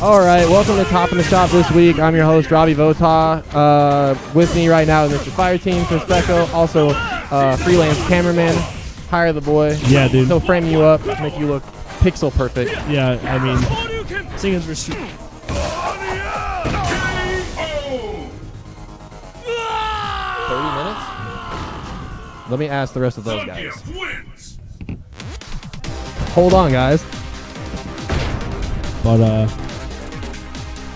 All right, welcome to Top in the Shop this week. I'm your host, Robbie Vota. With me right now is Mr. Fireteam, Chris Becco, also freelance cameraman. Hire the boy. Yeah, dude. He'll frame you up, make you look pixel perfect. Yeah, I mean, singing for sure. 30 minutes? Let me ask the rest of those guys. Hold on, guys. But,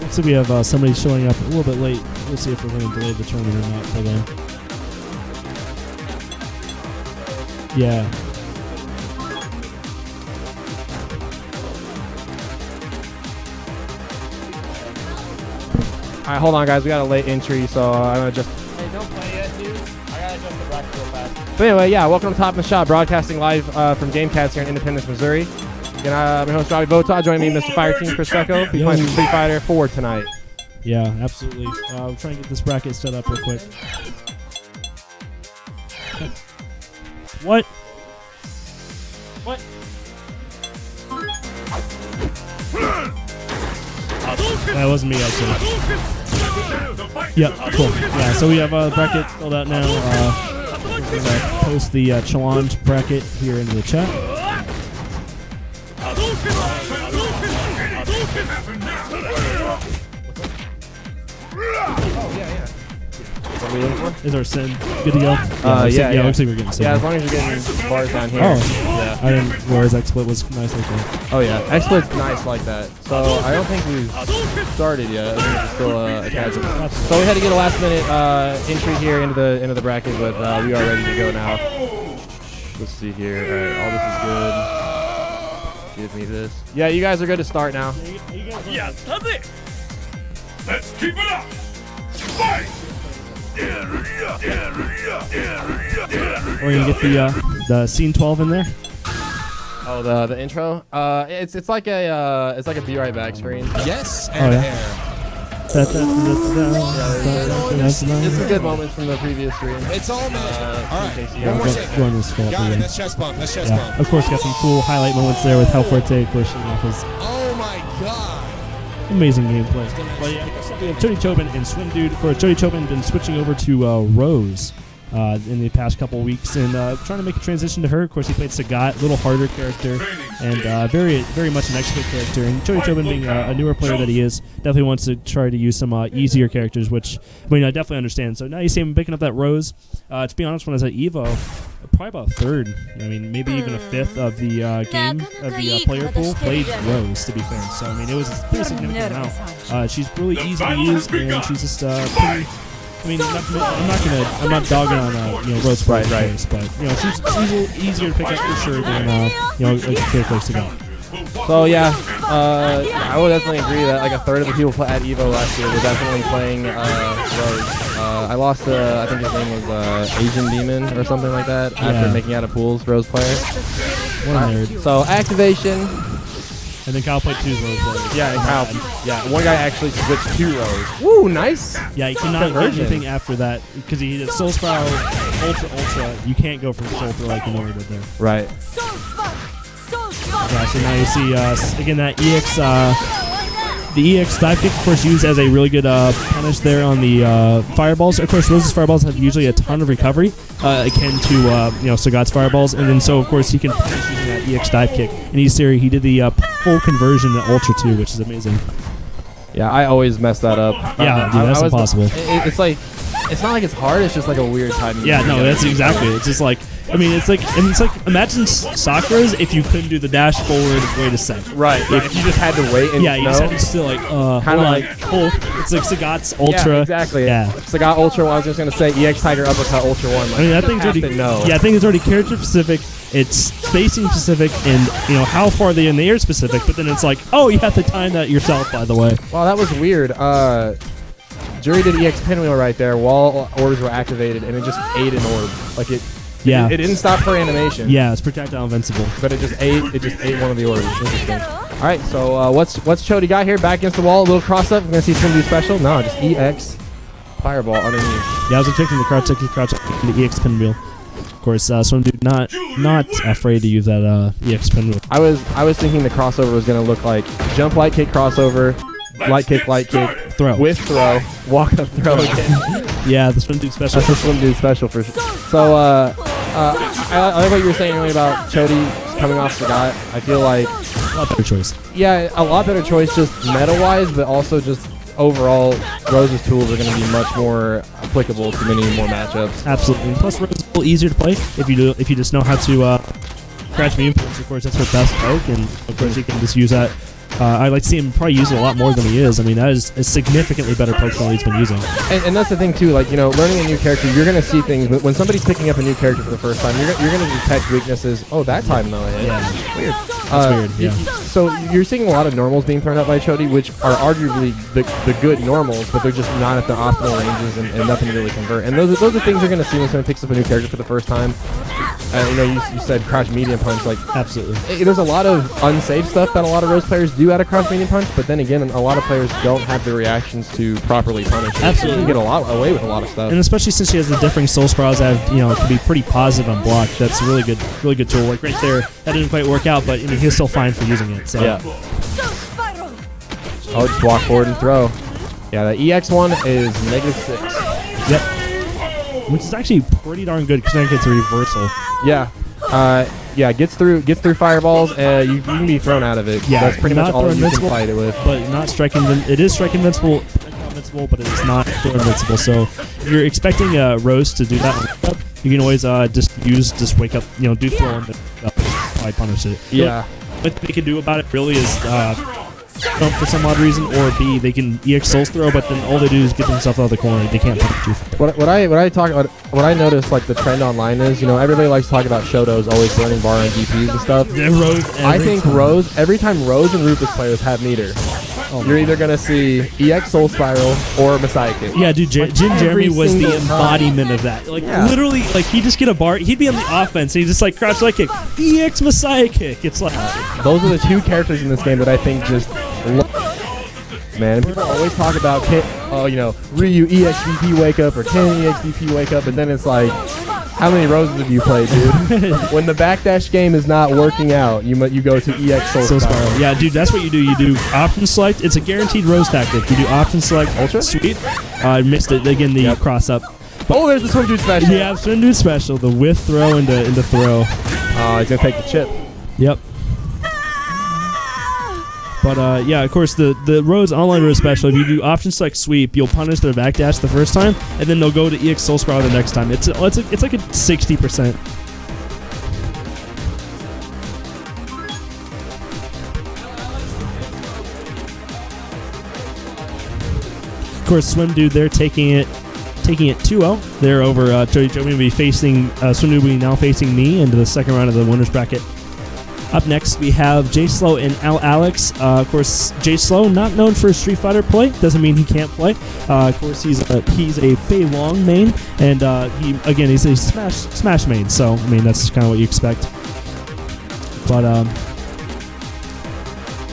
looks like we have somebody showing up a little bit late. We'll see if we're going to delay the tournament or not for them. Yeah. All right, hold on, guys. We got a late entry, so I'm going to just... Hey, don't play yet, dude. I got to adjust the bracket real fast. But anyway, yeah, welcome to Top in the Shop, broadcasting live from GameCats here in Independence, Missouri. Again, I'm your host, Robbie Vota. Joining me, Mr. Fireteam, Chris Becco. He's playing some Street Fighter 4 tonight. Yeah, absolutely. I'm trying to get this bracket set up real quick. What? What? That wasn't me, actually. Yep, cool. Yeah, so we have a bracket filled out now. We're going to post the challenge bracket here into the chat. Oh, yeah. What are we looking for? Is our sin good to go? Yeah, looks like we're getting sin. Yeah, as long as you're getting bars down here. Oh, yeah. I didn't realize XSplit was nice like that. Oh, yeah. XSplit's nice like that. So I don't think we've started yet. I think it's still a casual. So we had to get a last minute entry here into the bracket, but we are ready to go now. Let's see here. All right, all this is good. Give me this. Yeah, you guys are good to start now. Yeah, does it? Let's keep it up. Fight! We're gonna get the scene 12 in there. Oh, the intro. It's like a Be Right Back screen. Yes, and yeah. air. It's a good moment from the previous stream. It's all magic. All right, KC. one more Go second. on this fault, Got it. yeah. That's chest bump. That's chest Yeah, bump. of course, got some cool highlight moments there with Hellforte, of course, showing off his Oh my God. amazing gameplay. Well, yeah, next up we have Chody Chobin and Swim Dude. Of course, Chody Chobin been switching over to Rose in the past couple weeks and trying to make a transition to her. Of course, he played Sagat, a little harder character, and very, very much an expert character. And Chody Chobin, being a newer player that he is, definitely wants to try to use some easier characters, which I mean, I definitely understand. So now you see him picking up that Rose. To be honest, when I was at EVO, probably about a third, I mean, maybe even a fifth of the game, of the player pool played Rose, to be fair. So, I mean, it was a pretty significant amount. She's really easy to use, and she's just pretty... I mean, I'm not dogging on Rose for case, but she's a little easier to pick up for sure than like character like Sagat. So yeah, I would definitely agree that like a third of the people at EVO last year were definitely playing Rose. I lost I think his name was Asian Demon or something like that after making out of pools Rose player. What a nerd. So activation. And then Kyle played 2 Rose players. Yeah, and Kyle. Yeah, one guy actually switched to Rose. Woo, nice. Yeah, you cannot get anything after that because he did Soul Spiral, Ultra. You can't go from Soul for like you know what he did there. Right. Yeah, so now you see again that EX, the EX dive kick, of course, used as a really good punish there on the fireballs. Of course, Rose's fireballs have usually a ton of recovery, akin to Sagat's fireballs, and then so of course he can punish using that EX dive kick. In E-Series, he did the full conversion to Ultra 2, which is amazing. Yeah, I always mess that up. Yeah, dude, that's impossible. It's like, it's not like it's hard. It's just like a weird timing. Yeah, no, that's exactly. It's just like. I mean, it's like imagine Sakura's if you couldn't do the dash forward, wait a second. Right. If you just had to wait and you just had to still like kind of like it's like Sagat's Ultra. Yeah, exactly. Yeah. Sagat Ultra 1. I was just gonna say EX Tiger Uppercut Ultra 1. Like, I mean, that thing's already I think it's already character specific. It's spacing specific, and how far they in the air specific. But then it's like, oh, you have to time that yourself. By the way. Wow, that was weird. Jury did EX Pinwheel right there while orbs were activated, and it just ate an orb. Like it. Yeah. It didn't stop for animation. Yeah, it's projectile invincible. But it just ate one of the orbs. Interesting. All right, so what's Chody got here? Back against the wall, a little cross up. We're gonna see something special. No, just EX Fireball underneath. Yeah, I was expecting the crouch, the EX pinwheel. Of course, Swim Dude not afraid to use that EX pinwheel. I was thinking the crossover was gonna look like jump light kick crossover, light kick, Throw. with throw, walk up throw again. Yeah, the swim dude special. That's a swim dude special for sure. So, I like what you were saying earlier about Chody coming off Sagat. I feel like, A lot better choice. yeah, a lot better choice just meta-wise, but also just overall, Rose's tools are going to be much more applicable to many more matchups. Absolutely. Plus, Rose is a little easier to play if you just know how to crash medium points. Of course, that's her best poke, and of course, you can just use that. I like to see him probably use it a lot more than he is. I mean, that is a significantly better poke than he's been using. And that's the thing too, like, you know, learning a new character, you're going to see things, but when somebody's picking up a new character for the first time, you're going to detect weaknesses. Oh, that time though, Yeah. weird. That's weird, yeah. So you're seeing a lot of normals being thrown out by Chody, which are arguably the good normals, but they're just not at the optimal ranges and nothing to really convert. And those are things you're going to see when someone picks up a new character for the first time. You know, you said crouch medium punch, like, Absolutely. there's a lot of unsafe stuff that a lot of Rose players do out of crouch medium punch, but then again, a lot of players don't have the reactions to properly punish it. Absolutely. You can get away with a lot of stuff. And especially since she has the differing soul spirals that have, can be pretty positive on block. That's a really good tool. Like right there, that didn't quite work out, but he's still fine for using it. So. Yeah. Oh, just walk forward and throw. Yeah, the EX one is -6. Yep. Which is actually pretty darn good because then it gets a reversal. Yeah. Yeah, gets through fireballs. You can be thrown out of it. Yeah, That's pretty much not all throw you can invincible, fight it with. But not strike invincible. It is strike invincible, but it is not throw invincible. So if you're expecting Rose to do that, you can always just wake up, do throw and probably punish it. Yeah. What they can do about it really is jump for some odd reason, or B, they can EX Souls throw, but then all they do is get themselves out of the corner. They can't punish you. What I noticed, like, the trend online is, everybody likes to talk about Shoto's always burning bar on DPs and stuff. I think every time Rose and Rufus players have meter, you're either going to see EX Soul Spiral or Messiah Kick. Yeah, dude, Jin Jeremy was the single embodiment of that. Like, literally, like, he'd just get a bar, he'd be on the offense, and he'd just, like, crouch light kick, EX Messiah Kick. It's like... Those are the two characters in this game that I think just... Man, people always talk about Ryu EXDP wake up or Ken EXDP wake up, but then it's like, how many Roses have you played, dude? When the backdash game is not working out, you go to EX Soul Spiral. Yeah, dude, that's what you do. You do option select. It's a guaranteed Rose tactic. You do option select Ultra? Sweep. I missed it again. The cross up. Oh, there's the Swim Dude special. Yeah, Swim Dude special. The with throw into throw. He's gonna take the chip. Yep. But yeah, of course, the Rose online Rose special, if you do option select sweep, you'll punish their backdash the first time, and then they'll go to EX Soul Spiral the next time. It's like a 60%. Of course, Swim Dude, they're taking it 2-0. They're over Chody Chobin will be facing Swim Dude will be now facing me into the second round of the winners bracket. Up next, we have Jay Slow and Al Alex. Of course, Jay Slow, not known for Street Fighter play, doesn't mean he can't play. Of course, he's a Fei Long main, and he's a Smash main. So I mean, that's kind of what you expect. But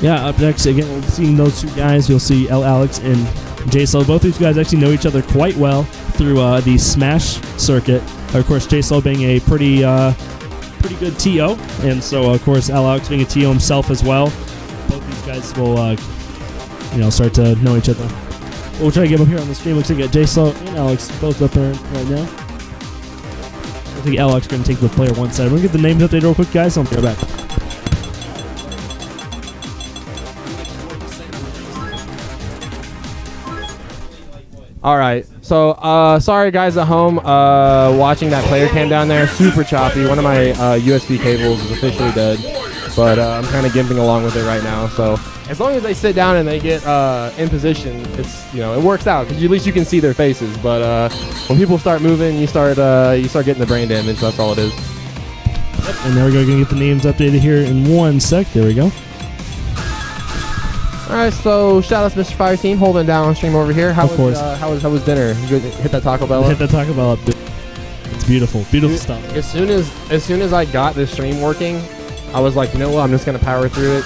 yeah, up next again, we'll be seeing those two guys. You'll see Al Alex and Jay Slow. Both these guys actually know each other quite well through the Smash circuit. Of course, Jay Slow being a pretty good TO, and so of course Alex being a TO himself as well. Both these guys will start to know each other. We'll try to get up here on the screen. Looks like we got Jay Slow and Alex both up there right now. I think Alex is going to take the player one side. We're going to get the names updated real quick, guys. I'll be right back. All right, so sorry guys at home watching that player cam down there. Super choppy. One of my USB cables is officially dead, but I'm kind of gimping along with it right now. So as long as they sit down and they get in position, it's it works out because at least you can see their faces. But when people start moving, you start getting the brain damage. That's all it is. Yep. And there we go. Gonna get the names updated here in 1 sec. There we go. All right, so shout out to Mr. Fire Team holding down on stream over here. How was dinner? You good? Hit that Taco Bell up? Hit that Taco Bell up, dude. It's beautiful stuff. As soon as I got this stream working, I was like, you know what? I'm just gonna power through it.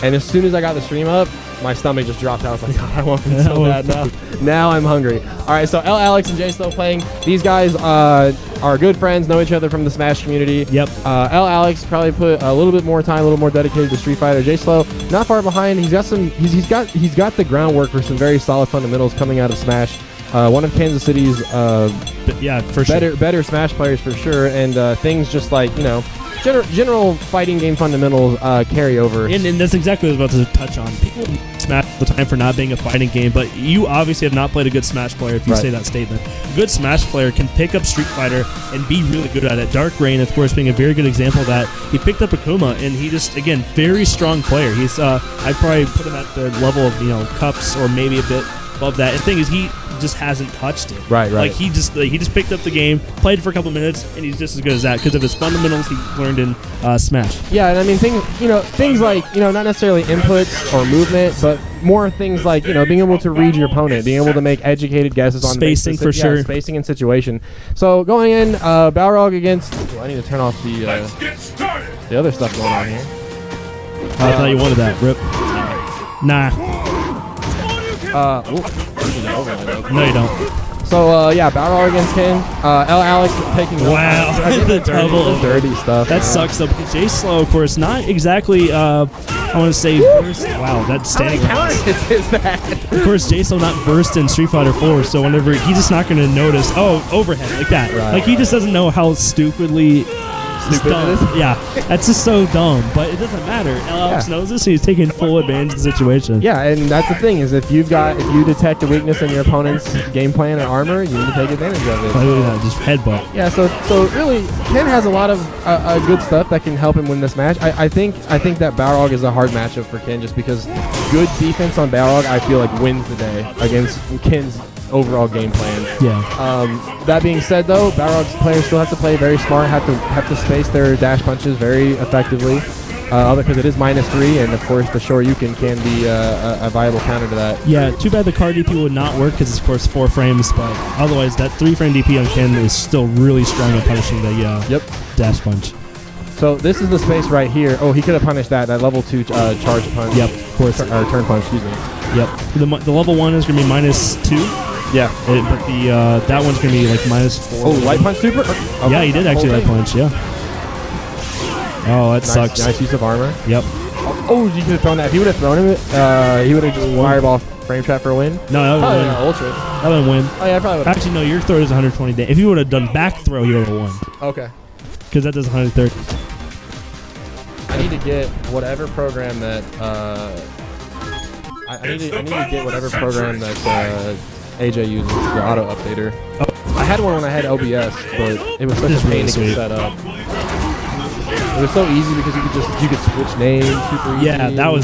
And as soon as I got the stream up, my stomach just dropped out. I was like, God, I want food so bad now. Now I'm hungry. All right, so L. Alex and J Slow playing. These guys are good friends, know each other from the Smash community. Yep. L. Alex probably put a little bit more time, a little more dedicated to Street Fighter. J Slow not far behind. He's got some. He's got the groundwork for some very solid fundamentals coming out of Smash. One of Kansas City's yeah, for sure. better Smash players for sure, and things just like general fighting game fundamentals carry over. And that's exactly what I was about to touch on. People Smash all the time for not being a fighting game, but you obviously have not played a good Smash player if you say that statement. A good Smash player can pick up Street Fighter and be really good at it. Dark Rain, of course, being a very good example of that. He picked up Akuma, and he just, again, very strong player. He's I'd probably put him at the level of Cups or maybe a bit above that. And the thing is, he just hasn't touched it. Right. Like he just picked up the game, played for a couple minutes, and he's just as good as that because of his fundamentals he learned in Smash. Yeah, and I mean things like not necessarily inputs or movement, but more things like being able to read your opponent, being able to make educated guesses on spacing for sure, spacing and situation. So going in, Balrog against. I need to turn off the other stuff going on here. I thought you wanted that, Rip. Nah. No, you don't. So yeah, Balrog against Ken. L. Alex taking the double dirty stuff. That sucks though because J Slow, of course, not exactly. I want to say versed. Wow, that's standing. How many counters is that? Of course, J Slow not versed in Street Fighter 4, so whenever he's just not going to notice. Oh, overhead like that. Right. Like he just doesn't know how stupidly. Dumb. Yeah, that's just so dumb, but it doesn't matter. Alex knows this, and he's taking full advantage of the situation. Yeah, and that's the thing is if you detect a weakness in your opponent's game plan or armor, you need to take advantage of it. Just headbutt. Yeah, so really, Ken has a lot of good stuff that can help him win this match. I think that Balrog is a hard matchup for Ken just because good defense on Balrog I feel like wins the day against Ken's overall game plan. Yeah. That being said, though, Balrog's players still have to play very smart, have to space their dash punches very effectively, because it is -3, and of course the Shoryuken can be a viable counter to that. Yeah. Too bad the card DP would not work because it's of course 4 frames, but otherwise that 3-frame DP on Ken is still really strong at punishing the dash punch. So this is the space right here. Oh, he could have punished that level 2 charge punch. Yep. Of course. Or turn punch. Excuse me. Yep. The level 1 is gonna be -2. Yeah. But the that one's gonna be like -4. Oh, light punch super? Okay. Yeah, he did actually light punch. Yeah. Oh, that sucks. Nice use of armor. Yep. Oh, you could have thrown that. If he would have thrown him, he would have just fireball frame trap for a win. No, that would win. Ultra. That would win. Oh yeah, probably would. Actually, no. Your throw is 120 damage. If you would have done back throw, he would have won. Okay. Because that does 130. I need to get whatever program that I need to get whatever program that AJ uses, the auto updater. Oh. I had one when I had OBS, but it was such a pain to get set up. It was so easy because you could switch names super easy. Yeah, that was.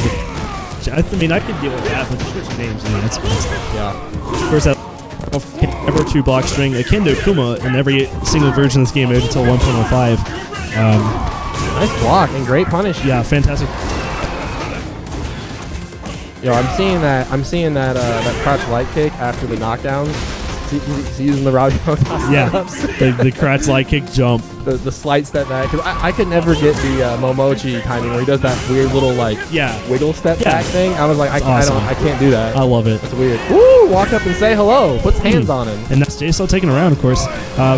I mean, I could deal with that, but switching names, that's yeah. Of course, that ever 2 block string akin to Akuma in every single version of this game until 1.05. Nice block and great punish. Yeah, fantastic. Yo, I'm seeing that crouch light kick after the knockdowns. He's using the Robbie Motos. Yeah, the crouch light kick jump. The slight step back. Because I could never get the Momochi timing where he does that weird little wiggle step back thing. I was like, I can't do that. I love it. That's weird. Woo! Walk up and say hello. Puts hands on him. And that's J Slow taking around, of course.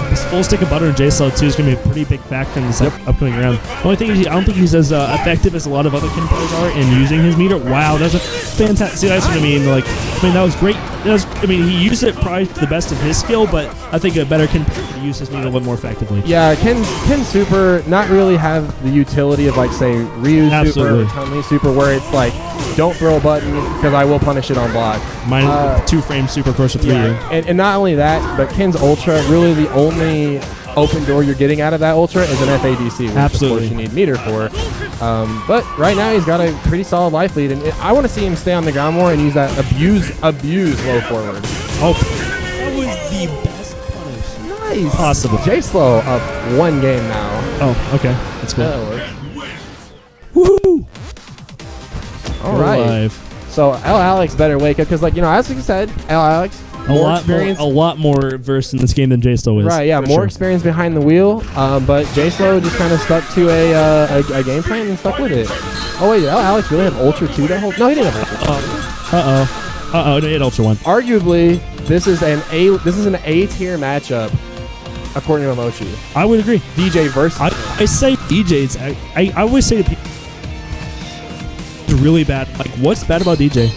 This full stick of butter in J Slow 2 is going to be a pretty big factor in this upcoming round. The only thing is, I don't think he's as effective as a lot of other Ken players are in using his meter. Wow, that's a fantastic. See, that's what I mean. That was great. He used it probably to the best of his skill, but I think a better Ken player could use his meter a little more effectively. Yeah, Ken Super not really have the utility of say Ryu Super or Chun-Li Super, where it's like don't throw a button because I will punish it on block. -2-frame Super versus 3. And not only that, but Ken's Ultra, really the only open door you're getting out of that Ultra is an FADC, which of course you need meter for. But right now he's got a pretty solid life lead, and I want to see him stay on the ground more and use that abuse low forward. Oh, that was the best punish. Nice. Possible. J Slow up 1 game now. Oh, okay. That's cool. That works. Woohoo! All right. So L. Alex better wake up because, as you said, L. Alex a lot more versed in this game than J Slow is. Right. Yeah. More experience behind the wheel. But J Slow just kind of stuck to a game plan and stuck with it. Oh wait, did Alex really have Ultra 2 that whole? No, he didn't have Ultra 2. No, he had Ultra 1. Arguably, this is an A tier matchup, according to Momochi. I would agree. DJ versus. I say DJ's. I always say to people, it's really bad. Like, what's bad about DJ?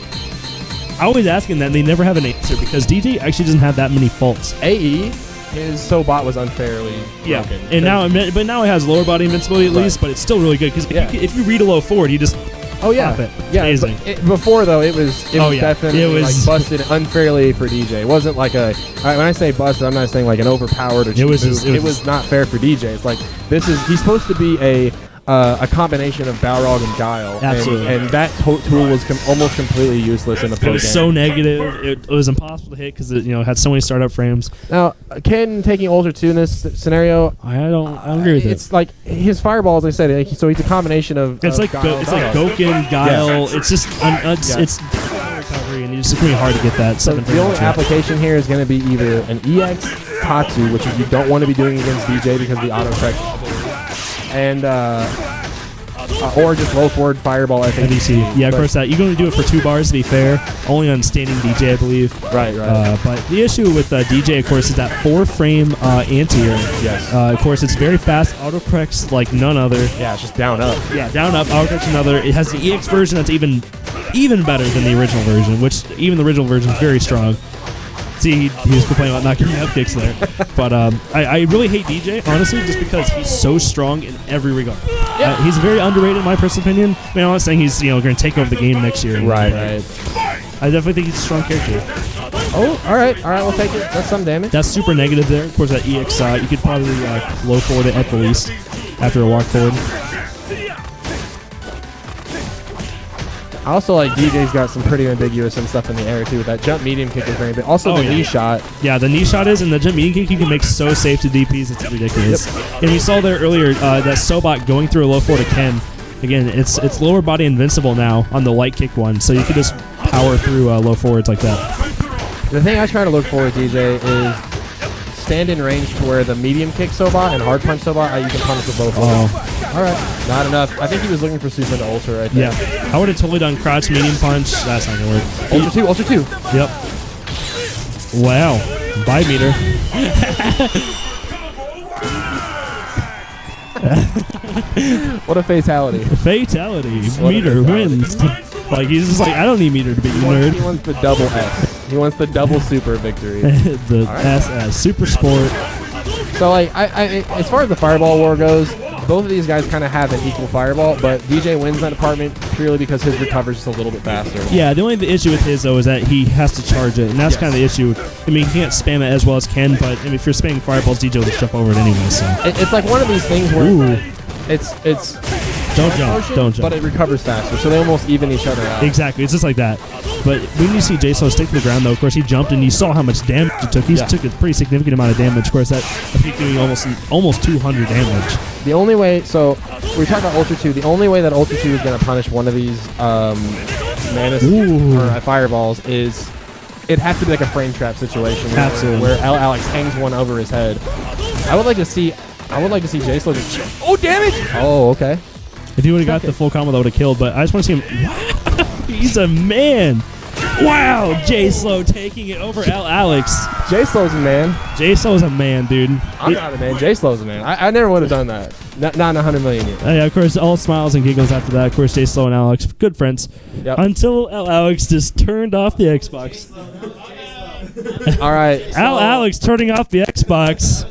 I always ask him that, and they never have an answer because DJ actually doesn't have that many faults. AE, his Sobot was unfairly broken. And now it has lower body invincibility at least, but it's still really good because if you read a low forward, you just pop it. Yeah. Amazing. Before though, it was definitely like busted unfairly for DJ. It wasn't like when I say busted, I'm not saying like an overpowered or cheap move. It was not fair for DJ. It's like he's supposed to be a combination of Balrog and Guile. Absolutely. And that tool was almost completely useless in the pro It was game. so negative. It was impossible to hit because it had so many startup frames. Now, Ken taking Ultra 2 in this scenario, I don't agree with it. it's like his fireballs, I said, so he's a combination of It's like Guile and Balrog. Gouken, Guile. It's just it's recovery, and it's really hard to get that. So the only application here is going to be either an EX Tatsu, which you don't want to be doing against DJ because of the auto effect, and or just low forward fireball FADC. Yeah, of course that. You're going to do it for 2 bars to be fair. Only on standing DJ, I believe. Right. But the issue with DJ, of course, is that 4-frame anti-air. Yes. Of course, it's very fast. Autocorrects like none other. Yeah, it's just down up. Yeah, down up. Autocorrects another. It has the EX version that's even better than the original version, which even the original version is very strong. See, he was complaining about not getting up kicks there. But I really hate DJ, honestly, just because he's so strong in every regard. Yeah. He's very underrated, in my personal opinion. I mean, I'm not saying he's going to take over the game next year. Right. I definitely think he's a strong character. Oh, all right, we'll take it. That's some damage. That's super negative there. Of course, that EX, you could probably low forward it at the least after a walk forward. I also like DJ's got some pretty ambiguous and stuff in the air too. That jump medium kick is very big. Also the knee shot. Yeah, the knee shot and the jump medium kick you can make so safe to DPs. It's ridiculous. Yep. And we saw there earlier that Sobot going through a low forward to Ken. Again, it's lower body invincible now on the light kick one, so you can just power through low forwards like that. The thing I try to look for with DJ is stand in range to where the medium kick Sobot and hard punch Sobot, you can punish with both of them. All right, not enough. I think he was looking for super into Ultra right there. Yeah, I would have totally done crouch medium punch. That's not gonna work. Ultra 2. Yep. Wow. Bye, meter. What a fatality. Fatality. Meter wins. Like, he's just like, I don't need meter to beat you, nerd. He wants the double S. He wants the double super victory. The SS. Super sport. So, like, I as far as the fireball war goes, both of these guys kind of have an equal fireball, but DJ wins that department purely because his recovery is just a little bit faster. Yeah, the only issue with his, though, is that he has to charge it, and that's kind of the issue. I mean, he can't spam it as well as Ken, but I mean, if you're spamming fireballs, DJ will just jump over it anyway, so. It's like one of these things where it's don't jump, but it recovers faster, so they almost even each other out. Exactly, it's just like that. But when you see J-Slow stick to the ground, though, of course, he jumped, and you saw how much damage he took. He took a pretty significant amount of damage. Of course, that I think doing almost 200 damage. The only way, so we talked about Ultra 2. The only way that Ultra 2 is going to punish one of these Manus or fireballs is it has to be like a frame trap situation where Alex hangs one over his head. I would like to see J-Slow just damage! Oh, okay. If he would have got the full combo, that would have killed, but I just want to see him. He's a man. Wow, J-Slow taking it over Alex. J-Slow's a man. J-Slow's a man, dude. I'm not a man. J-Slow's a man. I never would have done that. Not in 100 million years. Yeah, of course, all smiles and giggles after that. Of course, J-Slow and Alex, good friends. Yep. Until Alex just turned off the Xbox. All right. So Alex turning off the Xbox.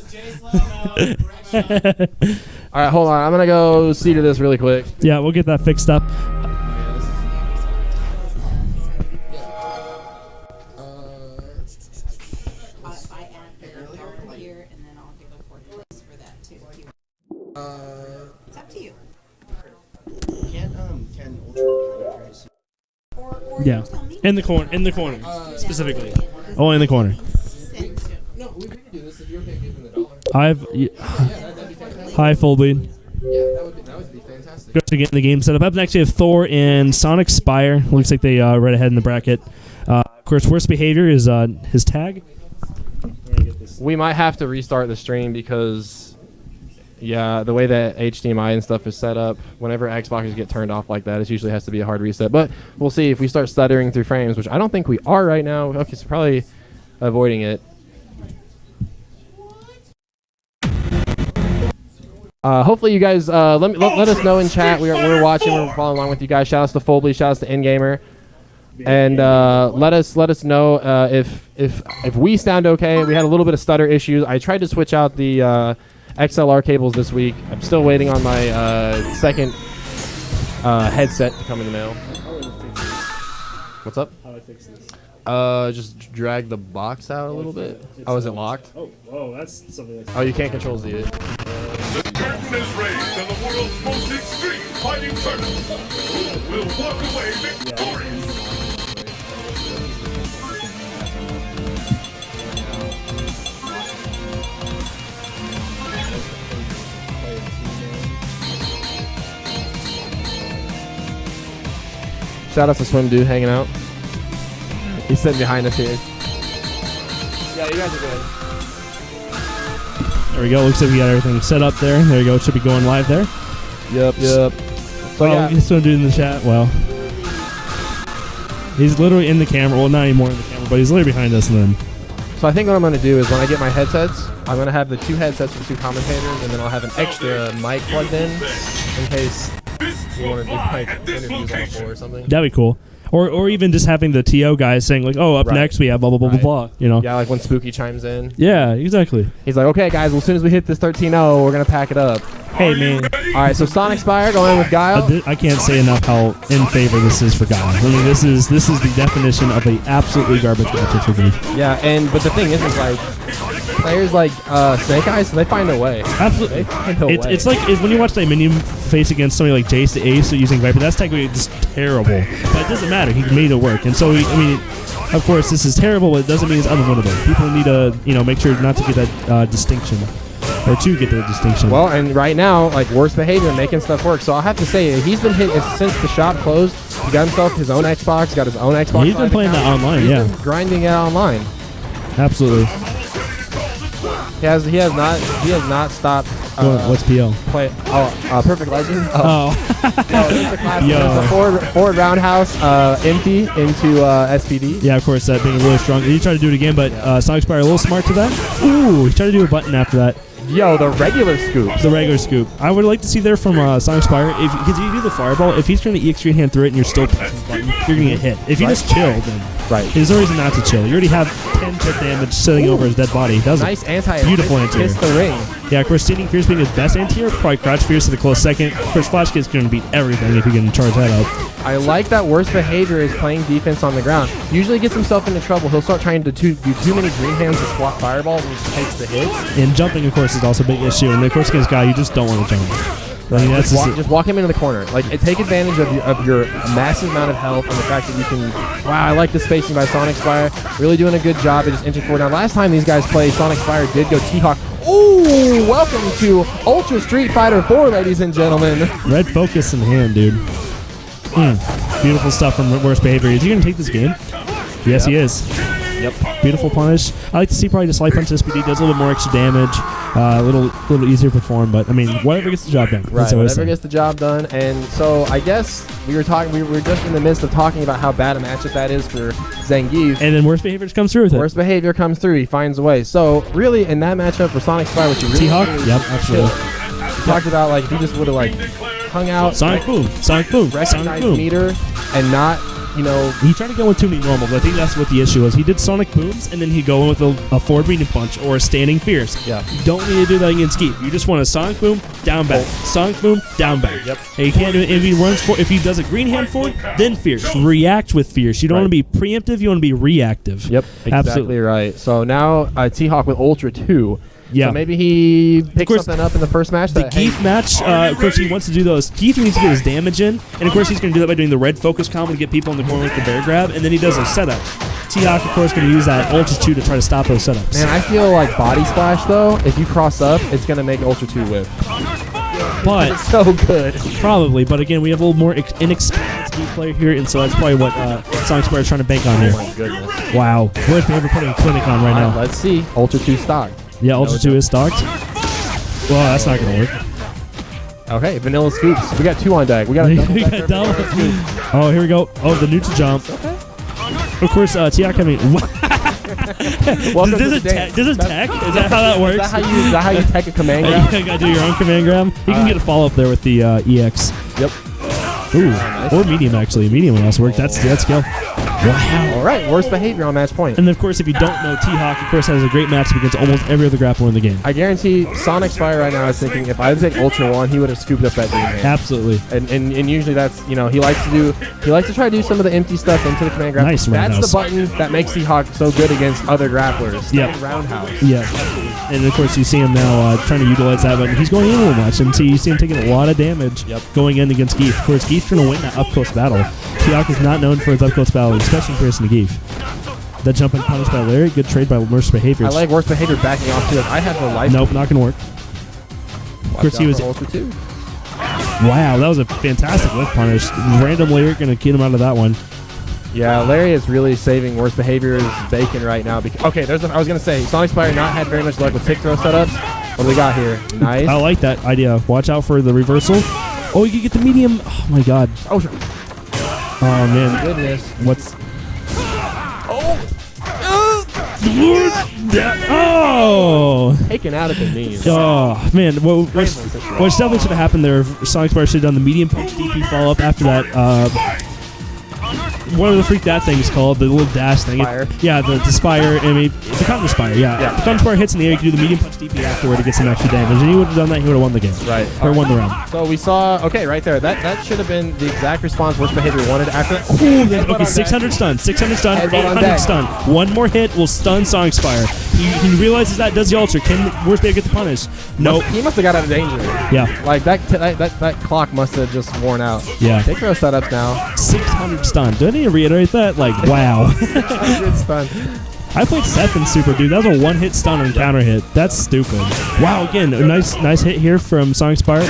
All right, hold on. I'm going to go see to this really quick. Yeah, we'll get that fixed up. It's up to you. Yeah, in the corner, specifically. Oh, in the corner. No, we can do this if you're okay giving the $1. Hi, Fullbleed. Yeah, that would be fantastic. Go to get the game set up. Up next, we have Thor and Sonic Spire. Looks like they right ahead in the bracket. Of course, worst behavior is his tag. We might have to restart the stream because Yeah, the way that HDMI and stuff is set up, whenever Xboxes get turned off like that, it usually has to be a hard reset. But we'll see if we start stuttering through frames, which I don't think we are right now. Okay, so probably avoiding it. Hopefully you guys let us know in chat. We're watching. We're following along with you guys. Shout outs to Foldly. Shout outs to InGamer. And let us know if we sound okay. We had a little bit of stutter issues. I tried to switch out the XLR cables this week. I'm still waiting on my second headset to come in the mail. What's up? How do I fix this? Just drag the box out a little bit. Oh, is it locked? Oh, that's something that's... Oh, you can't control Z it. The curtain is raised on the world's most extreme fighting tournament. Who will walk away victorious? Shout out to Swim Dude hanging out. He's sitting behind us here. Yeah, you guys are good. There we go. Looks like we got everything set up there. There you go. It should be going live there. Yep. So yeah. He's still doing the chat. Well, he's literally in the camera. Well, not anymore in the camera, but he's literally behind us. And then, So I think what I'm going to do is when I get my headsets, I'm going to have the 2 headsets for 2 commentators, and then I'll have an extra mic plugged in case you want to do like interviews on the floor or something. that'd be cool. Or even just having the TO guys saying like, oh, up Right. next we have blah blah blah Right. blah blah. You know? Yeah, like when Spooky chimes in. Yeah, exactly. He's like, okay, guys, well, as soon as we hit this 13-0, we're going to pack it up. Hey man, All right, so Sonic Spire going with Guile. I can't say enough how in favor this is for Guile. I mean, this is the definition of a absolutely garbage matchup for me. Yeah, but the thing is like, players like Snake Eyes, they find a way. Absolutely. They find a way. It's like when you watch Dominion face against somebody like Jace the Ace using Viper, that's technically just terrible. But it doesn't matter. He made it work. And so, of course, this is terrible, but it doesn't mean it's unwinnable. People need to, make sure not to get that distinction. Or to get the distinction. Well, and right now, like, worst behavior, making stuff work. So I'll have to say, he's been hitting since the shop closed. He got himself his own Xbox, got his own Xbox. He's been playing that online, He's yeah. been grinding it online. Absolutely. He has not stopped. What's PO? Perfect Legend. Oh. No, it's a classic. Yo. It's a forward roundhouse, empty into SPD. Yeah, of course, that being really strong. He tried to do it again, but Sonic Spire a little smart to that. Ooh, he tried to do a button after that. Yo, the regular scoops. The regular scoop. I would like to see there from Sonic Spire, because you do the fireball, if he's trying to EX3 hand through it and you're still pressing the button, you're going to get hit. If you just chill, then there's no reason not to chill. You already have 10 hit damage sitting over his dead body. That was Nice anti-air. beautiful anti-air. Kiss the ring. Yeah, of course, Standing Fierce being his best anti-air, probably Crouch Fierce at a close second. Of course, Flash Kid's going to beat everything if he can charge that up. I like that worst behavior is playing defense on the ground. Usually gets himself into trouble. He'll start trying to do too many green hands to swat fireballs and just takes the hits. And jumping, of course, is also a big issue. And of course, against Guy, you just don't want to jump. I mean, that's Just walk him into the corner. Like, take advantage of your massive amount of health and the fact that you can. Wow, I like the spacing by Sonic Spire. Really doing a good job at just inching forward. Now, last time these guys played, Sonic Spire did go T-Hawk. Ooh, welcome to Ultra Street Fighter 4, ladies and gentlemen. Red focus in hand, dude. Beautiful stuff from Worst Behavior. Is he going to take this game? Yes, he is. Yep. Beautiful punish. I like to see probably the Slight Punch SPD does a little bit more extra damage, a little easier to perform. But I mean, whatever gets the job done. Right. Whatever gets the job done. And so I guess we were just in the midst of talking about how bad a matchup that is for Zangief. And then Worst Behavior just comes through with it. Worst behavior comes through. He finds a way. So really, in that matchup for Sonic Spire, what you really T-Hawk? do is Yep, absolutely. We talked about like if he just would have like hung out, Sonic Boom, Sonic Boom, Sonic recognized Boom. meter, and not He tried to go with too many normals. I think that's what the issue was. He did Sonic Booms, and then he'd go in with a forward beating punch or a Standing Fierce. Yeah. You don't need to do that against Skeef. You just want a Sonic Boom, down back. Sonic Boom, down back. Yep. And you can't do it if he does a green hand forward, then Fierce. React with Fierce. You don't want to be preemptive, you want to be reactive. Yep, exactly Absolutely. right. So now T-Hawk with Ultra 2. Yeah. So maybe he picks course, something up in the first match. The Geef match, of course, he wants to do those. Geef needs to get his damage in, and of course, he's going to do that by doing the red focus combo to get people in the corner with the bear grab, and then he does those setups. T-Hawk, of course, going to use that Ultra 2 to try to stop those setups. Man, I feel like Body Splash, though, if you cross up, it's going to make Ultra 2 whip. But It's so good. probably, but again, we have a little more inexperienced Geef player here, and so that's probably what Sonic Spire is trying to bank on here. Oh, my goodness. Wow. Where's Behavior putting a clinic on right now? Let's see. Ultra 2 stock. Yeah, Ultra 2 is stocked. Well, that's not gonna work. Okay, vanilla scoops. We got 2 on deck. We got a double We deck got for double. vanilla scoop. Oh, here we go. Oh, the neutral jump. Okay. Of course, Tiak having. Welcome Does to it the dance. Does it tech? Is that how that works? Is that how you tech a command grab? You gotta do your own command grab. You can get a follow up there with the EX. Yep. Ooh, or medium actually. Medium would also work. That's skill. Wow. All right, worst behavior on match point. And of course, if you don't know, T-Hawk, of course, has a great matchup against almost every other grappler in the game. I guarantee Sonic Spire right now is thinking if I would take Ultra One, he would have scooped up that green hand. Absolutely. And usually that's, he likes to try to do some of the empty stuff into the command grab. Nice That's roundhouse. the button that makes T-Hawk so good against other grapplers. Yep. Roundhouse. Yeah. And of course, you see him now trying to utilize that button. He's going in a little much, and so you see him taking a lot of damage going in against Geef. Of course, Geef's going to win that up-close battle. T-Hawk is not known for his up-close battle, especially in comparison to Geef. That jump and punish by Larry. Good trade by worst behavior. I like worst behavior backing off too. If I have the life. Nope, not going to work. Of course, he was. Ultra 2. Wow, that was a fantastic lift punish. Random Larry going to get him out of that one. Yeah, Larry is really saving worst behavior's bacon right now. Because, okay, I was going to say, Sonic Spire not had very much luck with tick throw setups. What do we got here? Nice. I like that idea. Watch out for the reversal. Oh, you can get the medium. Oh, my God. Oh, sure. Oh, man. Goodness. What's... Oh! Taken out of the knees. Oh, man. What's definitely should have happened there, Sonic Spire should have done the medium punch DP follow-up after that. What the freak that thing is called? The little dash thing. Spire. The Spire. I mean, the counter Spire, yeah. The counter Spire hits in the air, you can do the medium punch DP afterward to get some extra damage. And he would have done that, he would have won the game. Right. Or won the round. So we saw, okay, right there. That should have been the exact response worst behavior wanted after that. Ooh, okay, 600 stun, 600 stun, Headbutt on 800 deck. stun. One more hit will stun Sonic Spire. He realizes that, does the ultra. Can worst behavior get the punish? Nope. He must have got out of danger. Yeah. Like, that clock must have just worn out. Yeah. Take throw setups now. 600 stun. Do I need to reiterate that? Like, wow. Good stun. I played Seth in Super, dude. That was a one-hit stun on counter hit. That's stupid. Wow, again, a nice hit here from Sonic Spire.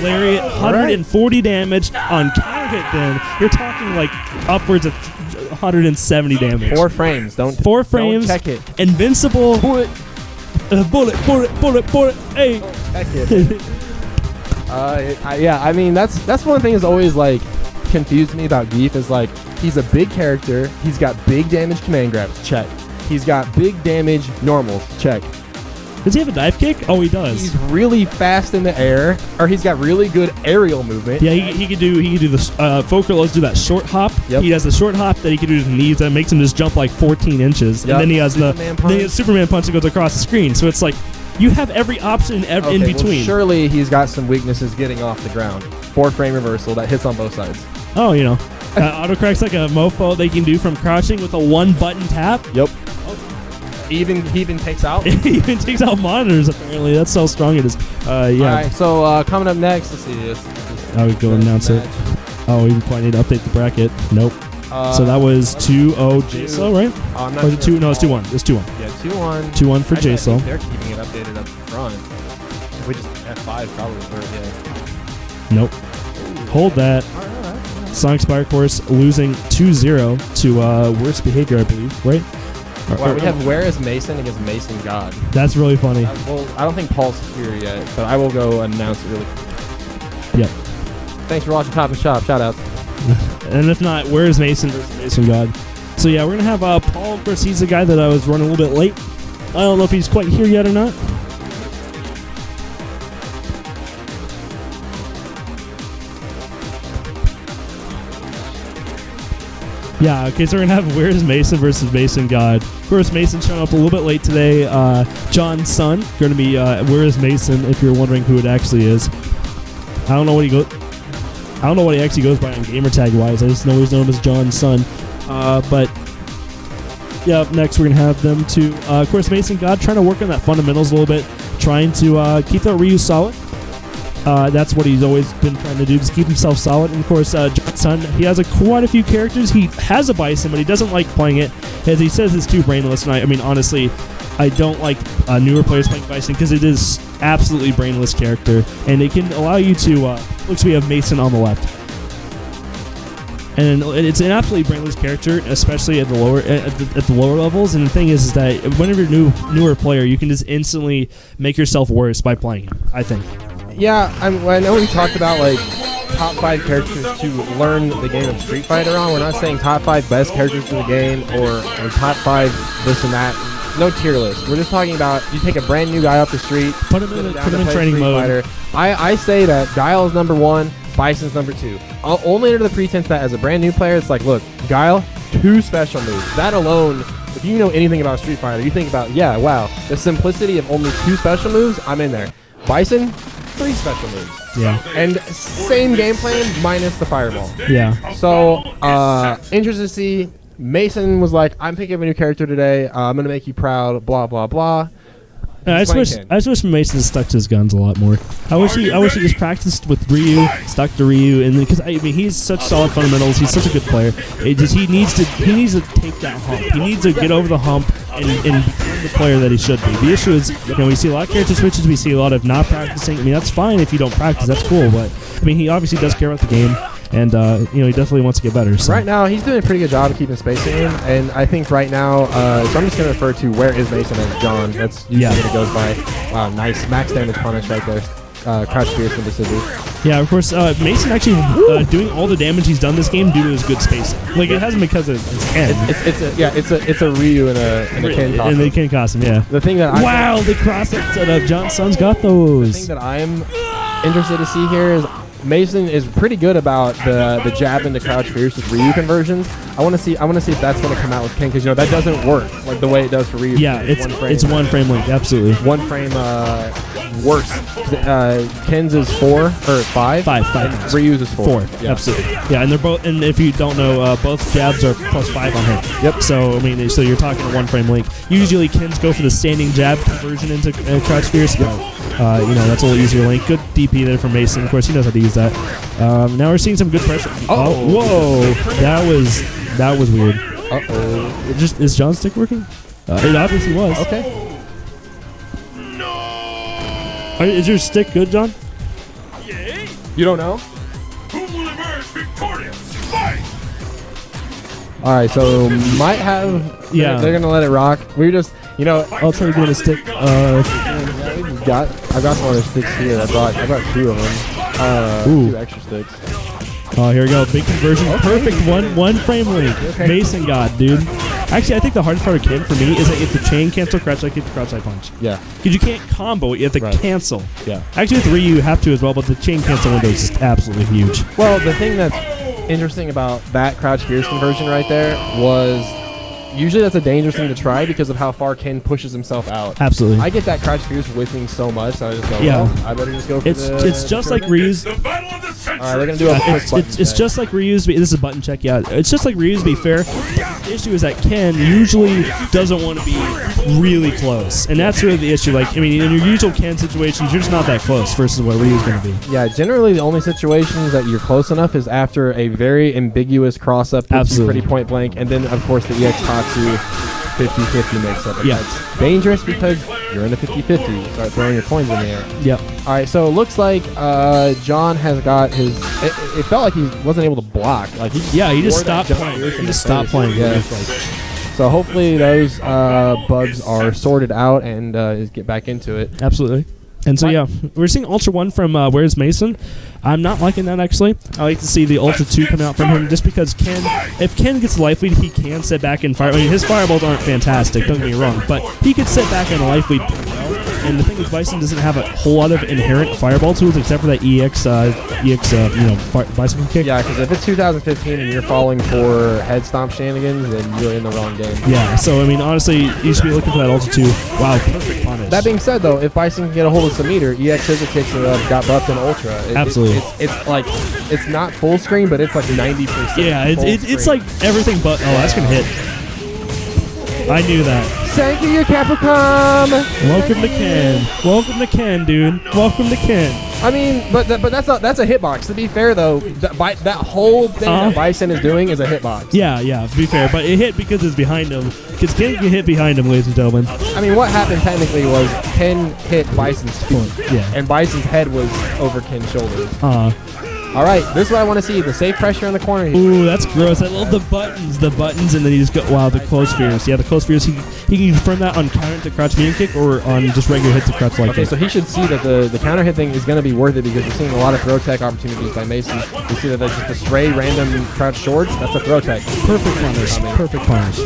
Larry, 140 damage on counter hit then. You're talking like upwards of 170 damage. 4 frames. Four frames. Don't check it. Invincible. Bullet. Bullet. Hey. Check it. I mean, that's one thing that's always like confused me about Geef is like he's a big character. He's got big damage command grabs. Check. He's got big damage normals. Check. Does he have a dive kick? Oh, he does. He's really fast in the air, or he's got really good aerial movement. Yeah, he could do the Fokker. Let's do that short hop. Yep. He has the short hop that he can do to the knees that makes him just jump like 14 inches, Yep. and then he has Superman punch. then he has Superman punch that goes across the screen. So it's like you have every option in Okay, between. Well, surely he's got some weaknesses getting off the ground. 4-frame reversal that hits on both sides. Oh, autocorrect's like a mofo they can do from crouching with a one-button tap. Yep. He even takes out. It even takes out monitors. Apparently, that's how strong it is. Yeah. All right. So coming up next, let's see this. I would go announce it. Oh, we probably need to update the bracket. Nope. So that was 2-0 JSO, right? I'm not Or was it sure. 2? No, it's 2-1. It's 2-1. Yeah, 2-1. 2-1 for Actually, I think JSO. they're keeping it updated up front. If we just F5 probably work, yeah. Nope. Hold that. Sonic Spire course losing 2-0 to worst behavior, I believe, right? Wow, we have Where is Mason against Mason God. That's really funny. Well, I don't think Paul's here yet, but I will go announce it really quick. Yep. Thanks for watching Top and Shop. Shout out. And if not, where is Mason versus Mason God? So yeah, we're gonna have Paul. Of course, he's the guy that I was running a little bit late. I don't know if he's quite here yet or not. Yeah, okay, so we're going to have Where's Mason versus Mason God. Of course, Mason's showing up a little bit late today. John's son, going to be Where's Mason, if you're wondering who it actually is. I don't know what he actually goes by on gamertag wise. I just know he's known as John's son. But yeah, up next we're going to have them to, of course, Mason God trying to work on that fundamentals a little bit, trying to keep that Ryu solid. That's what he's always been trying to do, just keep himself solid. And of course, John's son, he has quite a few characters. He has a Bison, but he doesn't like playing it. As he says, it's too brainless. And I mean, honestly, I don't like newer players playing Bison because it is absolutely brainless character, and it can allow you to. Looks we have Mason on the left. And it's an absolutely brainless character, especially at the lower levels. And the thing is that whenever you're a newer player, you can just instantly make yourself worse by playing him, I think. Yeah, I know we talked about like top 5 characters to learn the game of Street Fighter on. We're not saying top 5 best characters in the game or top 5 this and that. No tier list. We're just talking about you take a brand new guy off the street, put him in training mode. I say that Guile is number 1, Bison's number 2. Only under the pretense that as a brand new player, it's like, look, Guile, 2 special moves. That alone, if you know anything about Street Fighter, you think about, yeah, wow, the simplicity of only 2 special moves, I'm in there. Bison, 3 special moves. Yeah. And same game plan minus the fireball. Yeah. So, interested to see. Mason was like, I'm thinking of a new character today. I'm going to make you proud, blah, blah, blah. I just wish Mason stuck to his guns a lot more. I wish he just practiced with Ryu, stuck to Ryu, and because he's such solid fundamentals. He's such a good player. He needs to take that hump. He needs to get over the hump and become the player that he should be. The issue is, we see a lot of character switches. We see a lot of not practicing. I mean, that's fine if you don't practice. That's cool, but I mean, he obviously does care about the game. And, he definitely wants to get better. So. Right now, he's doing a pretty good job of keeping spacing in. And I think right now, so I'm just going to refer to where is Mason as John. That's usually what it goes by. Wow, nice. Max damage punish right there. Crouch Fierce into scissors. Yeah, of course, Mason actually doing all the damage he's done this game due to his good spacing. Like, it hasn't because of his Ken. It's a Ryu in a Ken costume. In the Ken costume, yeah. The thing that the cross-up setup. John's son's got those. The thing that I'm interested to see here is Mason is pretty good about the jab into crouch fierce with Ryu conversions. I want to see if that's going to come out with Ken, because that doesn't work like the way it does for Ryu. Yeah, it's one frame link, absolutely. 1 frame worse. Ken's is 4 or 5. 5. Ryu's is 4. Yeah. Absolutely. Yeah, and they're both. And if you don't know, both jabs are +5 on hit. Yep. So I mean, so you're talking a 1 frame link. Usually Ken's go for the standing jab conversion into crouch fierce, but that's a little easier link. Good DP there from Mason. Of course, he knows how to use that. Now we're seeing some good pressure. Oh, whoa! That was weird. Uh-oh. Is John's stick working? It obviously was. Okay. Is your stick good, John? You don't know? Who will emerge victorious? Fight! All right, so might have. Yeah. They're gonna let it rock. We just, I'll try to get a stick. I've got some other sticks here. I brought 2 of them. 2 extra sticks. Oh, here we go. Big conversion. Okay. Perfect. One frame link. Okay. Mason God, dude. Actually, I think the hardest part of Ken for me is that you have to chain cancel crouch like crouch side punch. Yeah. Because you can't combo it. You have to cancel. Yeah. Actually, with Ryu, you have to as well, but the chain cancel window is just absolutely huge. Well, the thing that's interesting about that crouch fierce conversion right there was usually that's a dangerous thing to try because of how far Ken pushes himself out. Absolutely. I get that crouch fierce whiffing so much, so I just go, I better just go for It's just like Ryu's. The battle of the century. All right, they're going to do a quick button It's check. just like Ryu's. This is a button check, yeah. It's just like Ryu's, to be fair. The issue is that Ken usually doesn't want to be really close. And that's really the issue. Like, I mean, in your usual Ken situations, you're just not that close versus what Ryu's going to be. Yeah, generally the only situations that you're close enough is after a very ambiguous cross-up, puts you pretty point blank, and then, of course, the EX Tatsu 50-50 mix-up. Yeah. It's dangerous because you're in a 50-50. You start throwing your coins in the air. Yep. All right, so it looks like John has got his... It felt like he wasn't able to block. Like he just stopped playing. He just stopped playing. Yeah. So hopefully those bugs are sorted out and get back into it. Absolutely. And so, yeah, we're seeing Ultra 1 from Where's Mason. I'm not liking that, actually. I like to see the Ultra 2 come out from him just because if Ken gets life lead, he can sit back and fire. I mean, his fireballs aren't fantastic, don't get me wrong, but he could sit back and life lead pretty well. And the thing is, Bison doesn't have a whole lot of inherent fireball tools except for that bicycle kick. Yeah, because if it's 2015 and you're falling for head stomp shenanigans, then you're in the wrong game. Yeah, so, I mean, honestly, you should be looking for that Ultra 2. Wow, perfect punish. That being said, though, if Bison can get a hold of some meter, EX Scissor Kicks got buffed in Ultra. Absolutely. It's like, it's not full screen, but it's like 90%. Yeah, it's like everything but... Oh, that's going to hit. I knew that. Thank you, Capcom. Welcome to Ken. Welcome to Ken, dude. Welcome to Ken. I mean, but that's a hitbox. To be fair, though, that whole thing that Bison is doing is a hitbox. Yeah, to be fair. But it hit because it's behind him. Because Ken can hit behind him, ladies and gentlemen. I mean, what happened technically was Ken hit Bison's feet. Yeah. And Bison's head was over Ken's shoulders. All right, this is what I want to see. The safe pressure in the corner. Ooh, that's gross. I love the buttons, and then you just go, wow, the close fears. Yeah, the close fears, he can confirm that on counter to crouch medium kick or on just regular hit to crouch like Okay, kick. so he should see that the counter hit thing is going to be worth it because we're seeing a lot of throw tech opportunities by Mason. We see that there's just a stray random crouch shorts. That's a throw tech. Perfect punish. Perfect punish.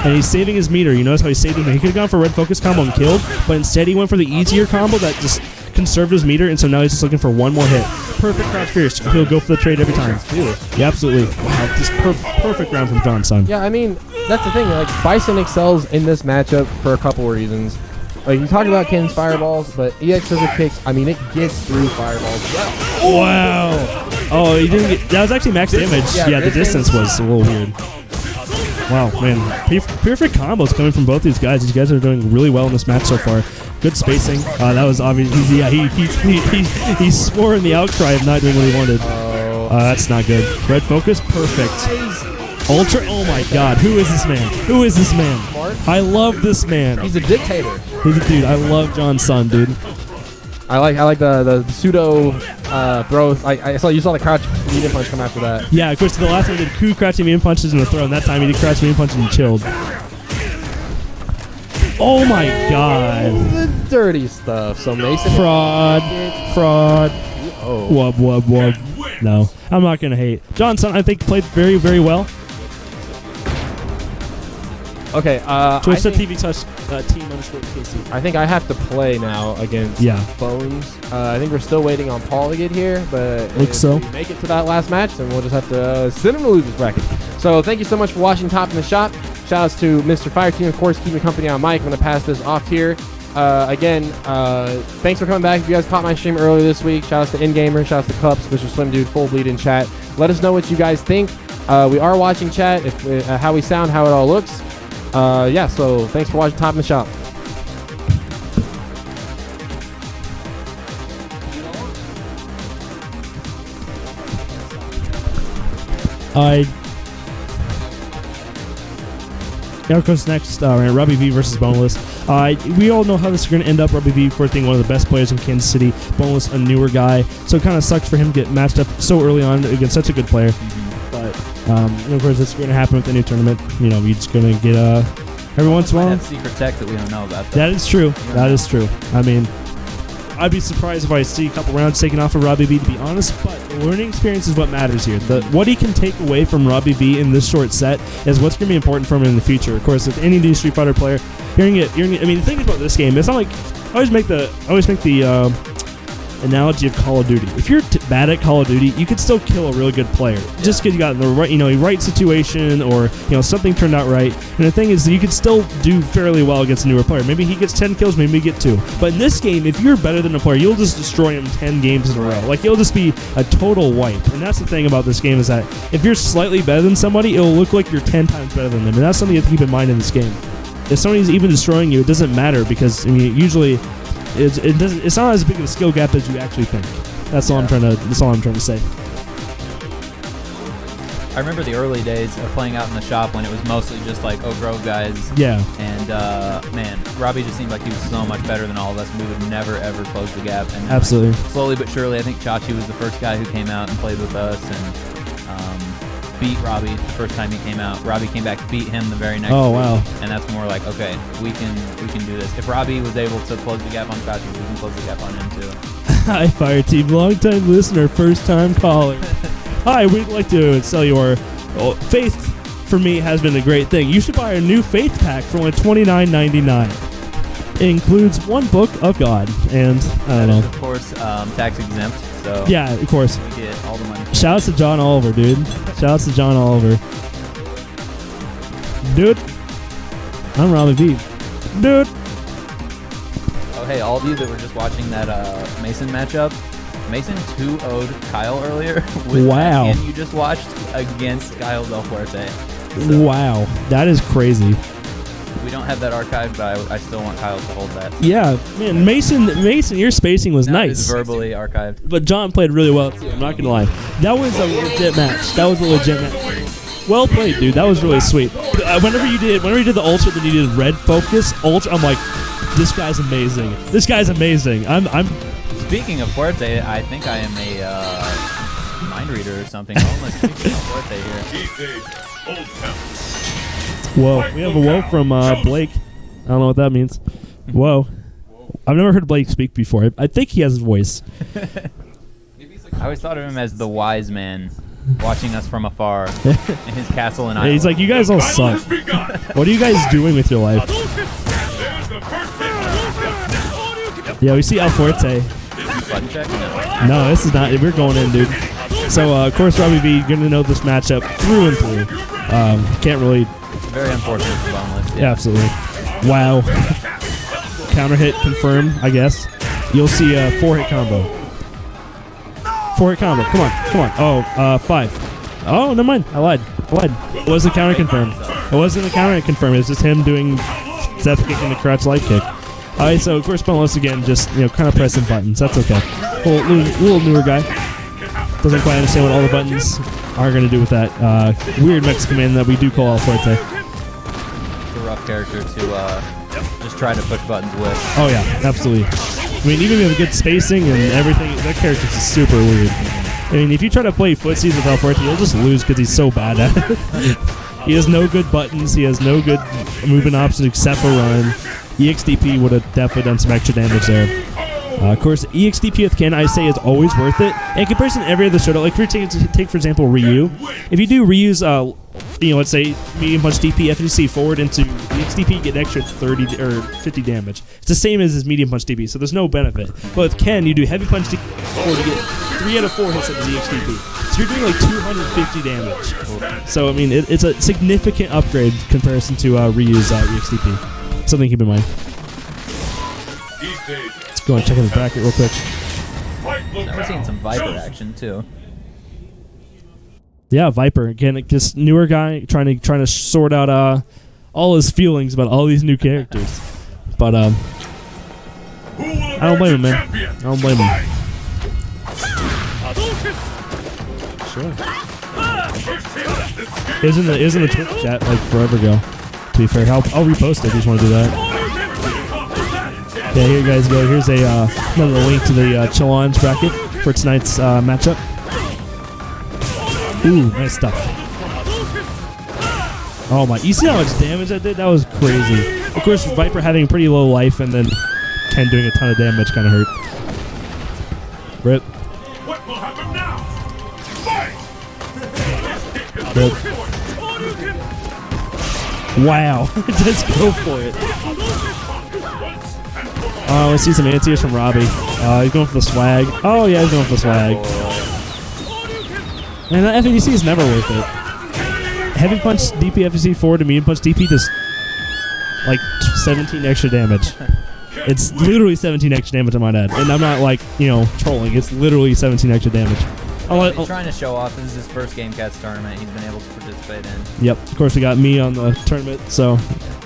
And he's saving his meter. You notice how he's saving. He could have gone for red focus combo and killed, but instead he went for the easier combo that just conserved his meter, and so now he's just looking for one more hit. Perfect crouch fierce. He'll go for the trade every time. Yeah, absolutely. Wow, just perfect round from John Son. Yeah, I mean, that's the thing. Like, Bison excels in this matchup for a couple of reasons. Like, you talk about Ken's fireballs, but EX scissor kicks, I mean, it gets through fireballs. Wow. Oh, he didn't get, that was actually max damage. Yeah, the distance was a little weird. Wow, man. Perfect combos coming from both these guys. These guys are doing really well in this match so far. Good spacing. That was obvious. He swore in the outcry of not doing what he wanted. That's not good. Red focus, perfect. Ultra, oh my god. Who is this man? Who is this man? I love this man. He's a dictator. He's a dude. I love John Son, dude. I like the pseudo throws. I saw you saw the crouch medium punch come after that. Yeah, of course, the last one he did coup crouching medium punches in the throw, and that time he did crouch medium punches and chilled. Oh my god. The dirty stuff. So Mason. Fraud. Oh. Wub. No, I'm not going to hate. John Son, I think, played very, very well. Okay, Twitch TV touch team_KC. I think I have to play now against Bones. I think we're still waiting on Paul to get here, but Looks so. if we make it to that last match, then we'll just have to send him to losers bracket. So thank you so much for watching Top in the Shop. Shout outs to Mr. Fireteam, of course, keeping company on mic. I'm going to pass this off here. Again, thanks for coming back. If you guys caught my stream earlier this week, shout outs to InGamer, shout outs to Cups, Mr. Slim Dude, Full Bleed in chat. Let us know what you guys think. We are watching chat, how we sound, how it all looks. Yeah, so thanks for watching Top in the Shop. Now, of course, next, Robbie V versus Boneless. We all know how this is going to end up. Robbie V, of course, being one of the best players in Kansas City. Boneless, a newer guy. So it kind of sucks for him to get matched up so early on against such a good player. But, of course, it's going to happen with any tournament. You know, you're just going to get every once in a while. That's secret tech that we don't know about. That is true. That is true. I mean, I'd be surprised if I see a couple rounds taken off of Robbie V, to be honest, but the learning experience is what matters here. What he can take away from Robbie V in this short set is what's going to be important for him in the future. Of course, with any new Street Fighter player, I mean, the thing about this game, it's not like I always make the analogy of Call of Duty. If you're bad at Call of Duty, you could still kill a really good player just because you got in the right situation, or something turned out right. And the thing is, you could still do fairly well against a newer player. Maybe he gets 10 kills, maybe he get 2. But in this game, if you're better than a player, you'll just destroy him 10 games in a row. Like, it'll just be a total wipe. And that's the thing about this game, is that if you're slightly better than somebody, it'll look like you're 10 times better than them. And that's something you have to keep in mind in this game. If somebody's even destroying you, it doesn't matter, because usually it's not as big of a skill gap as you actually think. That's all I'm trying to say. I remember the early days of playing out in the shop when it was mostly just like Grove guys. Yeah. And man, Robbie just seemed like he was so much better than all of us. We would never ever close the gap. And absolutely. Slowly but surely, I think Chachi was the first guy who came out and played with us and beat Robbie the first time he came out. Robbie came back, beat him the very next week. Wow. And that's more like, okay, we can do this. If Robbie was able to close the gap on Chachi, we can close the gap on him too. Hi, Fire Team. Long-time listener, first-time caller. Hi, we'd like to sell your Faith. For me, has been a great thing. You should buy our new Faith pack for only $29.99. It includes one book of God, and I don't know. Of course, tax exempt. So yeah, of course. We get all the money. Shout out to John Oliver, dude. Shout out to John Oliver. Dude. I'm Robbie V. Dude. Oh, hey, all of you that were just watching that Mason matchup, Mason 2-0'd Kyle earlier with wow. that game you just watched against Kyle Del Fuerte. So wow, that is crazy. We don't have that archived, but I still want Kyle to hold that. Yeah, man, Mason, your spacing was nice. It's verbally archived. But John played really well too, I'm not gonna lie. That was a legit match. Well played, dude. That was really sweet. Whenever you did the ultra, then you did red focus ultra. I'm like, this guy's amazing. This guy's amazing. I'm. Speaking of Fuerte, I think I am Mind reader or something. Oh, let's keep El Fuerte here. East Asia, Old Town. Whoa. We have a whoa from Blake. I don't know what that means. Whoa. I've never heard Blake speak before. I think he has a voice. I always thought of him as the wise man watching us from afar in his castle in Iowa. Yeah, he's like, you guys all suck. Has begun. What are you guys doing with your life? There's the first hit. Yeah, we see El Fuerte. Button check? No. No, this is not. We're going in, dude. So, of course, Robbie V, you're going to know this matchup through and through. Can't really. Very unfortunate for Boneless. Yeah, absolutely. Wow. Counter hit confirmed, I guess. You'll see a 4-hit combo. 4-hit combo. Come on. Come on. Oh, 5. Oh, never mind. I lied. It wasn't counter confirmed. It wasn't a counter confirmed. It was just him doing Seth kicking the crotch light kick. All right, so of course, Boneless again, just kind of pressing buttons. That's okay. Little newer guy doesn't quite understand what all the buttons are going to do with that weird Mexican man that we do call El Fuerte. It's a rough character to just try to push buttons with. Oh yeah, absolutely. I mean, even with good spacing and everything, that character's just super weird. I mean, if you try to play footsies with El Fuerte, you'll just lose because he's so bad at it. He has no good buttons. He has no good moving options except for run. EXDP would have definitely done some extra damage there. Of course, EXDP with Ken, I say, is always worth it. And in comparison to every other showdown, like if you take for example, Ryu. If you do Ryu's, let's say medium punch DP, FGC forward into EXDP, you get an extra 30 or 50 damage. It's the same as his medium punch DP, so there's no benefit. But with Ken, you do heavy punch DP forward to get 3 out of 4 hits of the EXDP. So you're doing like 250 damage. So I mean, it's a significant upgrade in comparison to Ryu's EXDP. Something to keep in mind. East Asia. Let's go and check out the bracket real quick. Fight Now we're seeing some Viper action too. Yeah, Viper again, just newer guy trying to sort out all his feelings about all these new characters. But I don't blame him, man. I don't blame him. Sure. It was in the Twitch chat like forever ago. To be fair, I'll repost it if you just want to do that. Yeah, here you guys go. Here's another link to the challenge bracket for tonight's matchup. Ooh, nice stuff. Oh my! You see how much damage that did? That was crazy. Of course, Viper having pretty low life and then Ken doing a ton of damage kind of hurt. Rip. What will happen now? Fight! Rip. Wow. Just go for it. Oh, let's see some anti-airs from Robbie. He's going for the swag. Oh, yeah, he's going for the swag. Man, that FADC is never worth it. Heavy punch DP FADC forward to medium punch DP does like 17 extra damage. It's literally 17 extra damage on my head. And I'm not like, trolling. It's literally 17 extra damage. He's trying to show off. This is his first GameCats tournament he's been able to participate in. Yep. Of course, we got me on the tournament. So,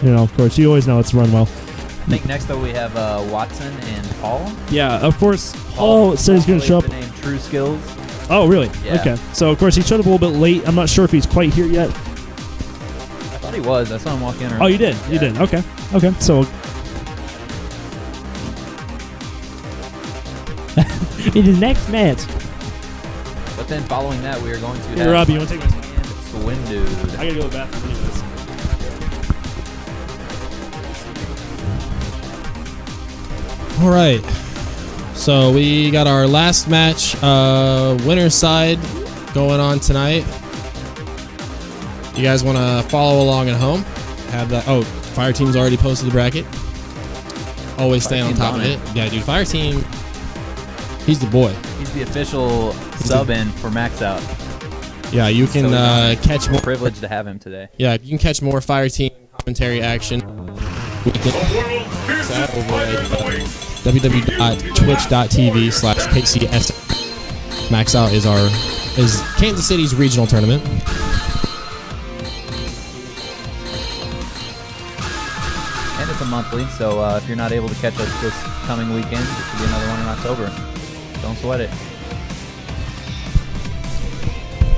of course, you always know it's run well. I think next though we have Watson and Paul. Yeah, of course. Paul said he's going to show up. The name True Skills. Oh, really? Yeah. Okay. So, of course, he showed up a little bit late. I'm not sure if he's quite here yet. I thought he was. I saw him walk in. Oh, you did? Yeah. You did. Okay. Okay. So, in his next match. But then following that, we are going to Hey, have Robbie, you want to take my... Swin Dude. I gotta go to the bathroom anyways. All right. So we got our last match, winner's side, going on tonight. You guys want to follow along at home? Have that. Oh, Fire Team's already posted the bracket. Always staying on top of it. Yeah, dude. Fire Team. He's the boy. He's the official sub-in for Max Out. Yeah, you can catch more. Privileged to have him today. Yeah, you can catch more Fire Team commentary action. We can over at www.twitch.tv/KCS. Max Out is Kansas City's regional tournament. And it's a monthly, so if you're not able to catch us this coming weekend, there should be another one in October. Don't sweat it.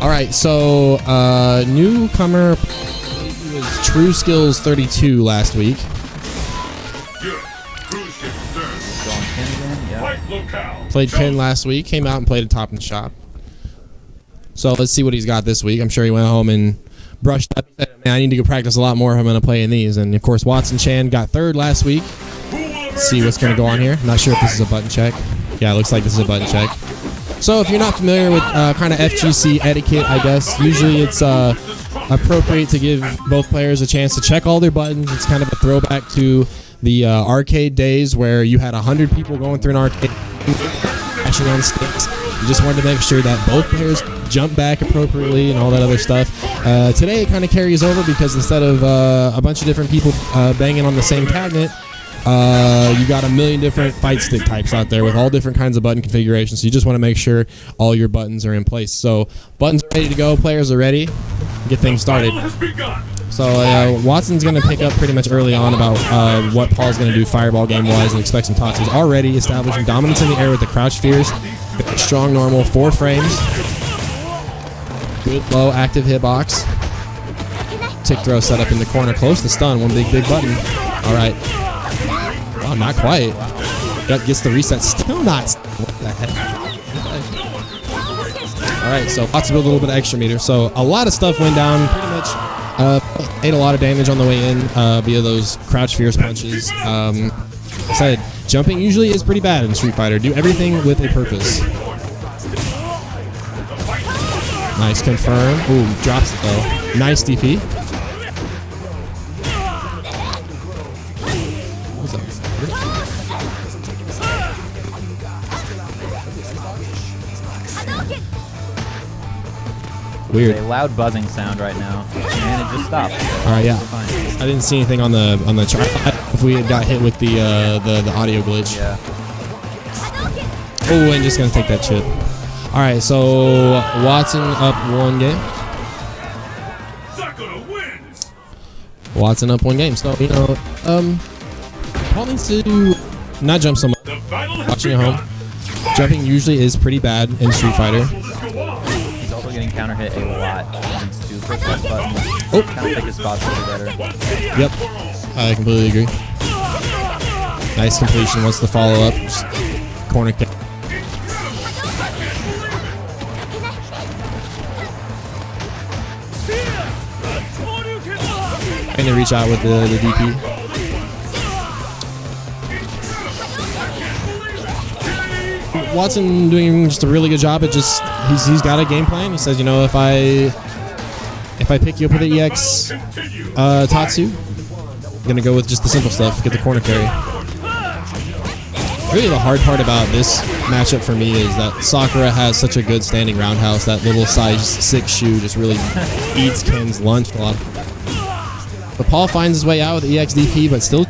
All right, so newcomer was True Skills 32 last week. Going Ken again, yeah. Fight locale. Played Ken last week. Came out and played a top in the shop. So let's see what he's got this week. I'm sure he went home and brushed up. Man, I need to go practice a lot more if I'm going to play in these. And, of course, Watson Chan got third last week. Let's see what's going to go on here. Not sure if this is a button check. Yeah, it looks like this is a button check. So if you're not familiar with kind of FGC etiquette, I guess, usually it's appropriate to give both players a chance to check all their buttons. It's kind of a throwback to the arcade days where you had 100 people going through an arcade, matching on sticks. You just wanted to make sure that both players jump back appropriately and all that other stuff. Today it kind of carries over because instead of a bunch of different people banging on the same cabinet, you got a million different fight stick types out there with all different kinds of button configurations. So you just want to make sure all your buttons are in place. So buttons are ready to go. Players are ready. Get things started. So Watson's going to pick up pretty much early on about what Paul's going to do fireball game-wise and expect some tots. He's already establishing dominance in the air with the crouch fears. Strong normal, 4 frames. Good low active hitbox. Tick throw set up in the corner, close to stun. One big button. All right. Oh, not quite. Gets the reset. Still not. What the heck? All right, so lots of a little bit of extra meter. So a lot of stuff went down. Pretty much ate a lot of damage on the way in via those crouch fierce punches. Said jumping usually is pretty bad in Street Fighter. Do everything with a purpose. Nice confirm. Ooh, drops it though. Nice DP. Weird. A loud buzzing sound right now, and it just stopped. All right, yeah. We're fine. I didn't see anything on the chart. If we had got hit with the audio glitch. Yeah. Oh, and just gonna take that chip. All right, so Watson up 1 game. Sakura wins. Watson up 1 game. So Paul needs to not jump so much. The battle has Watching at begun. home, jumping usually is pretty bad in Street Fighter. He's also getting counter hit a lot. He needs to push that button. Oh. Kind of pick his spots a little better. Yep, I completely agree. Nice completion. What's the follow up? Just corner kick. Trying to reach out with the DP. Watson doing just a really good job at just he's got a game plan. He says, you know, if I pick you up with the EX Tatsu, I'm gonna go with just the simple stuff, get the corner carry. Really the hard part about this matchup for me is that Sakura has such a good standing roundhouse. That little size 6 shoe just really eats Ken's lunch a lot. But Paul finds his way out with the EXDP, but still.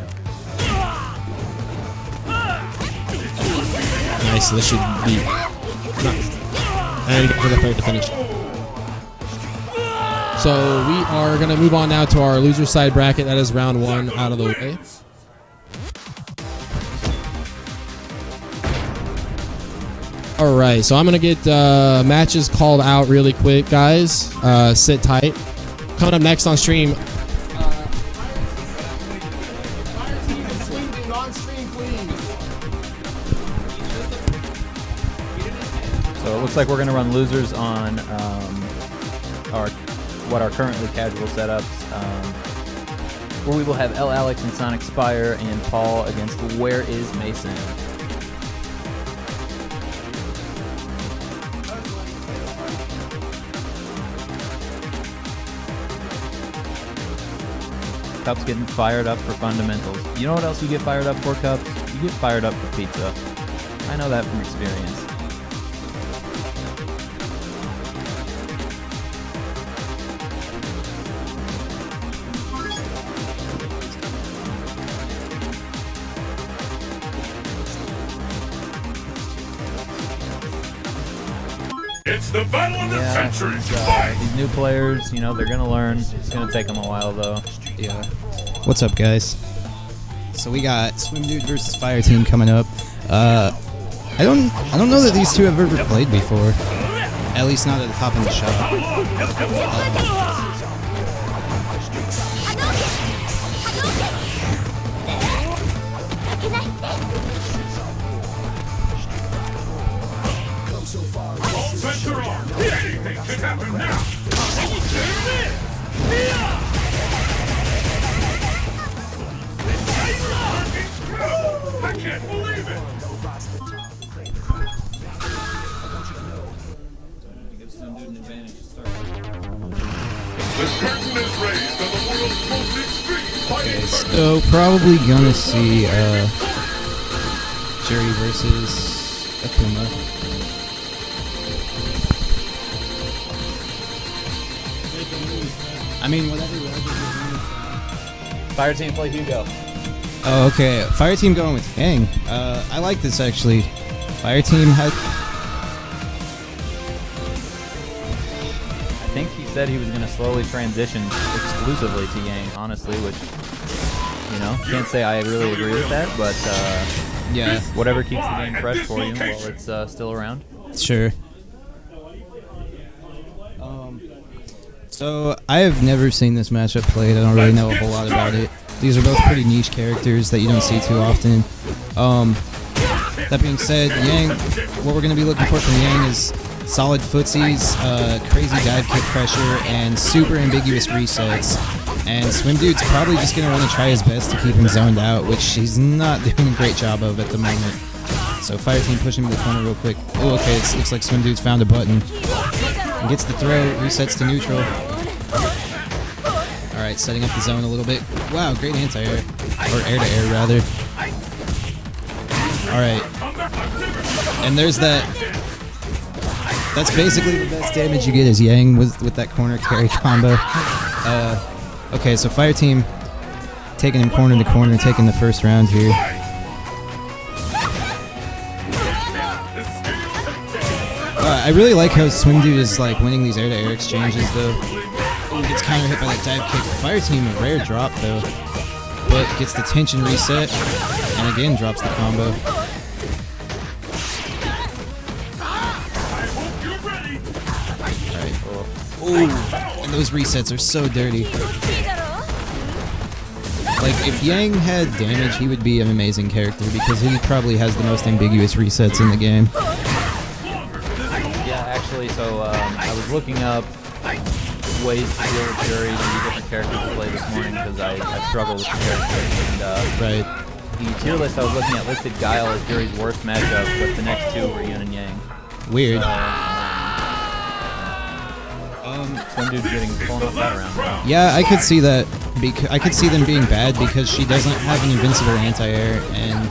Nice, so this should be. And for the third to finish. So we are going to move on now to our loser side bracket. That is round 1 out of the way. All right, so I'm going to get matches called out really quick, guys. Sit tight. Coming up next on stream. So it looks like we're going to run losers on our currently casual setups, where we will have L. Alex and Sonic Spire and Paul against Where is Mason. Cups getting fired up for fundamentals. You know what else you get fired up for, Cups? You get fired up for pizza. I know that from experience. It's the battle of the century. These new players, you know, they're gonna learn. It's gonna take them a while, though. Yeah. What's up, guys? So we got Swim Dude versus Fire Team coming up. I don't know that these two have ever played before. At least not at the top of the shop. Venture on. Anything can So probably gonna see Jerry versus Akuma. I mean, whatever. Fire team play Hugo. Oh, okay. Fire team going with Yang. I like this actually. Fire team had. I think he said he was going to slowly transition exclusively to Yang, honestly, which, you know, can't say I really agree with that, but Yeah. whatever keeps the game fresh for you while it's still around. Sure. So I have never seen this matchup played. I don't really know a whole lot about it. These are both pretty niche characters that you don't see too often. That being said, Yang, what we're going to be looking for from Yang is solid footsies, crazy dive kick pressure, and super ambiguous resets. And Swim Dude's probably just going to want to try his best to keep him zoned out, which he's not doing a great job of at the moment. So Fire Team push him to the corner real quick. Oh, okay, it looks like Swim Dude's found a button. And gets the throw, resets to neutral. Alright, setting up the zone a little bit. Wow, great anti-air. Or air-to-air, rather. Alright. And there's that. That's basically the best damage you get as Yang with that corner carry combo. Okay, so Fire Team taking him corner to corner, taking the first round here. I really like how Swim Dude is like winning these air-to-air exchanges though. Ooh, gets counter hit by that dive kick. Fire Team, a rare drop though. But gets the tension reset, and again drops the combo. Alright. Ooh, and those resets are so dirty. Like, if Yang had damage, he would be an amazing character because he probably has the most ambiguous resets in the game. Yeah, actually, so I was looking up ways to deal with Jury and the different characters to play this morning because I struggle with the characters. And Right. the tier list I was looking at listed Guile as Jury's worst matchup, but the next two were Yin and Yang. Weird. Swim Dude's getting pulling off that round. Now. Yeah, I could see that. I could see them being bad because she doesn't have an invincible anti-air, and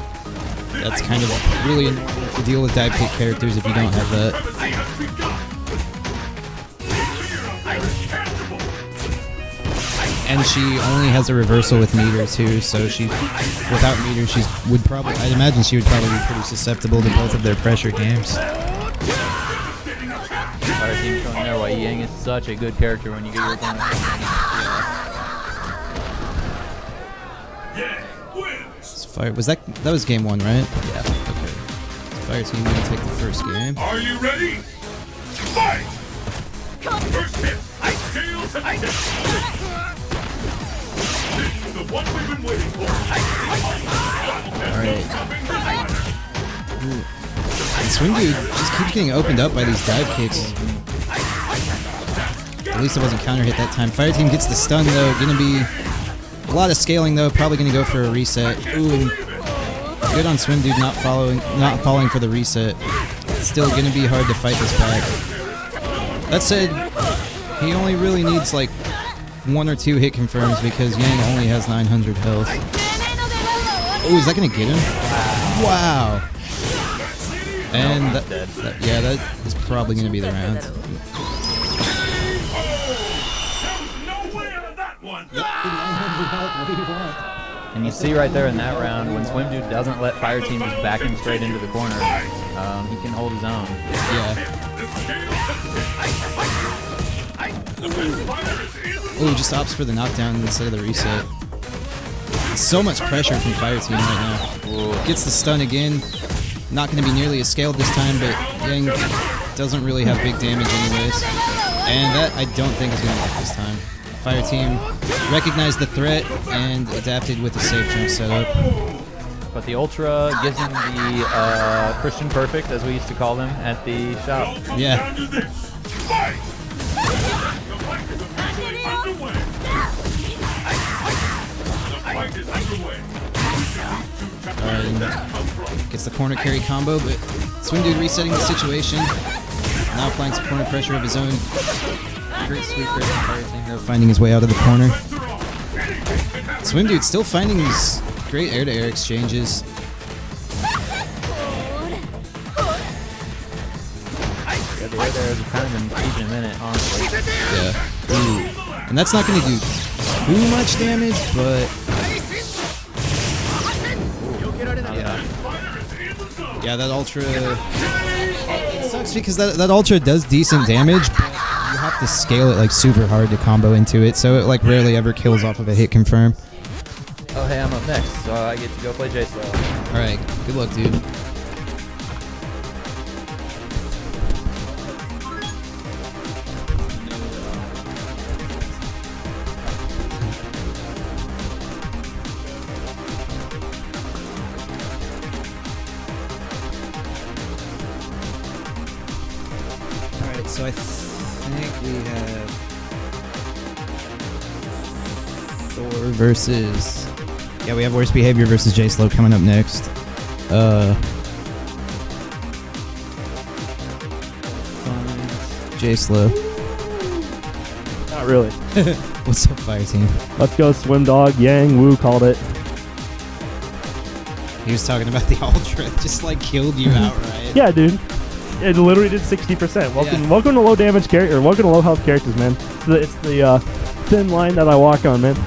that's kind of really annoying to deal with dive kick characters if you don't have that. And she only has a reversal with meter too, so she, without meter, I'd imagine she would probably be pretty susceptible to both of their pressure games. Fire Team showing there why Yang is such a good character when you get your opponent. That was game one, right? Yeah. Okay. Fire Team gonna take the first game. Are you ready? Fight! First hit, scale to ice. This is the one we've been waiting for. Alright. And Swim Dude just keeps getting opened up by these dive kicks. At least it wasn't counter hit that time. Fire Team gets the stun though. Gonna be a lot of scaling though. Probably gonna go for a reset. Ooh, and good on Swim Dude not falling for the reset. Still gonna be hard to fight this back. That said, he only really needs like 1 or 2 hit confirms because Yang only has 900 health. Oh, is that gonna get him? Wow. And that is probably gonna be the round. No way out of that one. And you see right there in that round, when Swim Dude doesn't let Fire Team just back him straight into the corner, he can hold his own. Yeah. Oh, just opts for the knockdown instead of the reset. So much pressure from Fire Team right now. Ooh. Gets the stun again. Not going to be nearly as scaled this time, but Yang doesn't really have big damage anyways. And that I don't think is going to work this time. Fire Team recognized the threat and adapted with a safe jump setup. But the Ultra gives him the Christian Perfect, as we used to call them at the shop. Yeah. Down to this. Fight! The fight is officially underway. The fight is underway. Alright, and gets the corner carry combo, but Swim Dude resetting the situation. Now applying some corner pressure of his own. Great sweep there from Fire Team, though, finding his way out of the corner. Swim Dude still finding these great air-to-air exchanges. Yeah, the air there is kind of been keeping him in it, honestly. Yeah. Ooh. And that's not going to do too much damage, but... Yeah, that Ultra... It sucks because that Ultra does decent damage, but you have to scale it like super hard to combo into it, so it like rarely ever kills off of a hit confirm. Oh, hey, I'm up next, so I get to go play J-Slow. Alright, good luck, dude. Alright, so I think we have Thor versus... Yeah, we have Worst Behavior versus J-Slow coming up next. J-Slow. Not really. What's up, Fire Team? Let's go, Swim Dog. Yang Wu called it. He was talking about the Ultra. It just like killed you outright. Yeah, dude. It literally did 60%. Welcome to low damage character, or welcome to low health characters, man. It's the thin line that I walk on, man.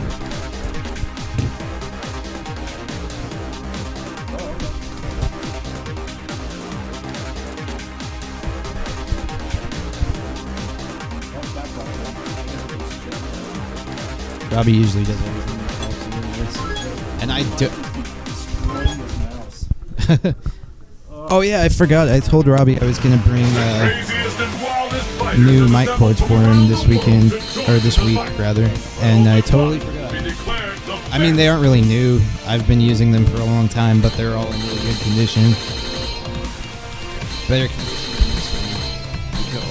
Robbie usually does everything. And I do. Oh yeah, I forgot. I told Robbie I was gonna bring new mic cords for him this weekend, or this week rather, and I totally forgot. I mean, they aren't really new. I've been using them for a long time, but they're all in really good condition. Better condition than this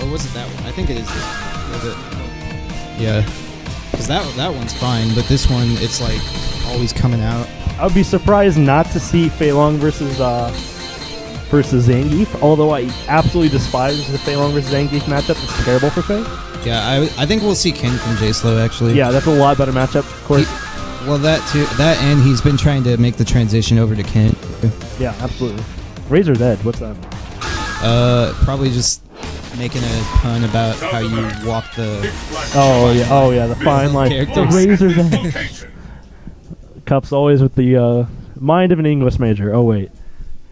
one. Or was it that one? I think it is this one. Was it? Yeah. Because that one's fine, but this one, it's like always coming out. I would be surprised not to see Fei Long versus Zangief, although I absolutely despise the Fei Long versus Zangief matchup. It's terrible for Fei. Yeah, I think we'll see Ken from J-Slow, actually. Yeah, that's a lot better matchup, of course. Well, that too. That, and he's been trying to make the transition over to Ken. Yeah, absolutely. Razor's Edge, what's that? Probably just making a pun about how you walk the... Oh yeah, the fine line. Characters. Razor's Edge. Cup's always with the mind of an English major. Oh, wait.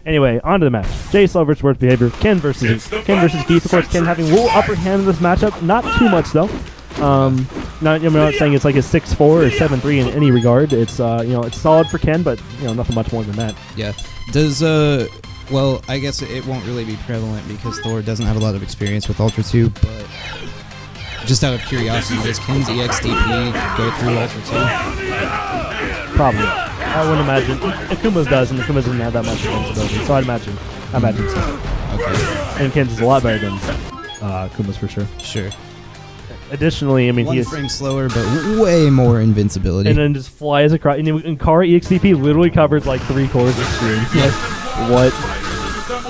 Anyway, on to the match. J-Slow versus Worst Behavior. Ken versus Keith. Of course, Ken having a little upper hand in this matchup. Not too much, though. I'm not saying it's like a 6-4 or 7-3 in any regard. It's it's solid for Ken, but nothing much more than that. Yeah. Does well, I guess it won't really be prevalent because Thor doesn't have a lot of experience with Ultra 2, but just out of curiosity, does Ken's EXDP go through Ultra 2? Probably. I wouldn't imagine. Akuma's does, and Akuma's doesn't have that much invincibility, so I imagine so. Okay. And Ken's is a lot better than Akuma's for sure. Sure. Additionally, I mean, One he is... frame slower, but way more invincibility. And then just flies across. And Kara EXDP literally covered like 3/4 of screen. Like, what?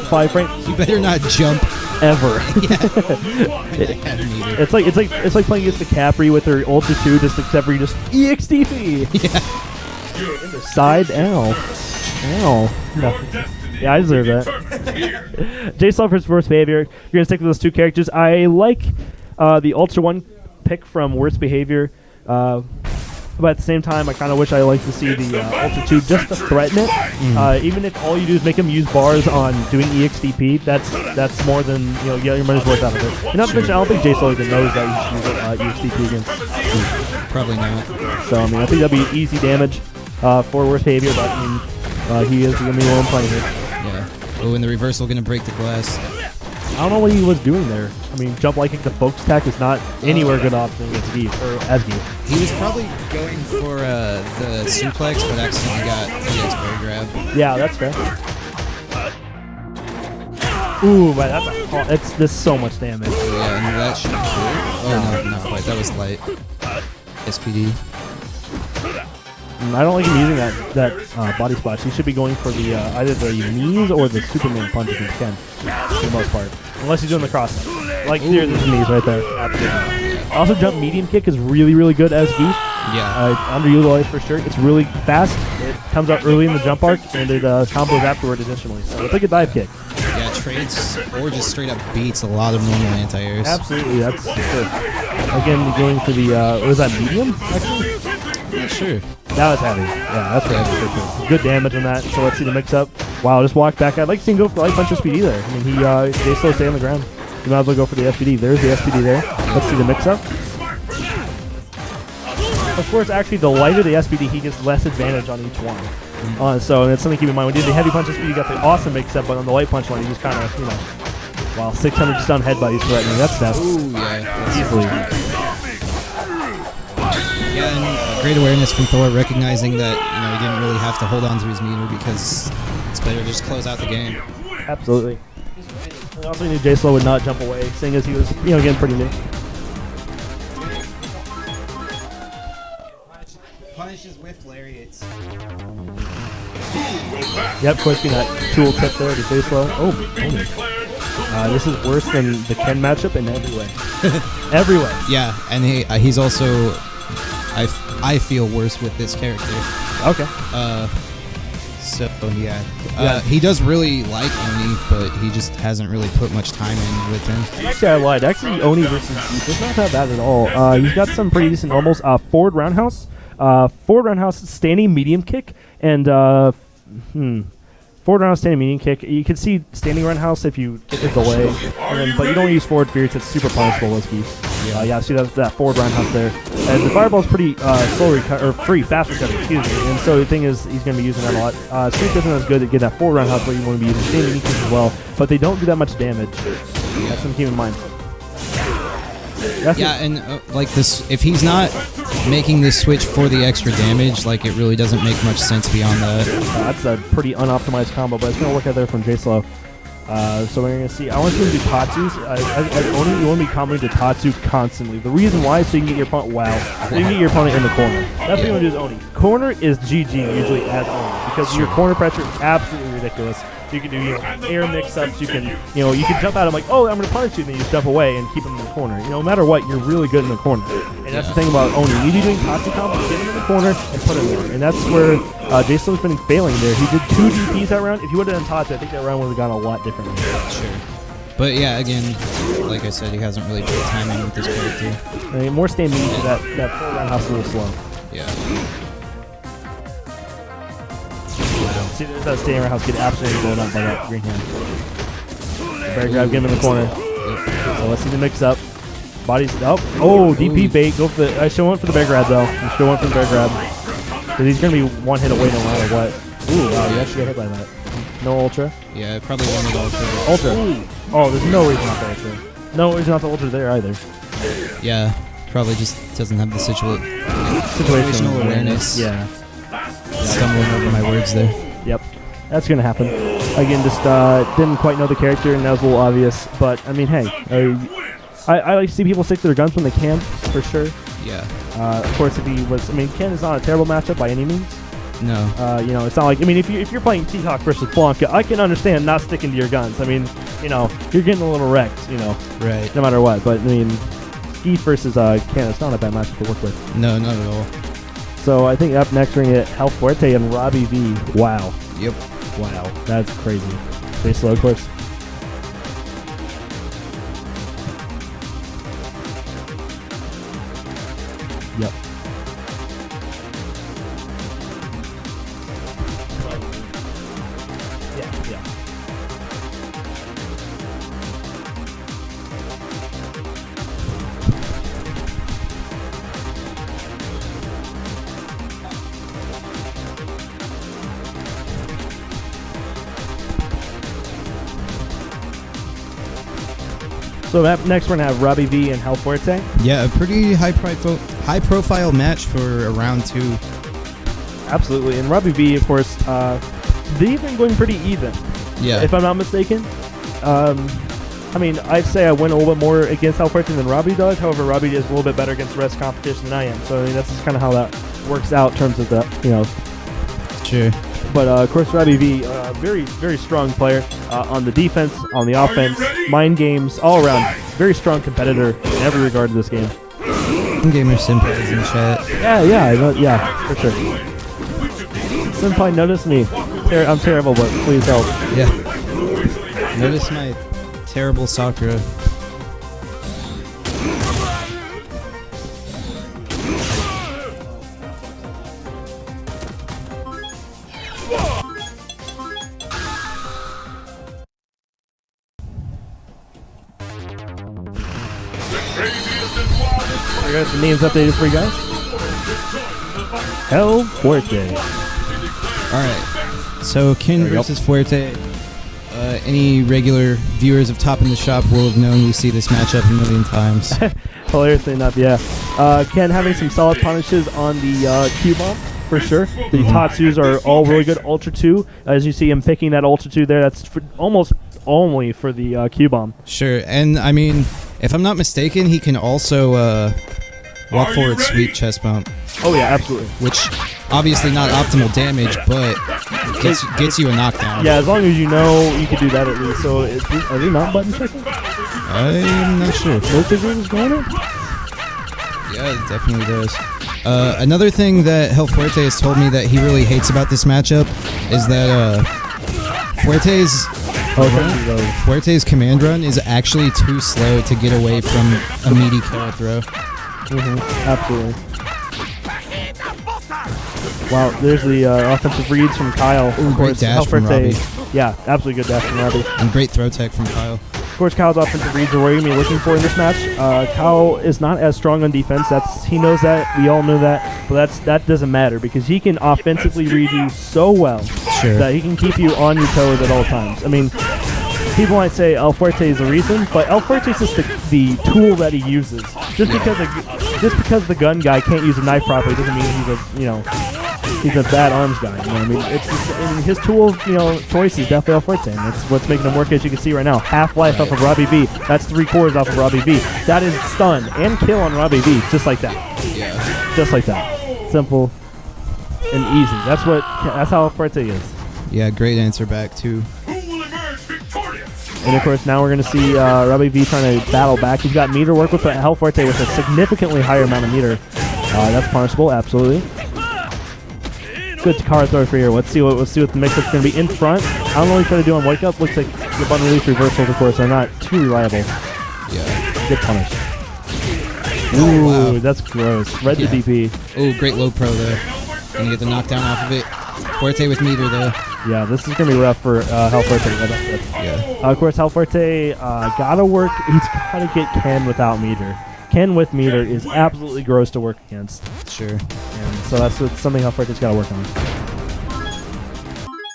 5 frames? You better not jump ever. It's like playing against the Capri with her Ultra 2, just except for you just EXDP. Yeah. In the side. Ow. No. Yeah, I deserve that. J-Slow versus Worst Behavior. You're gonna stick with those two characters. I like the Ultra 1 pick from Worst Behavior. But at the same time, I kind of wish I liked to see the Ultra 2 just to threaten it. Even if all you do is make him use bars on doing EXDP, that's more than you get your money's worth out of it. And not to mention, I don't think J-Slow even knows that you should use EXDP against. Probably not. So I mean, I think that'd be easy damage for Worst Behavior, but I mean, he is gonna be one playing it. Yeah. Oh, and the reversal gonna break the glass. I don't know what he was doing there. I mean, jump like the focus attack is not anywhere good option against Geef, or as Geef. He was probably going for the suplex, but accidentally got EX bear grab. Yeah, that's fair. Ooh, but that's so much damage. Yeah, and that should kill. Oh, no, not quite. That was light. SPD. I don't like him using that body splash. He should be going for the either the knees or the Superman punch against Ken, for the most part. Unless he's doing the cross. Like, there's the knees right there. Absolutely. Also, jump medium kick is really, really good as Geef. Yeah. Underutilized for sure. It's really fast. It comes out early in the jump arc, and it combos afterward additionally. So it's like a dive kick. Yeah, trades or just straight up beats a lot of normal anti-airs. Absolutely, that's good. Again, going for the, was that medium, actually? Yeah, sure. That was heavy. Yeah, that's heavy for sure. Good damage on that. So let's see the mix-up. Wow, just walk back. I'd like to see him go for light punch SPD there. I mean, they still stay on the ground. You might as well go for the SPD. There's the SPD there. Let's see the mix-up. Of course, actually, the lighter the SPD, he gets less advantage on each one. So that's something to keep in mind. When you did the heavy punch SPD, you got the awesome mix-up, but on the light punch one, you just kind of, wow, 600 stun headbutt he's threatening. That's death. Ooh, yeah. Easily. Yeah, and great awareness from Thor, recognizing that he didn't really have to hold on to his meter because it's better to just close out the game. Absolutely. And also knew J-Slow would not jump away, seeing as he was, again, pretty new. Punishes with lariats. Yep, of course, that tool tip there to J-Slow. Oh, this is worse than the Ken matchup in every way. Every way. Yeah, and he's also, I feel worse with this character. Okay. So yeah, he does really like Oni, but he just hasn't really put much time in with him. Actually, I lied. Actually, Oni versus Deep is not that bad at all. You've got some pretty decent normals. Forward roundhouse, standing medium kick, and forward roundhouse, standing medium kick. You can see standing roundhouse if you get the delay, but you don't use forward spirits. It's super punishable with Beast. See that forward roundhouse there. And the fireball's pretty fast recovery, excuse me. And so the thing is, he's going to be using that a lot. Sweep isn't as good to get that forward roundhouse, but you want to be using standing medium kick as well. But they don't do that much damage. That's something to keep in mind. Like this, if he's not making this switch for the extra damage, like it really doesn't make much sense beyond that. That's a pretty unoptimized combo, but it's going to work out there from J-Slow. So we're going to see. I want to see him do Tatsus. Only you want to be comboing to Tatsu constantly. The reason why is so you can get your opponent so you can get your opponent in the corner. That's what you want to do as Oni. Corner is GG usually as Oni because your corner pressure is absolutely ridiculous. You can do air mix-ups. You can you can jump out. I'm like, oh, I'm going to punish you, and then you jump away and keep him in the corner. No matter what, you're really good in the corner. And that's the thing about Oni. You need to be doing Tatsu combos, get him in the corner, and put him there. And that's where J-Slow's been failing there. He did 2 DPs that round. If he would have done Tatsu, I think that round would have gone a lot differently. Sure. But yeah, again, like I said, he hasn't really put time in with this character. I mean, more stand means that full roundhouse is a little slow. Yeah. See, there's that standing roundhouse get absolutely blown up by that green hand. Bear grab, get him in the corner. So let's see the mix up. Bodies up. Oh, DP bait. Go for the. I still went for the bear grab though. I still went for the bear grab. Because he's gonna be one hit away no matter what. Ooh, wow, you actually got hit by that. No ultra. Yeah, probably wanted ultra. Ultra. Oh, there's no reason not to ultra. No reason not to ultra there either. Yeah, probably just doesn't have the situational awareness. Yeah. Stumbling over my words there. Yep, that's gonna happen. Again, just didn't quite know the character, and that was a little obvious. But I mean, hey, I like to see people stick to their guns when they can, for sure. Yeah. Of course, if he was, Ken is not a terrible matchup by any means. No. It's not like, if you're playing T-Hawk versus Blanca, I can understand not sticking to your guns. I mean, you're getting a little wrecked, Right. no matter what. But Skeet versus Ken, it's not a bad matchup to work with. No, not at all. So I think up next we're gonna get Hell Fuerte and Robbie V. Wow. Yep. Wow, that's crazy. Pretty slow, of course. Yep. Yeah. So next we're going to have Robbie V and Hell Fuerte. Yeah, a pretty high-profile match for a round 2. Absolutely. And Robbie V, of course, they've been going pretty even. Yeah. If I'm not mistaken. I'd say I win a little bit more against Hell Fuerte than Robbie does. However, Robbie is a little bit better against the rest of the competition than I am. So that's just kind of how that works out in terms of the, Sure. But, of course, Robbie V, very, very strong player on the defense, on the offense, mind games, all around. Very strong competitor in every regard to this game. Gamer Senpai is in chat. Yeah, I know, yeah, for sure. Senpai, notice me. I'm terrible, but please help. Yeah. Notice my terrible Sakura. I got the names updated for you guys. El Fuerte. Alright. So, Ken versus Fuerte. Any regular viewers of Top in the Shop will have known we see this matchup a million times. Hilariously enough, yeah. Ken having some solid punishes on the Q-bomb, for sure. The Tatsus are all really good. Ultra 2, as you see him picking that Ultra 2 there, that's for almost only for the Q-bomb. Sure, and I mean, if I'm not mistaken, he can also walk forward sweep chest bump. Oh yeah, absolutely. Which, obviously not optimal damage, but gets you a knockdown. Yeah, as long as you know you can do that at least. So, are they not button checking? I'm not sure. Is going on? Yeah, it definitely does. Another thing that Hell Fuerte has told me that he really hates about this matchup is that Fuerte's command run is actually too slow to get away from a meaty kill throw. Absolutely. Wow, there's the offensive reads from Kyle. Ooh, great dash from Robbie. Yeah, absolutely good dash from Robbie. And great throw tech from Kyle. Of course, Kyle's offensive reads are what you're going to be looking for in this match. Kyle is not as strong on defense. He knows that. We all know that. But that doesn't matter because he can offensively read you so well that he can keep you on your toes at all times. I mean, people might say El Fuerte is the reason, but El Fuerte is just the tool that he uses. Just because the gun guy can't use a knife properly doesn't mean he's a bad arms guy. You know what I mean? It's just, his tool, choice is definitely El Fuerte, and that's what's making him work, as you can see right now. Half-life off of Robbie V. That's 3 cores off of Robbie V. That is stun and kill on Robbie V, just like that. Yeah. Just like that. Simple and easy. That's how El Fuerte is. Yeah, great answer back too. And of course, now we're going to see Robbie V trying to battle back. He's got meter work with Hell Fuerte with a significantly higher amount of meter. That's punishable, absolutely. Good card throw for here. Let's see what the mix-up's going to be in front. I don't know what he's trying to do on wake up. Looks like the button release reversals, of course, are not too reliable. Yeah. Good punish. Ooh, wow. That's gross. Red to DP. Ooh, great low pro there. Gonna get the knockdown off of it. Fuerte with meter though. Yeah, this is going to be rough for Hell Fuerte. Yeah. Of course, Hell Fuerte gotta work. He's got to get Ken without meter. Ken with meter is absolutely gross to work against. Sure. And so that's something Hell Fuerte's got to work on.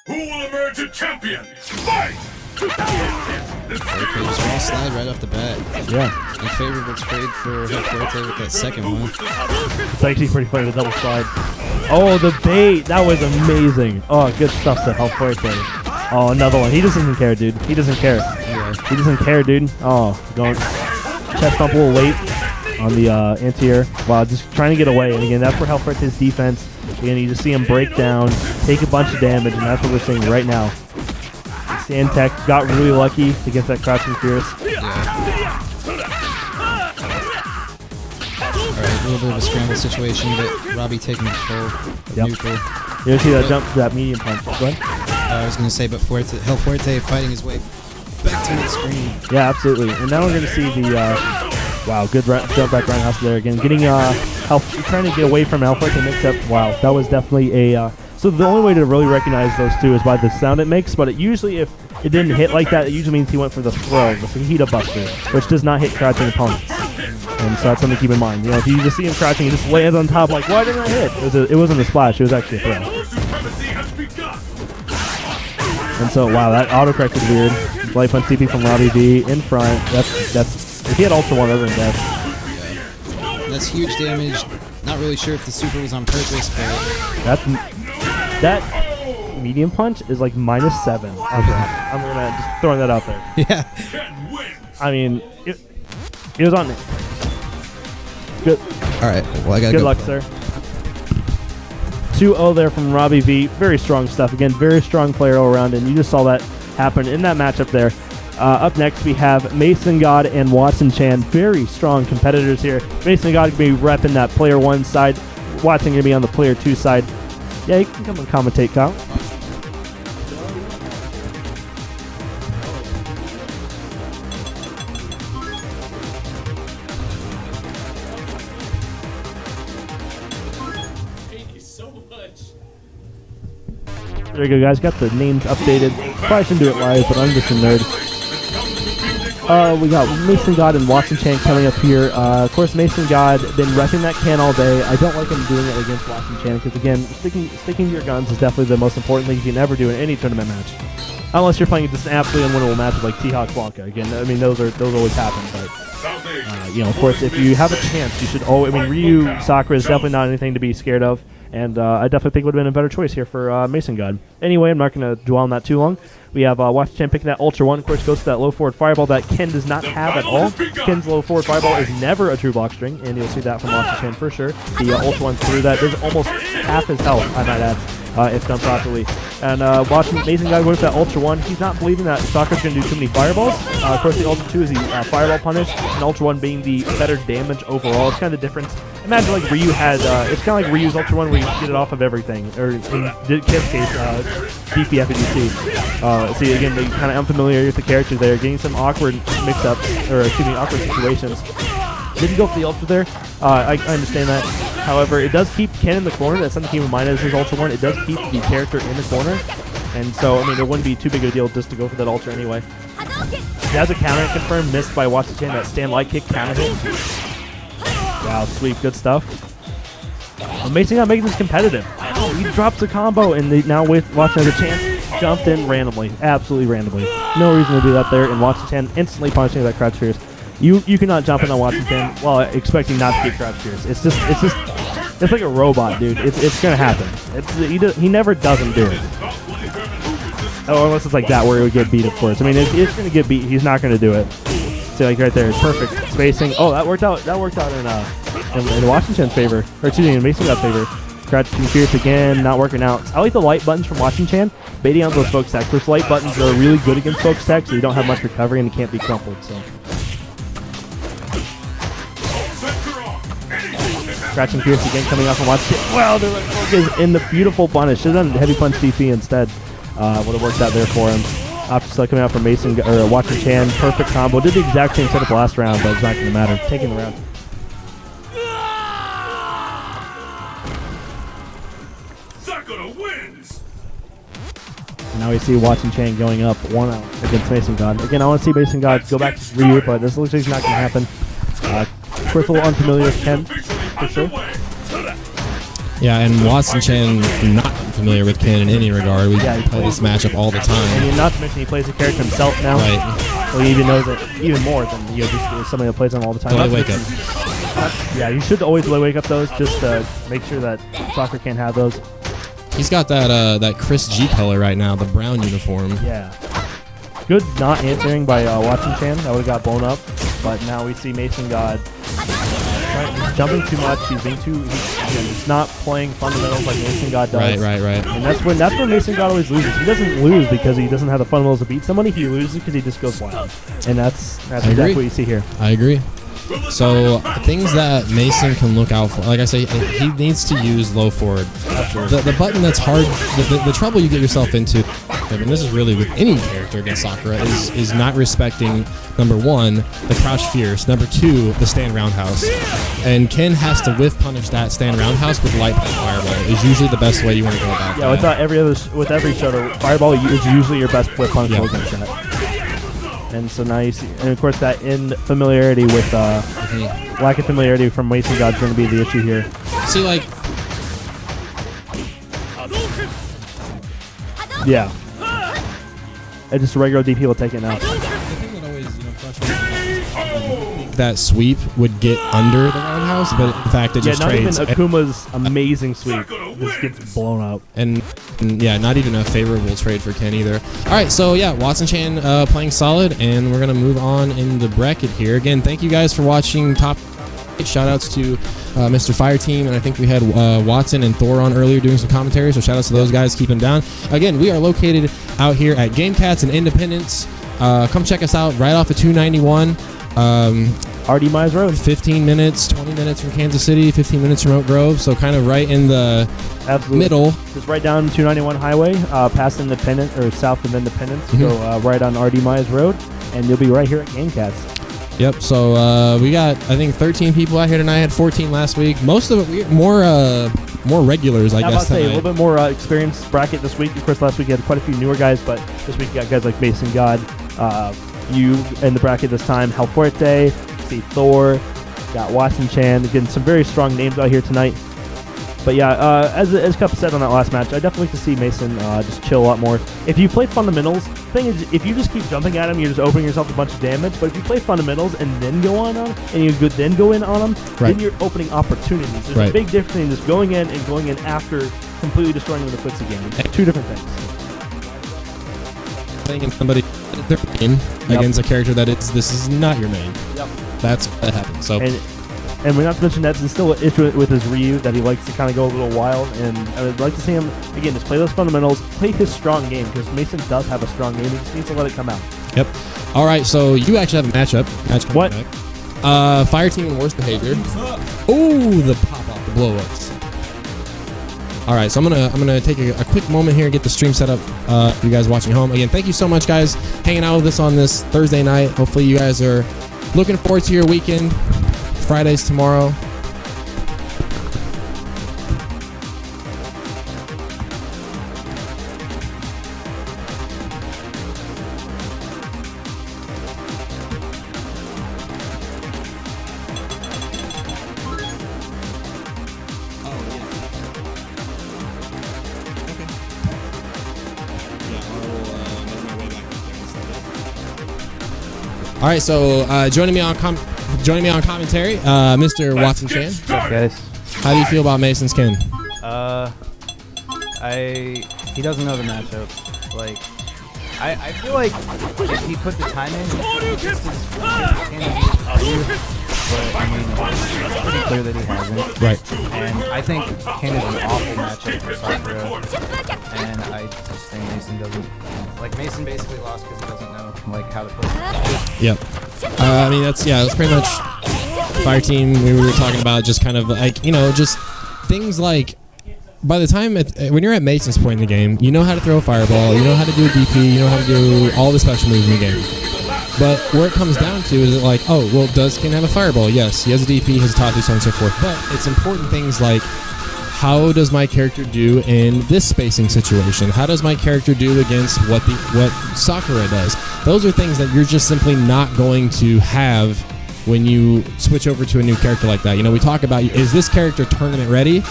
Who will emerge a champion? Fight! Okay, just raw slide right off the bat. Yeah. Unfavorable trade for Hell Fuerte with that second one. It's actually pretty funny, the double slide. Oh, the bait! That was amazing. Oh, good stuff to Hell Fuerte. Oh, another one. He just doesn't care, dude. He doesn't care. Yeah. He doesn't care, dude. Oh, going chest bump a little late on the anti-air. Wow, just trying to get away. And again, that's where Hell Fuerte's defense. Again, you just see him break down, take a bunch of damage, and that's what we're seeing right now. Sandtech got really lucky against that Crouching Fierce. Yeah. Alright, a little bit of a scramble situation, but Robbie taking control of neutral. You see that jump to that medium punch. Go ahead. I was going to say, but Hell Fuerte fighting his way back to mid-screen. Yeah, absolutely. And now we're going to see the, wow, good jump back roundhouse there again. Getting, trying to get away from Hell Fuerte mix-up. Wow, that was definitely a, so the only way to really recognize those two is by the sound it makes, but it usually, if it didn't hit like that, it usually means he went for the throw, the Fajita Buster, which does not hit crouching opponents. And so that's something to keep in mind. If you just see him crouching, he just lands on top like, why didn't I hit? It wasn't a splash, it was actually a throw. And so, wow, that autocorrect is weird. Life punch TP from Robbie V in front. That's if he had Ultra 1 other than death. Yeah. That's huge damage. Not really sure if the super was on purpose, but that medium punch is like -7. Okay. I'm gonna just throwing that out there. Yeah. I mean, it was on. Good. All right. Well, I gotta Good go luck, sir. 2-0 there from Robbie V. Very strong stuff. Again, very strong player all around, and you just saw that happen in that matchup there. Up next, we have Mason God and Watson Chan. Very strong competitors here. Mason God going to be repping that player 1 side. Watson going to be on the player 2 side. Yeah, you can come and commentate, Kyle. There you go, guys. Got the names updated. Probably shouldn't do it live, but I'm just a nerd. We got Mason God and Watson Chan coming up here. Of course, Mason God been repping that can all day. I don't like him doing it against Watson Chan because, again, sticking to your guns is definitely the most important thing you can ever do in any tournament match. Unless you're playing just an absolutely unwinnable match with like T-Hawk Blanca. Again, I mean, those always happen, but you know, of course, if you have a chance, you should. I mean, Ryu Sakura is definitely not anything to be scared of. And I definitely think would have been a better choice here for Mason God. Anyway, I'm not going to dwell on that too long. We have Watson Chan picking that Ultra 1. Of course, goes to that low forward fireball that Ken does not have at all. Ken's low forward fireball is never a true block string, and you'll see that from Watson Chan for sure. The Ultra 1 through that is almost half his health, I might add, if done properly. And watching Mason God go with that Ultra 1, he's not believing that Sakura's going to do too many fireballs. Of course, the Ultra 2 is the fireball punish, and Ultra 1 being the better damage overall. It's kind of the difference. Imagine like Ryu had, it's kind of like Ryu's Ultra 1 where you get it off of everything, or in Ken's case, DP FADC. See, again, the kind of unfamiliar with the character there, getting some awkward mix-ups, or excuse me, awkward situations. Didn't go for the Ultra there. I understand that. However, it does keep Ken in the corner. That's something to keep in mind as his Ultra 1. It does keep the character in the corner. And so, I mean, it wouldn't be too big of a deal just to go for that Ultra anyway. He has a counter confirmed, missed by Watson Chan. That stand light kick counter hit. Wow, sweet, good stuff. Amazing on making this competitive. Oh, he drops a combo, and now with Watson has a chance, jumped in randomly, absolutely randomly. No reason to do that there, and Watson Chan instantly punishing that crouch fierce. You cannot jump in on Watson Chan while expecting not to get crouch fierce. It's like a robot, dude. It's gonna happen. He never doesn't do it. Oh, unless it's like that where it would get beat, of course. I mean, it's gonna get beat. He's not gonna do it. See, like right there, perfect spacing. Oh, that worked out. That worked out in Watson Chan's favor, or excuse me, in Mason God's favor. Crouching fierce again, not working out. I like the light buttons from Watson Chan, baiting on those focus attacks. Those light buttons are really good against focus attacks, so you don't have much recovery and you can't be crumpled. So. Crouching fierce again, coming off from Watson Chan. Wow, they're like focus in the beautiful punish. Should have done heavy punch DP instead. Would have worked out there for him. Opposite coming out from Mason or Watson Chan, perfect combo. Did the exact same setup last round, but it's not going to matter. Taking the round. Sakura wins. And now we see Watson Chan going up 1-0 against Mason God. Again, I want to see Mason God go back to Ryu, but this looks like it's not going to happen. Of course, a little unfamiliar with Ken, for sure. Yeah, and Watson Chan not familiar with Ken in any regard. We play this matchup all the time. And not to mention he plays the character himself now. Right. So he even knows it even more than just somebody that plays him all the time. Delay wake up. Yeah, you should always delay wake up those just to make sure that Sakura can't have those. He's got that Chris G color right now, the brown uniform. Yeah. Good not answering by Watson Chan. That would have got blown up. But now we see Mason God. He's jumping too much. He's being he's not playing fundamentals like Mason God does. Right. And that's where Mason God always loses. He doesn't lose because he doesn't have the fundamentals to beat somebody. He loses because he just goes wild. And that's exactly what you see here. I agree. So things that Mason can look out for, like I say, he needs to use low forward. The button that's hard, the trouble you get yourself into, and this is really with any character against Sakura, is not respecting, number one, the crouch fierce, number two, the stand roundhouse. And Ken has to whiff punish that stand roundhouse with light punch fireball is usually the best way you want to go about that. Yeah, with every shoulder, fireball is usually your best whip punch against that. And so now you see, and of course that familiarity with lack of familiarity from Mason God is going to be the issue here. See, like, yeah, and just a regular DP will take it now. The thing that always frustrates me, that sweep would get under the roundhouse, but in fact it just trades. Not even Akuma's amazing sweep just gets blown up. And yeah, not even a favorable trade for Ken either. All right, so yeah, Watson Chan playing solid, and we're gonna move on in the bracket here. Again, thank you guys for watching Top. Shout outs to Mr. Fire Team, and I think we had Watson and Thor on earlier doing some commentary, so shout outs to those guys. Keep them down. Again, we are located out here at Game Cats in Independence. come check us out right off of 291. RD Mize Road. 15 minutes, 20 minutes from Kansas City, 15 minutes from Oak Grove. So kind of right in the middle. Just right down 291 Highway, past Independence or south of Independence. Go right on RD Mize Road, and you'll be right here at Gamecast. Yep. So we got, I think, 13 people out here tonight. I had 14 last week. Most of it more regulars, I guess. I was about to say a tonight. little bit more experienced bracket this week. Of course, last week you had quite a few newer guys, but this week you got guys like Mason God, you in the bracket this time, Hell Fuerte, Steve Thor, got Watson Chan. Getting some very strong names out here tonight. But yeah, as Cup said on that last match, I definitely like to see Mason just chill a lot more. If you play fundamentals, thing is, if you just keep jumping at him, you're just opening yourself a bunch of damage. But if you play fundamentals and then go on him, and you then go in on him, then you're opening opportunities. There's a big difference in just going in and going in after completely destroying him with a footsie game. Two different things. Playing in somebody their main against a character that this is not your main. Yep. That's what happens. So. And we not to mention that's still an issue with his Ryu, that he likes to kind of go a little wild. And I would like to see him, again, just play those fundamentals, play his strong game, because Mason does have a strong game. He just needs to let it come out. Yep. All right, so you actually have a match what? Back. Fire Team and Worst Behavior. Ooh, the pop-off, the blow-ups. All right, so I'm gonna take a quick moment here and get the stream set up. You guys watching home. Again, thank you so much, guys, hanging out with us on this Thursday night. Hopefully you guys are looking forward to your weekend. Friday's tomorrow. All right, so joining me on commentary, Mr. Watson Chan. What's up, guys? How do you feel about Mason's Ken? He doesn't know the matchup. Like, I feel like if he put the time in, but I mean, it's pretty clear that he hasn't. Right. And I think Ken is an awful matchup for Sakura, and I just think Mason doesn't. Like, Mason basically lost because he doesn't know like how to play. Yep. I mean, that's pretty much Fire Team. We were talking about just kind of like, just things like, by the time when you're at Mason's point in the game, you know how to throw a fireball, you know how to do a DP, you know how to do all the special moves in the game. But where it comes down to is it like, oh, well, does Ken have a fireball? Yes, he has a DP, he has a Tatsu, so on and so forth. But it's important things like, how does my character do in this spacing situation? How does my character do against what Sakura does? Those are things that you're just simply not going to have when you switch over to a new character like that. We talk about, is this character tournament ready?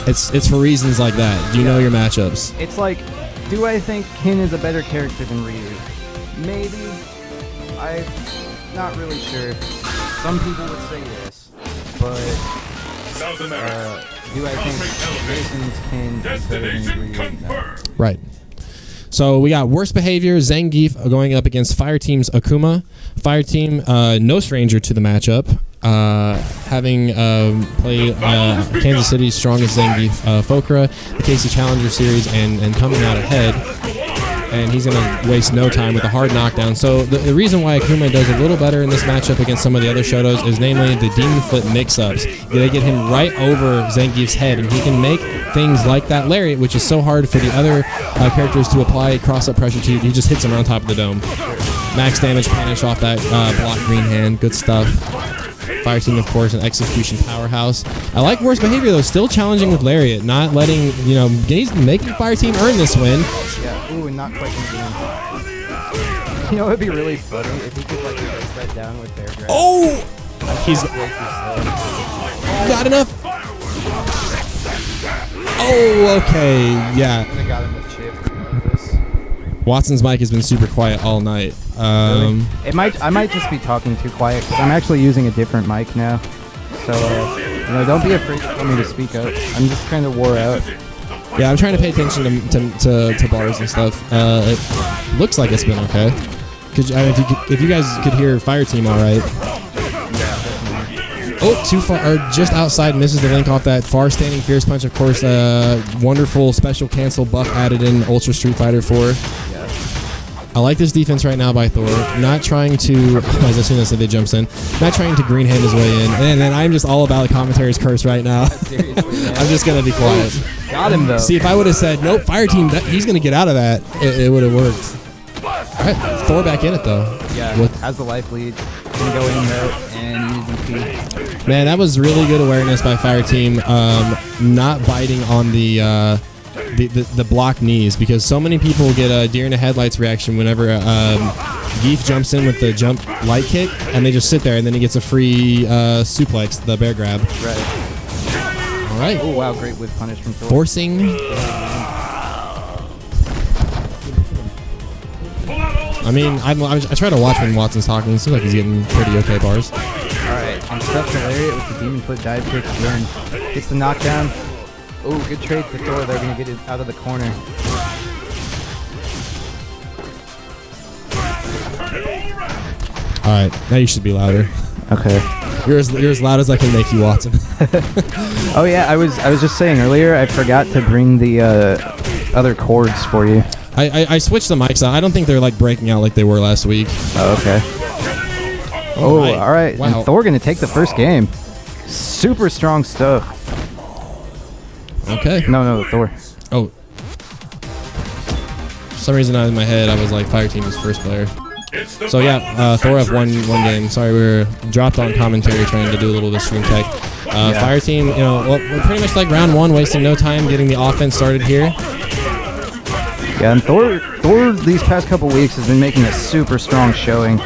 It's for reasons like that. Do you know your matchups? It's like, do I think Ken is a better character than Ryu? Maybe. I'm not really sure. Some people would say yes, but do I think Mason's Ken is better than Ryu? No. Right. So we got Worst Behavior, Zangief going up against Fire Team's Akuma. Fire Team, no stranger to the matchup, having played Kansas City's strongest Zangief, Fokra, the KC Challenger Series, and coming out ahead. And he's going to waste no time with a hard knockdown. So the reason why Akuma does a little better in this matchup against some of the other Shotos is namely the Demon Flip mix-ups. They get him right over Zangief's head, and he can make things like that Lariat, which is so hard for the other characters to apply cross-up pressure to. He just hits him on top of the dome. Max damage punish off that block green hand. Good stuff. Fire Team, of course, an execution powerhouse. I like Worst Behavior, though. Still challenging with Lariat. Not letting, he's making Fire Team earn this win. Yeah, ooh, and not quite convenient. It would be really funny if he could, like, race that down with their grab. Oh! He's not enough. Oh, okay. Yeah. I got him with chip. Watson's mic has been super quiet all night. Really? I might just be talking too quiet because I'm actually using a different mic now. So, don't be afraid for me to speak up. I'm just kind of wore out. Yeah, I'm trying to pay attention to bars and stuff. It looks like it's been okay. If you guys could hear Fire Team all right. Oh, too far, or just outside, misses the link off that far standing Fierce Punch. Of course, wonderful special cancel buff added in Ultra Street Fighter 4. I like this defense right now by Thor. Not trying to, as soon as they jumps in, not trying to green hand his way in. And then I'm just all about the commentary's curse right now. I'm just going to be quiet. Got him, though. See, if I would have said, nope, fire team, he's going to get out of that, it would have worked. All right, Thor back in it, though. Yeah, has the life lead. Gonna go in though and use EP. Man, that was really good awareness by fire team. Not biting on the block knees, because so many people get a deer in the headlights reaction whenever Geef jumps in with the jump light kick, and they just sit there, and then he gets a free suplex, the bear grab. Right. All right. Oh wow, great whip punish from Thor. Forcing. I mean, I try to watch when Watson's talking. It seems like he's getting pretty okay bars. Alright, and stuff the lariat with the demon foot dive kick again. Gets the knockdown. Oh, good trade for Thor. They're going to get it out of the corner. Alright, now you should be louder. Okay. You're as loud as I can make you, Watson. Oh yeah, I was just saying earlier, I forgot to bring the other cords for you. I switched the mics out. I don't think they're like breaking out like they were last week. Oh, okay. Oh, all right. Wow. And Thor going to take the first game. Super strong stuff. Okay. No, Thor. Oh. For some reason, in my head, I was like, fire team is first player. So yeah, Thor up one game. Sorry, we were dropped on commentary trying to do a little bit of stream tech. Fire team, you know, we're pretty much like round one, wasting no time getting the offense started here. Yeah, and Thor these past couple weeks has been making a super strong showing.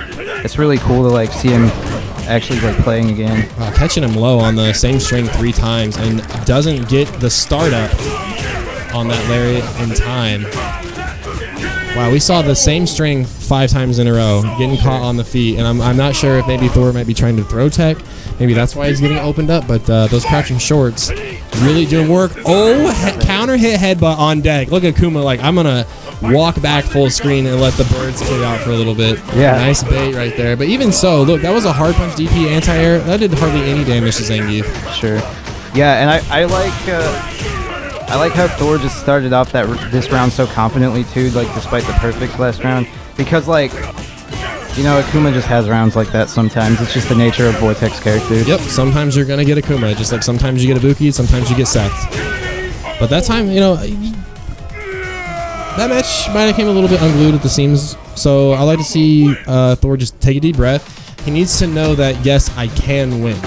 It's really cool to like see him actually like playing again. Catching him low on the same string 3 times and doesn't get the startup on that lariat in time. Wow, we saw the same string 5 times in a row, getting caught on the feet, and I'm not sure if maybe Thor might be trying to throw tech. Maybe that's why he's getting opened up, but those crouching shorts really doing work. Oh, counter hit headbutt on deck. Look at Kuma like, I'm going to walk back full screen and let the birds kick out for a little bit. Yeah. Nice bait right there. But even so, look, that was a hard punch DP anti-air. That did hardly any damage to Zangief. Sure. Yeah, and I like how Thor just started off this round so confidently too, like despite the perfect last round, because like, you know, Akuma just has rounds like that sometimes. It's just the nature of Vortex characters. Yep, sometimes you're going to get Akuma, just like sometimes you get Ibuki, sometimes you get Seth. But that time, you know, that match might have came a little bit unglued at the seams, so I like to see Thor just take a deep breath. He needs to know that, yes, I can win.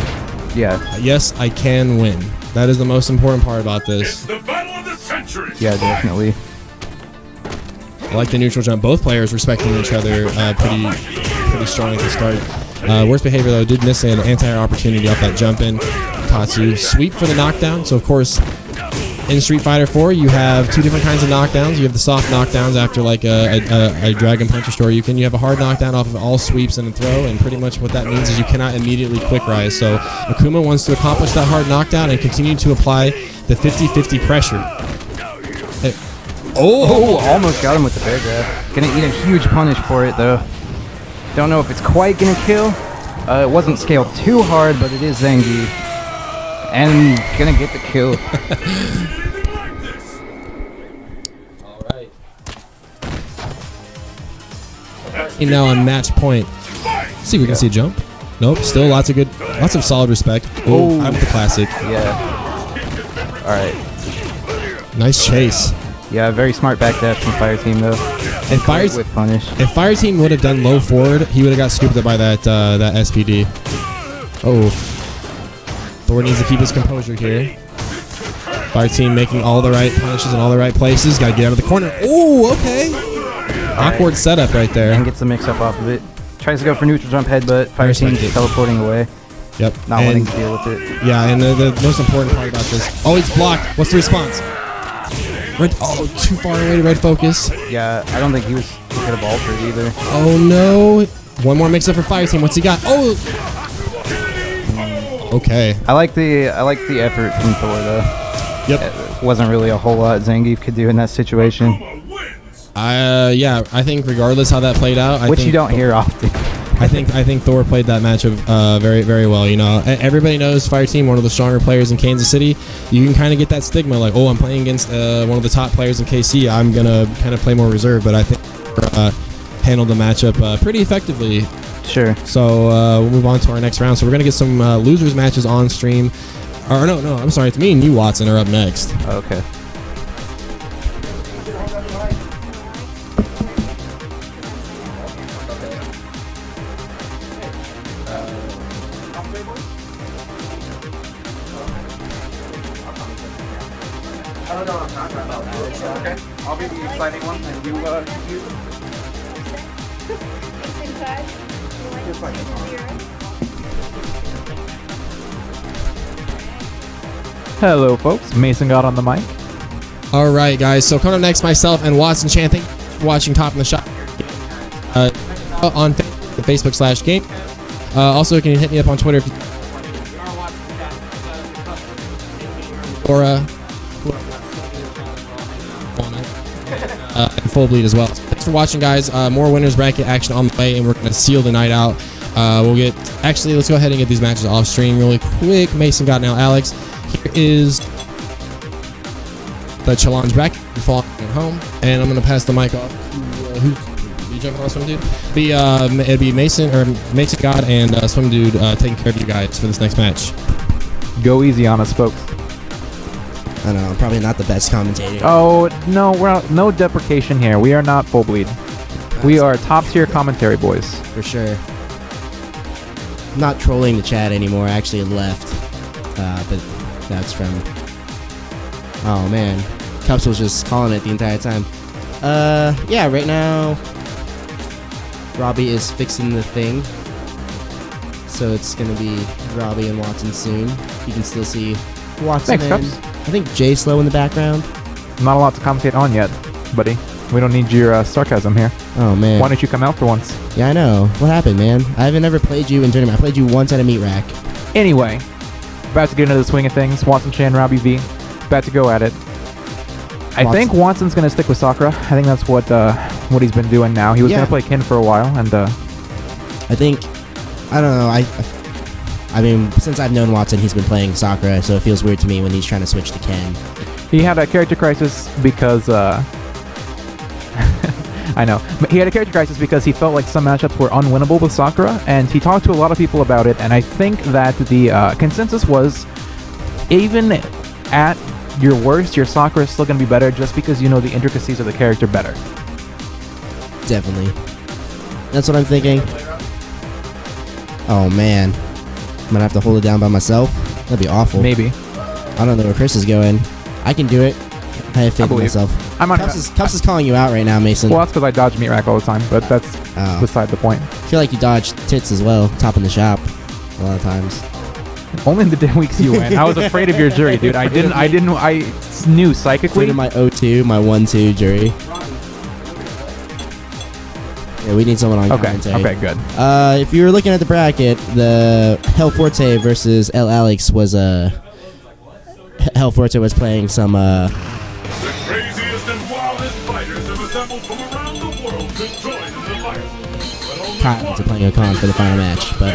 Yeah. Yes, I can win. That is the most important part about this. The battle of the century. Yeah, definitely. I like the neutral jump. Both players respecting each other pretty strong at the start. Worst behavior, though, did miss an anti-air opportunity off that jump in. Tatsu sweep for the knockdown. So, of course, in Street Fighter 4, you have 2 different kinds of knockdowns. You have the soft knockdowns after like a Dragon Punch or Shoryuken. You have a hard knockdown off of all sweeps and a throw, and pretty much what that means is you cannot immediately quick rise. So Akuma wants to accomplish that hard knockdown and continue to apply the 50-50 pressure. Oh, almost got him with the bear grab. Gonna eat a huge punish for it though. Don't know if it's quite gonna kill. It wasn't scaled too hard, but it is Zangief. And gonna get the kill. Alright. And now on match point. See if we can see a jump. Nope, still lots of solid respect. Oh, I'm the classic. Yeah. Alright. Nice chase. Yeah, very smart back dash from Fire Team though. And with punish. If Fire Team would have done low forward, he would have got scooped up by that SPD. Oh. Thor needs to keep his composure here. Fire Team making all the right punishes in all the right places. Got to get out of the corner. Oh, okay. Awkward setup right there. And gets the mix-up off of it. Tries to go for neutral jump headbutt. Fire Team teleporting away. Yep. Not wanting to deal with it. Yeah, and the most important part about this. Oh, it's blocked. What's the response? Red, oh, too far away to red focus. Yeah, I don't think he could have altered either. Oh, no. One more mix-up for Fire Team. What's he got? Oh! Okay. I like the effort from Thor though. Yep. It wasn't really a whole lot Zangief could do in that situation. Yeah, I think regardless how that played out, you don't hear often. I think Thor played that matchup very, very well. You know, everybody knows Fire Team, one of the stronger players in Kansas City. You can kind of get that stigma, like, oh, I'm playing against one of the top players in KC. I'm gonna kind of play more reserve. But I think handled the matchup pretty effectively. Sure. So we'll move on to our next round. So we're gonna get some losers matches on stream. Or no, I'm sorry. It's me and you, Watson, are up next. Okay. Okay, I'll be the exciting one, and you. Hello, folks. Mason got on the mic. All right, guys. So coming up next, myself and Watson Chan. Thank you for watching Top in the Shop on Facebook/game. Also, you can hit me up on Twitter if you or and Full Bleed as well. Thanks for watching, guys. More winners bracket action on the way, and we're gonna seal the night out. Let's go ahead and get these matches off stream really quick. Mason got now Alex. Here is the challenge bracket. You're following at home, and I'm gonna pass the mic off to who's you jumping on Swim Dude? It'd be Mason God and Swim Dude taking care of you guys for this next match. Go easy on us, folks. I know, I'm probably not the best commentator. Oh no, no deprecation here. We are not Full Bleed. We are top tier commentary boys. For sure. I'm not trolling the chat anymore. I actually left, but that's from. Oh man, Cups was just calling it the entire time. Yeah, right now, Robbie is fixing the thing, so it's gonna be Robbie and Watson soon. You can still see Watson. Thanks, Cups. I think Jay Slow in the background. Not a lot to commentate on yet, buddy. We don't need your sarcasm here. Oh man. Why don't you come out for once? Yeah, I know. What happened, man? I haven't ever played you in tournament. I played you once at a meat rack. Anyway, about to get into the swing of things. Watson Chan, Robbie V. About to go at it. I think Watson's gonna stick with Sakura. I think that's what he's been doing now. He was gonna play Kin for a while, and I think I don't know. I mean, since I've known Watson, he's been playing Sakura, so it feels weird to me when he's trying to switch to Ken. He had a character crisis because I know. He had a character crisis because he felt like some matchups were unwinnable with Sakura, and he talked to a lot of people about it, and I think that the consensus was, even at your worst, your Sakura is still going to be better just because you know the intricacies of the character better. Definitely. That's what I'm thinking. Oh man. I'm going to have to hold it down by myself. That'd be awful. Maybe. I don't know where Chris is going. I can do it. I have faith in myself. Cups is calling you out right now, Mason. Well, that's because I dodge meat rack all the time, but that's beside the point. I feel like you dodge tits as well, top in the shop, a lot of times. Only in the weeks you win. I was afraid of your jury, dude. I knew psychically. Afraid of my 0-2, my 1-2 jury. Yeah, we need someone on commentary. Okay, good. If you were looking at the bracket, the Hell Forte versus El Alex was Hell Forte was playing some The craziest and wildest fighters have assembled from around the world to join in the fight. Cotton to playing a con for the final match. But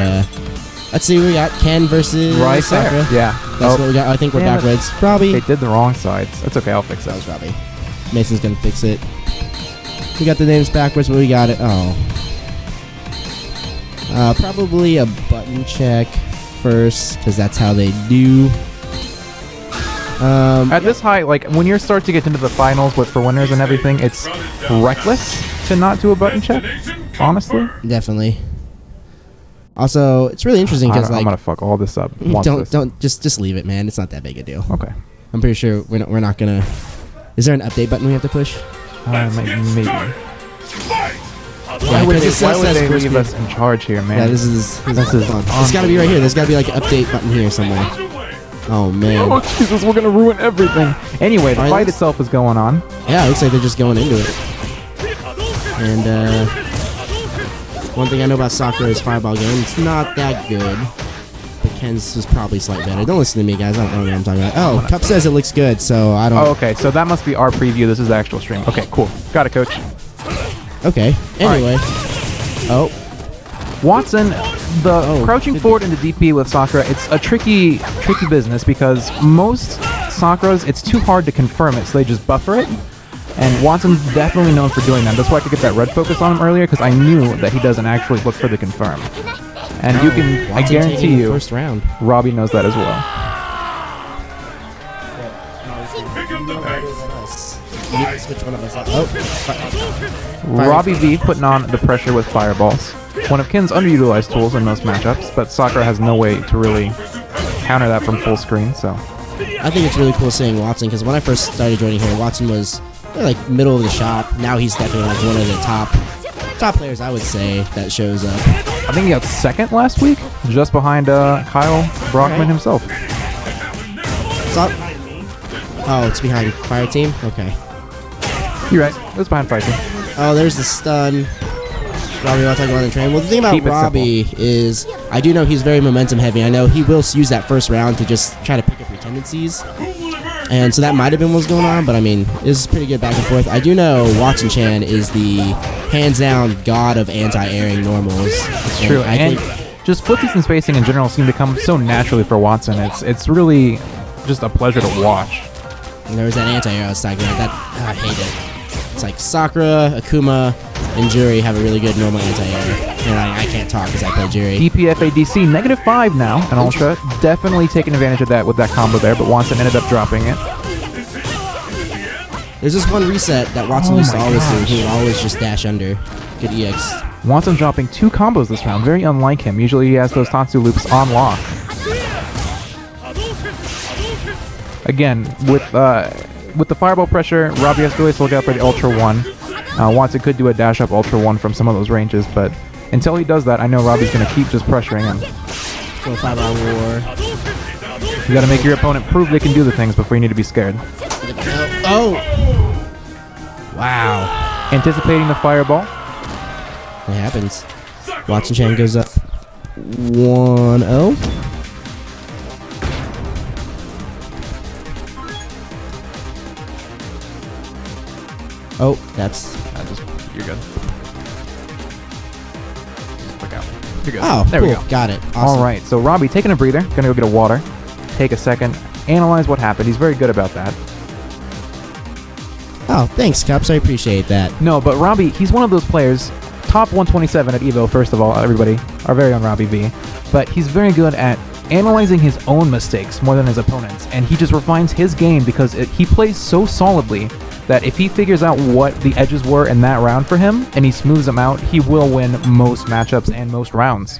let's see, we got Ken versus right Sakura. there. Yeah. That's what we got. I think we're backwards. Robbie. They did the wrong sides. That's okay, I'll fix that. That was Robbie. Mason's gonna fix it. We got the names backwards, but we got it. Oh. Probably a button check first, because that's how they do. At this height, like when you start to get into the finals with for winners and everything, it's reckless to not do a button check. Honestly. Definitely. Also, it's really interesting because I'm gonna fuck all this up. Don't just leave it, man. It's not that big a deal. Okay. I'm pretty sure we're not gonna. Is there an update button we have to push? Maybe. Why would they leave us in charge here, man? Yeah, this is fun. It's gotta be right here. There's gotta be like an update button here somewhere. Oh man. Oh Jesus, we're gonna ruin everything. Anyway, the fight itself is going on. Yeah, it looks like they're just going into it. And one thing I know about Sakura is Fireball game. It's not that good. But Ken's is probably slightly better. Don't listen to me, guys. I don't know what I'm talking about. Oh, Cup says it looks good, so I don't. Oh, okay. So that must be our preview. This is the actual stream. Okay, cool. Got it, coach. Okay. Anyway. Oh. Watson, crouching forward into DP with Sakura, it's a tricky business because most Sakuras, it's too hard to confirm it, so they just buffer it. And Watson's definitely known for doing that. That's why I could get that red focus on him earlier, because I knew that he doesn't actually look for the confirm. And you can, I guarantee you, first round. Robbie knows that as well. Switch one of us up. Oh, Robbie V putting on the pressure with fireballs. One of Ken's underutilized tools in most matchups, but Sakura has no way to really counter that from full screen, so. I think it's really cool seeing Watson, because when I first started joining here, Watson was like middle of the shop. Now he's definitely like one of the top players, I would say, that shows up. I think he got second last week, just behind Kyle Brockman himself. Oh, it's behind Fire Team? Okay. You're right. It was behind Fire Team. Oh, there's the stun. Robbie, want to talk about the train? Well, the thing about Robbie is I do know he's very momentum heavy. I know he will use that first round to just try to pick up your tendencies. And so that might have been what's going on, but I mean, it's pretty good back and forth. I do know Watson Chan is the hands-down god of anti-airing normals. It's true. And just footsies and spacing in general seem to come so naturally for Watson. It's really just a pleasure to watch. And there was that anti-air I was talking about. I hate it. It's like Sakura, Akuma, and Jury have a really good normal anti-air. And I can't talk because I play Jury. DPFADC, -5 now, and Ultra definitely taking advantage of that with that combo there, but Watson ended up dropping it. There's this one reset that Watson used to always do. He would always just dash under. Good EX. Watson dropping 2 combos this round, very unlike him. Usually he has those Tatsu loops on lock. Again, with the fireball pressure, Robbie has to always look out for the Ultra 1. Watson could do a dash up Ultra 1 from some of those ranges, but until he does that, I know Robbie's going to keep just pressuring him. Go 5-hour war. You got to make your opponent prove they can do the things before you need to be scared. Oh! Wow. Anticipating the fireball. It happens. Watson Chan goes up 1-0. Oh, that's... You're good. Just look out. You're good. Oh, there cool. we go. Got it. Awesome. All right, so Robbie taking a breather. Gonna go get a water. Take a second. Analyze what happened. He's very good about that. Oh, thanks, Cups. I appreciate that. No, but Robbie, he's one of those players, top 127 at EVO, first of all, everybody, our very own Robbie V. But he's very good at analyzing his own mistakes more than his opponents, and he just refines his game because he plays so solidly that if he figures out what the edges were in that round for him, and he smooths them out, he will win most matchups and most rounds.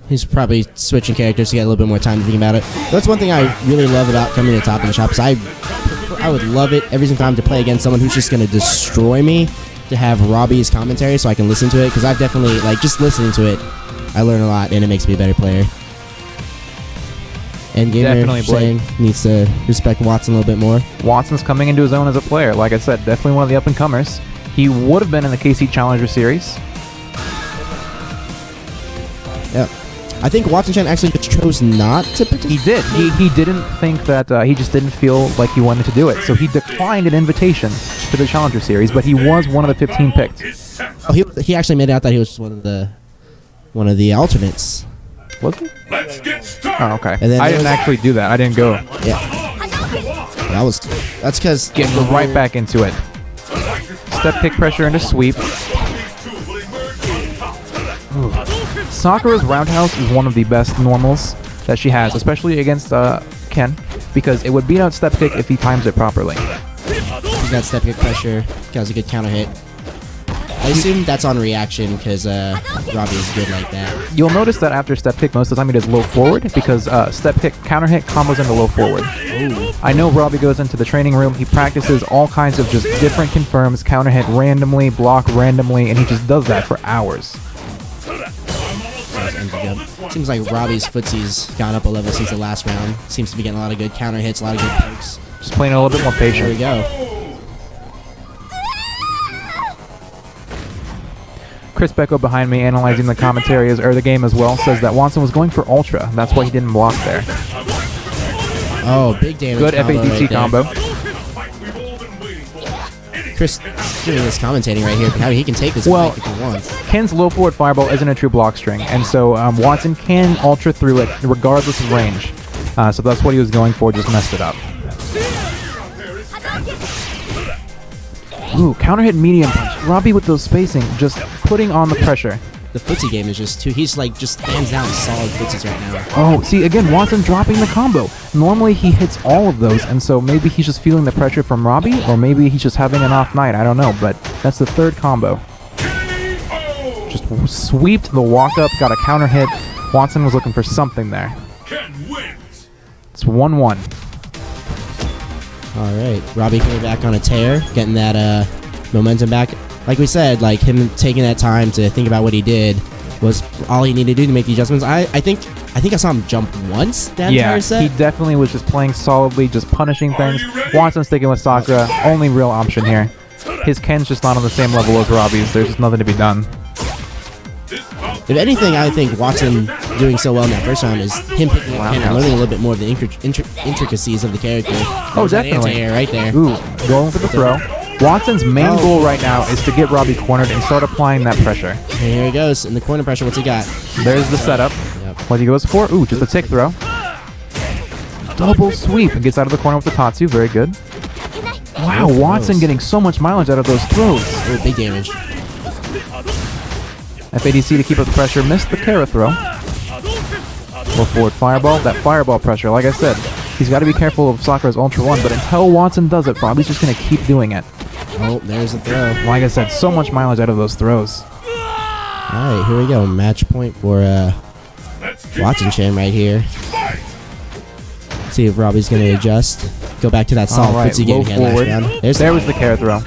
He's probably switching characters to get a little bit more time to think about it. That's one thing I really love about coming to the top of the shop is I would love it every single time to play against someone who's just going to destroy me, to have Robbie's commentary so I can listen to it, because I've definitely, like, just listening to it, I learn a lot and it makes me a better player. And Gamer saying needs to respect Watson a little bit more. Watson's coming into his own as a player. Like I said, definitely one of the up-and-comers. He would have been in the KC Challenger Series. Yeah. I think Watson Chan actually chose not to participate. He did. He didn't think that, he just didn't feel like he wanted to do it. So he declined an invitation to the Challenger Series, but he was one of the 15 picked. Oh, he actually made it out that he was just one of the alternates. Was he? Let's get started. Oh, okay. And then I didn't actually do that. I didn't go. Yeah. That's because Getting right back into it. Step kick pressure into sweep. Ooh. Sakura's roundhouse is one of the best normals that she has, especially against Ken, because it would beat out step kick if he times it properly. He's got step kick pressure. He has a good counter hit. I assume that's on reaction because Robbie is good like that. You'll notice that after step kick, most of the time he does low forward because step kick counter hit combos into low forward. Ooh. I know Robbie goes into the training room. He practices all kinds of just different confirms, counter hit randomly, block randomly, and he just does that for hours. Seems like Robbie's footsie's gone up a level since the last round. Seems to be getting a lot of good counter hits, a lot of good pokes. Just playing a little bit more patient. There we go. Chris Becco behind me analyzing the commentary or the game as well says that Watson was going for Ultra. That's why he didn't block there. Oh, big damage. Good FADC combo. Chris doing this commentating right here. How he can take this fight if he wants. Ken's low forward fireball isn't a true block string, and so Watson can Ultra through it regardless of range. So that's what he was going for, just messed it up. Ooh, counter hit medium punch. Robbie with those spacing, just putting on the pressure. The footsie game is just too. He's like just hands down solid footsies right now. Oh, see, again, Watson dropping the combo. Normally he hits all of those, and so maybe he's just feeling the pressure from Robbie, or maybe he's just having an off night. I don't know, but that's the third combo. Just sweeped the walk up, got a counter hit. Watson was looking for something there. It's 1-1. All right, Robbie coming back on a tear, getting that momentum back. Like we said, like him taking that time to think about what he did was all he needed to do to make the adjustments. I think I saw him jump once that entire set. He definitely was just playing solidly, just punishing things. Watson sticking with Sakura, only real option here. His Ken's just not on the same level as Robbie's. There's just nothing to be done. If anything, I think Watson doing so well in that first round is him picking up Ken and learning a little bit more of the intricacies of the character. Oh, definitely. Anti-air right there. Ooh, going for the throw. Watson's main goal right now is to get Robbie cornered and start applying that pressure. And here he goes in the corner pressure. What's he got? There's the setup. Yep. What he goes for? Ooh, just a tick throw. Double sweep and gets out of the corner with the Tatsu. Very good. Wow, Watson getting so much mileage out of those throws. Ooh, big damage. FADC to keep up the pressure. Missed the Kara throw. Go forward fireball. That fireball pressure, like I said, he's got to be careful of Sakura's Ultra 1, but until Watson does it, Robbie's just going to keep doing it. Oh, there's the throw. Like I said, so much mileage out of those throws. All right, here we go. Match point for Watson Chan right here. Let's see if Robbie's going to adjust. Go back to that solid footsie game he had last round. There was the Kara throw.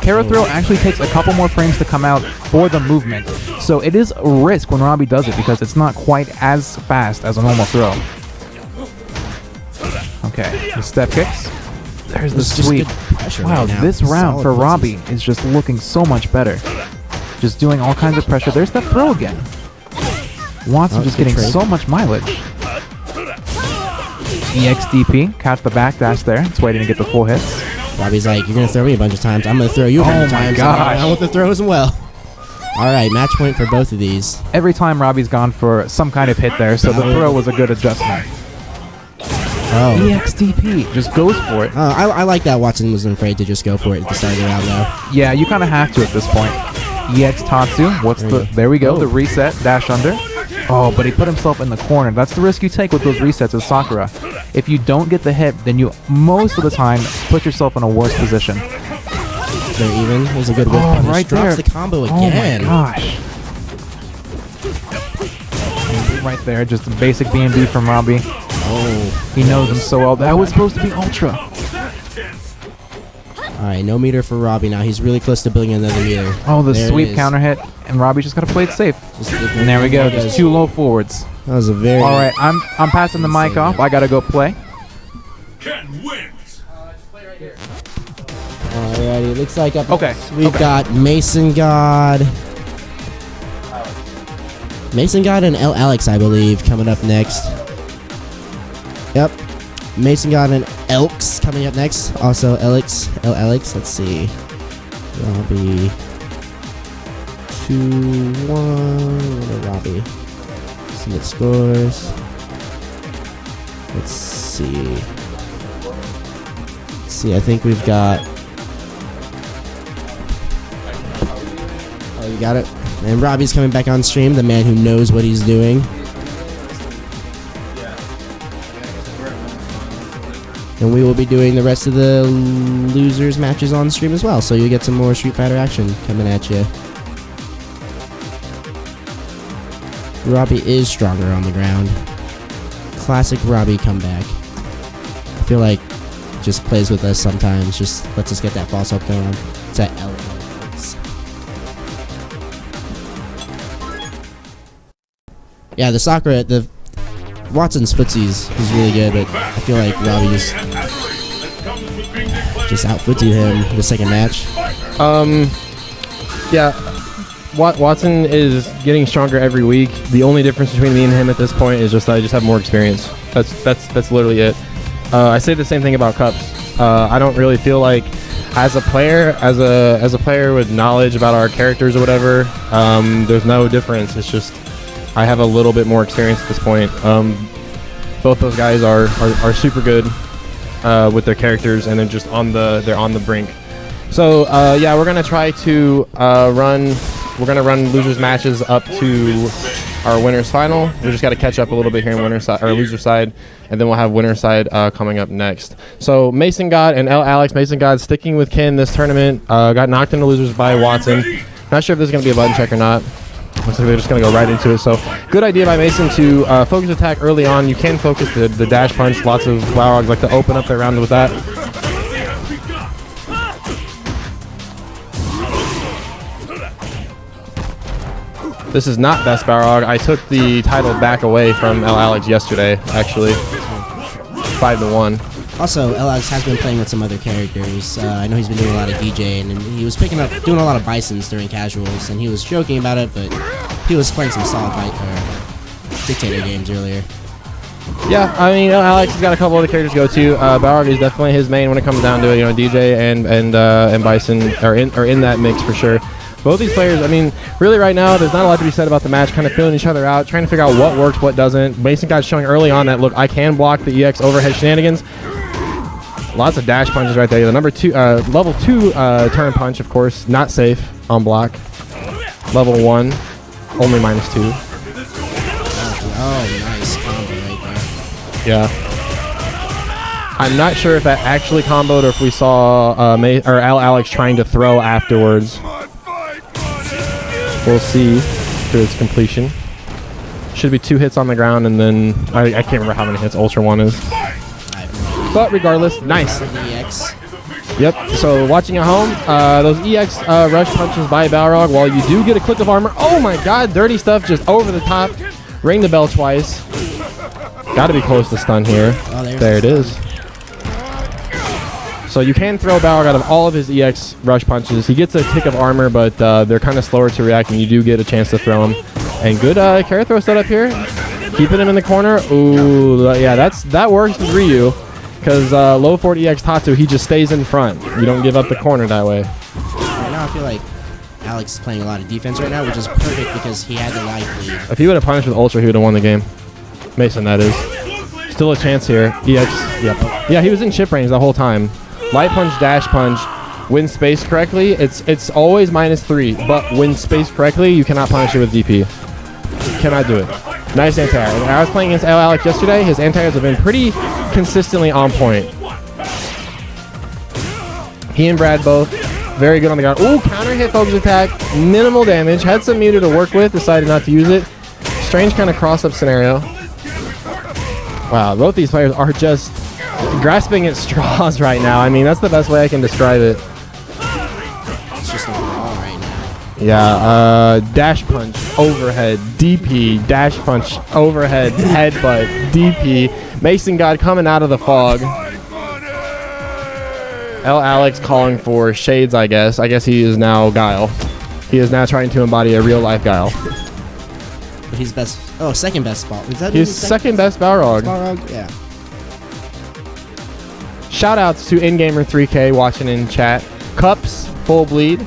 Kara throw actually takes a couple more frames to come out for the movement. So it is a risk when Robbie does it because it's not quite as fast as a normal throw. Okay, the step kicks. There's the sweep. Wow, this round for Robbie is just looking so much better. Just doing all kinds of pressure. There's that throw again. Watson just getting so much mileage. EXDP, catch the backdash there. It's waiting to get the full hits. Robbie's like, you're going to throw me a bunch of times. I'm going to throw you a bunch of times. Gosh. I want the throw as well. All right, match point for both of these. Every time Robbie's gone for some kind of hit there, so the throw was a good adjustment. Oh. EXDP just goes for it. I like that Watson wasn't afraid to just go for it at the start of the round, though. Yeah, you kind of have to at this point. EX Tatsu, there we go, the reset, dash under. Oh, but he put himself in the corner. That's the risk you take with those resets as Sakura. If you don't get the hit, then you, most of the time, put yourself in a worse position. They're even. There's a good whiff punish. Right Drops there. the combo again. Oh my gosh. Right there, just a basic B&B from Robbie. Oh. He knows him so well. That was supposed to be Ultra. All right, no meter for Robbie now. He's really close to building another meter. Oh, the sweep counter hit, and Robbie just got to play it safe. And there we go, just two low forwards. That was a very... All right, I'm passing the mic off. I got to go play. Alrighty, looks like up next we've got Mason God. Mason God and L. Alex, I believe, coming up next. Yep. Mason God and Elks coming up next. Also, L. Alex, let's see. Robbie. 2-1. Robbie. Submit scores. Let's see. I think we've got... Oh, you got it? And Robbie's coming back on stream, the man who knows what he's doing. And we will be doing the rest of the losers matches on stream as well, so you'll get some more Street Fighter action coming at you. Robbie is stronger on the ground. Classic Robbie comeback. I feel like just plays with us sometimes, just lets us get that false up going. It's that L. Yeah, the Sakura, the Watson's footsies is really good, but I feel like Robbie just out-footsied him the second match. Yeah, Watson is getting stronger every week. The only difference between me and him at this point is just I just have more experience. That's literally it. I say the same thing about Cups. I don't really feel like as a player with knowledge about our characters or whatever, there's no difference. It's just I have a little bit more experience at this point. Both those guys are super good with their characters, and they're just on the brink. So yeah, we're gonna try to run losers matches up to our winners final. We just got to catch up a little bit here in winner side or loser side, and then we'll have winner side coming up next. So Mason God and Alex. Mason God sticking with Ken this tournament. Got knocked into losers by Watson. Not sure if this is gonna be a button check or not. Looks like they're just gonna go right into it. So good idea by Mason to focus attack early on. You can focus the dash punch. Lots of Balrogs like to open up their round with that. This is not best Balrog. I took the title back away from Alex yesterday, actually. 5-1. Also, Alex has been playing with some other characters. I know he's been doing a lot of DJing, and he was doing a lot of Bisons during casuals, and he was joking about it, but he was playing some solid Dictator games earlier. Yeah, I mean, Alex has got a couple other characters to go to. Balrog is definitely his main when it comes down to it. You know, DJ and Bison are in that mix for sure. Both these players, I mean, really right now, there's not a lot to be said about the match, kind of feeling each other out, trying to figure out what works, what doesn't. Mason God's showing early on that, look, I can block the EX overhead shenanigans. Lots of dash punches right there. The number 2, level 2 turn punch, of course, not safe on block. Level 1, only -2. Oh, nice combo right there. Yeah. I'm not sure if that actually comboed or if we saw Alex trying to throw afterwards. We'll see to its completion. Should be 2 hits on the ground, and then I can't remember how many hits Ultra 1 is. But regardless, nice. Yep, so watching at home, those EX rush punches by Balrog, while you do get a click of armor. Oh my god, dirty stuff just over the top. Ring the bell twice. Gotta be close to stun here. Oh, there it is. So you can throw Balrog out of all of his EX rush punches. He gets a tick of armor, but they're kind of slower to react, and you do get a chance to throw him. And good carry throw setup here. Keeping him in the corner. Ooh, yeah, that works with Ryu. Because low forward EX Tatsu, he just stays in front. You don't give up the corner that way. Right now, I feel like Alex is playing a lot of defense right now, which is perfect because he had the life lead. If he would have punished with Ultra, he would have won the game. Mason, that is. Still a chance here. EX, yep. Yeah, he was in chip range the whole time. Light punch, dash punch, when spaced correctly, it's always -3, but when spaced correctly, you cannot punish it with DP. You cannot do it. Nice anti-air. When I was playing against Alex yesterday, his anti-airs have been pretty consistently on point. He and Brad both very good on the ground. Ooh, counter hit focus attack, minimal damage. Had some meter to work with, decided not to use it. Strange kind of cross-up scenario. Wow, both these players are just grasping at straws right now. I mean, that's the best way I can describe it. It's just like raw right now. Yeah, dash punch, overhead, DP, dash punch, overhead, headbutt, DP. Mason God coming out of the fog. Alex calling for shades, I guess. I guess he is now Guile. He is now trying to embody a real-life Guile. But he's best. Oh, second best spot. He's second best Balrog. Yeah. Shoutouts to InGamer3K watching in chat. Cups, Full Bleed,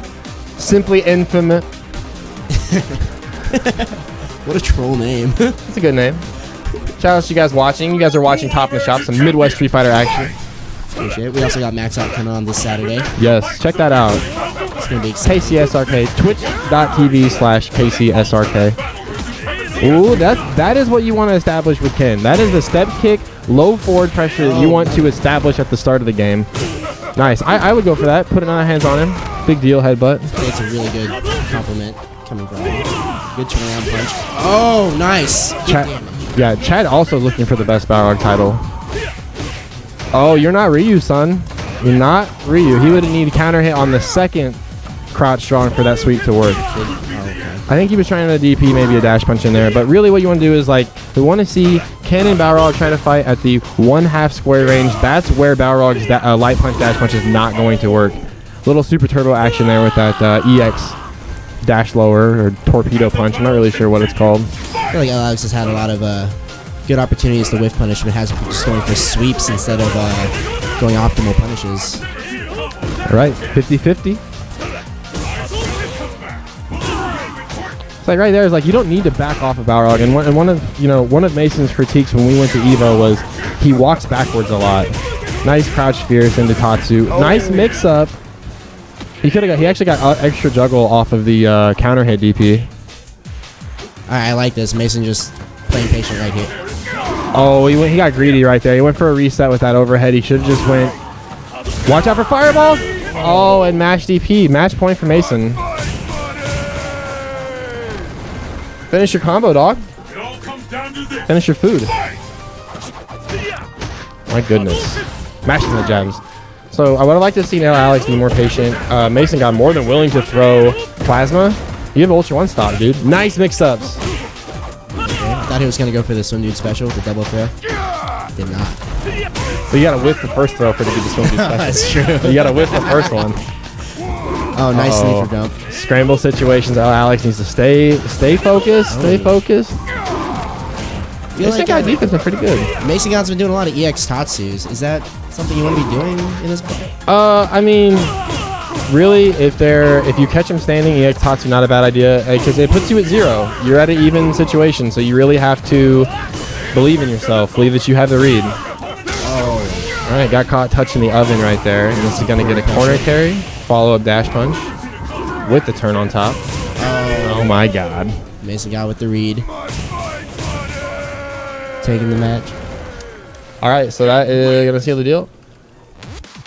Simply Infamous. What a troll name. It's a good name. Shoutouts to you guys watching. You guys are watching Top in the Shop, some Midwest Street Fighter action. Appreciate it. We also got Max Out coming on this Saturday. Yes, check that out. It's going to be exciting. KCSRK, twitch.tv/KCSRK. Ooh, that is what you want to establish with Ken. That is the step kick, low forward pressure that you want to establish at the start of the game. Nice. I would go for that. Put another hands on him. Big deal, headbutt. It's a really good compliment coming from him. Good turnaround punch. Oh, nice. Yeah, Chad also looking for the best Balrog title. Oh, you're not Ryu, son. You're not Ryu. He would need a counter hit on the second crouch strong for that sweep to work. I think he was trying to DP maybe a dash punch in there, but really what you want to do is like, we want to see Ken and Balrog try to fight at the 1/2 square range. That's where Balrog's light punch dash punch is not going to work. Little super turbo action there with that EX dash lower or torpedo punch. I'm not really sure what it's called. I feel like Alex has had a lot of good opportunities to whiff punish, but has just going for sweeps instead of going optimal punishes. All right, 50-50. It's like right there is like you don't need to back off of Balrog, and one of Mason's critiques when we went to Evo was he walks backwards a lot. Nice crouch fierce into Tatsu. Nice mix up. He actually got extra juggle off of the counter hit DP. I like this. Mason just playing patient right here. Oh, he got greedy right there. He went for a reset with that overhead. He should have just went. Watch out for fireball. Oh, and match DP. Match point for Mason. Finish your combo, dog. Finish your food. My goodness. Mashing the jabs. So I would have liked to see Alex be more patient. Mason got more than willing to throw plasma. You have Ultra 1 stop, dude. Nice mix-ups. Thought he was going to go for the Swim Dude special, the double throw. Did not. But you got to whiff the first throw for it to be the Swim Dude special. That's true. You got to whiff the first one. Oh, nice sneaker dump. Scramble situations. Alex needs to stay focused. Stay focused. Mason God defense been pretty good. Mason God's been doing a lot of EX Tatsus. Is that something you want to be doing in this play? I mean, really, if you catch him standing, EX Tatsu not a bad idea because it puts you at 0. You're at an even situation, so you really have to believe in yourself. Believe that you have the read. Oh. All right, got caught touching the oven right there, and this is gonna get a corner carry, follow up dash punch with the turn on top. Oh my God. Mason God with the read. Taking the match. All right, so that is gonna seal the deal.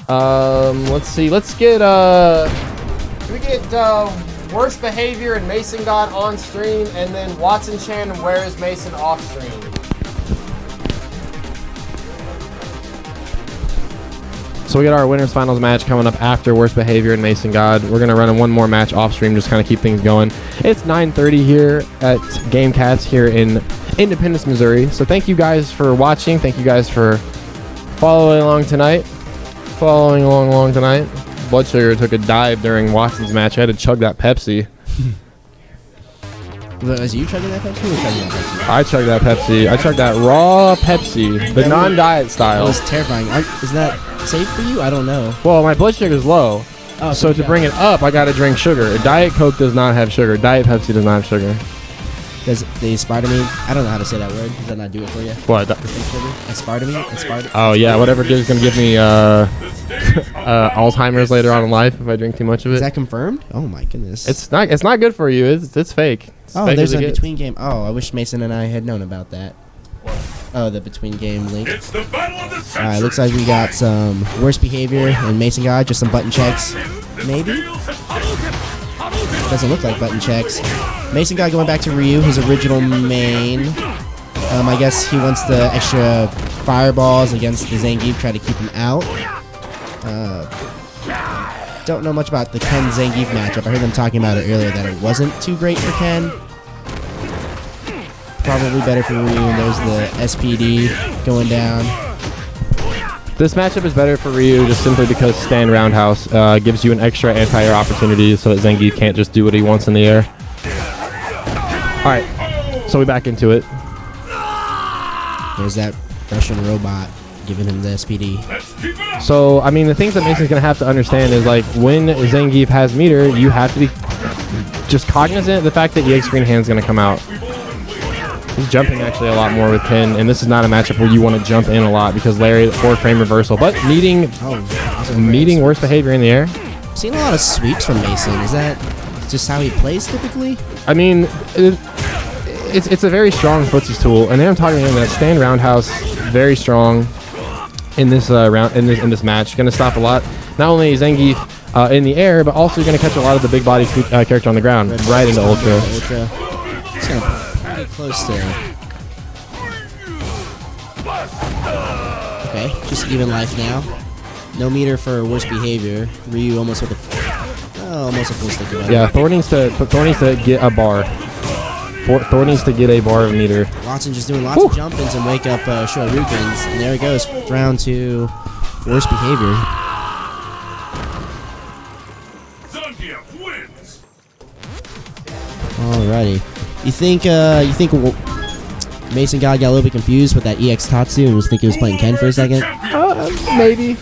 Let's see. Let's get we get Worst Behavior and Mason God on stream, and then Watson Chan and Where is Mason off stream. So we got our winners finals match coming up after Worst Behavior and Mason God. We're gonna run one more match off stream, just kind of keep things going. It's 9:30 here at Game Cats here in Independence, Missouri. So thank you guys for watching. Thank you guys for following along tonight. Blood sugar took a dive during Watson's match. I had to chug that Pepsi. Was you chugging that Pepsi or chugging that Pepsi? I chugged that Pepsi. I chugged that raw Pepsi, the non-diet style. It was terrifying. Is that safe for you? I don't know. Well, my blood sugar is low. Oh, so to bring it up, I got to drink sugar. Diet Coke does not have sugar. Diet Pepsi does not have sugar. Does the aspartame? I don't know how to say that word. Does that not do it for you? What? Aspartame? Oh yeah, whatever is gonna give me Alzheimer's later on in life if I drink too much of it. Is that confirmed? Oh my goodness. It's not good for you. It's fake. It's fake there's as a it gets. between game. Oh, I wish Mason and I had known about that. Oh, the between game link. Alright, looks like we got some Worst Behavior and Mason God, just some button checks. Maybe? Doesn't look like button checks. Mason God going back to Ryu, his original main. I guess he wants the extra fireballs against the Zangief, try to keep him out. Don't know much about the Ken Zangief matchup. I heard them talking about it earlier that it wasn't too great for Ken. Probably better for Ryu, and there's the SPD going down. This matchup is better for Ryu just simply because stand roundhouse gives you an extra anti-air opportunity so that Zangief can't just do what he wants in the air. Alright, so we back into it. There's that Russian robot giving him the SPD. So, I mean, the things that Mason's going to have to understand is, like, when Zangief has meter, you have to be just cognizant of the fact that EX Green Hand's going to come out. He's jumping actually a lot more with Ken, and this is not a matchup where you want to jump in a lot because Lariat or frame reversal, but meeting Worst Behavior in the air. I'm seeing a lot of sweeps from Mason. Is that just how he plays typically? I mean, it's a very strong footsies tool, and then I'm talking about that stand roundhouse, very strong in this round in this match. Going to stop a lot, not only Zangief in the air, but also you're going to catch a lot of the big body character on the ground, right into Ultra. It's going to pretty close there. Okay, just even life now. No meter for Worst Behavior. Ryu almost with a full stick of Yeah, Thor needs to get a bar. Thor needs to get a bar of meter. Watson just doing lots of jump-ins and wake up Shoryukens. And there it goes. Round 2. Worst Behavior. Zangief wins. Alrighty. You think Mason God got a little bit confused with that EX Tatsu and was thinking he was playing Ken for a second? Maybe.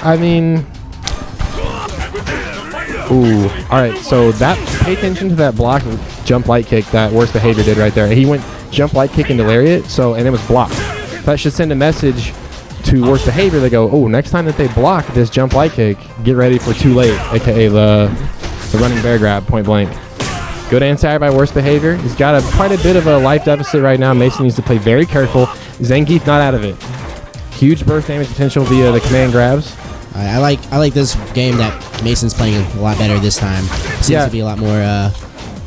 I mean, ooh. All right. So pay attention to that block jump light kick that Worst Behavior did right there. He went jump light kick into Lariat, and it was blocked. That should send a message to worse behavior, they go, oh, next time that they block this jump light kick, get ready for too late, aka the running bear grab, point blank. Good anti-air by worse behavior. He's got quite a bit of a life deficit right now. Mason needs to play very careful. Zangief not out of it. Huge burst damage potential via the command grabs. I like this game that Mason's playing a lot better this time. Seems to be a lot more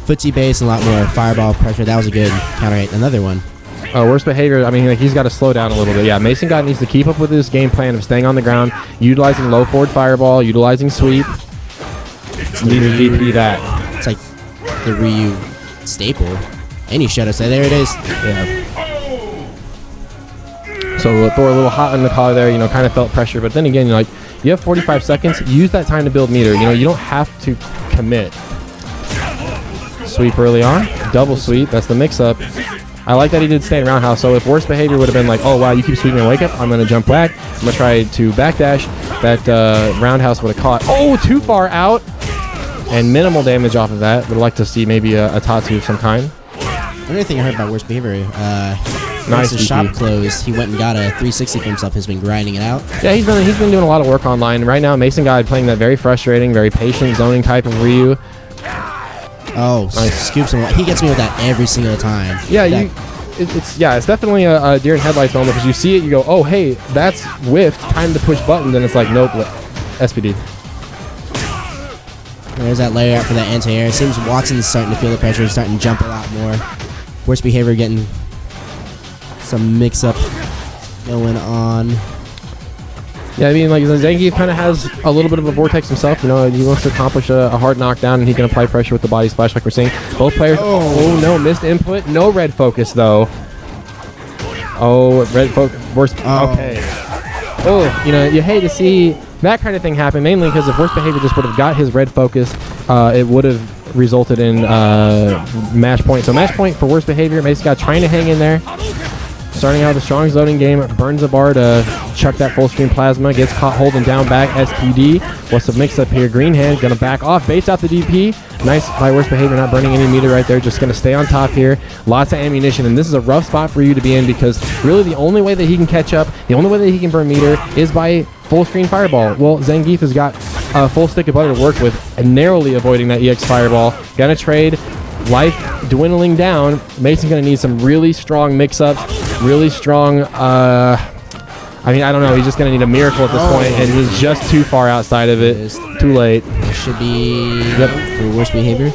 footsie based and a lot more fireball pressure. That was a good counter hit. Another one. Worst behavior, I mean, like, he's got to slow down a little bit. Yeah, Mason God needs to keep up with his game plan of staying on the ground, utilizing low forward fireball, utilizing sweep. Need to DP that. It's like the Ryu staple. And you should have said, there it is. Yeah. So Thor a little hot on the collar there, you know, kind of felt pressure. But then again, like, you have 45 seconds. Use that time to build meter. You know, you don't have to commit. Sweep early on. Double sweep. That's the mix-up. I like that he did stay in roundhouse. So if worst behavior would have been like, oh, wow, you keep sweeping and wake up, I'm going to jump back. I'm going to try to backdash. That roundhouse would have caught. Oh, too far out. And minimal damage off of that. Would like to see maybe a Tatsu of some kind. Another thing I heard about worst behavior, nice the shop closed, he went and got a 360 for himself. Has been grinding it out. Yeah, he's been doing a lot of work online. Right now, Mason God playing that very frustrating, very patient zoning type of Ryu. Oh, nice. Scoops him. He gets me with that every single time. Yeah, it's definitely a deer in headlights moment because you see it, you go, oh, hey, that's whiffed. Time to push buttons, and it's like, nope, SPD. There's that layer out for that anti-air. It seems Watson's starting to feel the pressure. He's starting to jump a lot more. Worst behavior getting some mix-up going on. Yeah, I mean, like, Zangief kind of has a little bit of a vortex himself. You know, he wants to accomplish a hard knockdown, and he can apply pressure with the body splash like we're seeing. Both players, oh no, missed input. No red focus, though. Oh, red focus, worst, okay. Oh, you know, you hate to see that kind of thing happen, mainly because if worst behavior just would have got his red focus, it would have resulted in match point. So match point for worst behavior. Mason God trying to hang in there. Starting out with a strong zoning game, burns a bar to chuck that full screen plasma, gets caught holding down back SPD. What's the mix up here? Green hand gonna back off, baits out the DP. Nice by worst behavior, not burning any meter right there, just gonna stay on top here. Lots of ammunition, and this is a rough spot for you to be in because really the only way that he can catch up, the only way that he can burn meter is by full screen fireball. Well, Zangief has got a full stick of butter to work with and narrowly avoiding that EX fireball. Gonna trade. Life dwindling down. Mason's going to need some really strong mix-ups, really strong, I mean, I don't know. He's just going to need a miracle at this point, and he's just too far outside of it. Too late. Should be for worst behavior.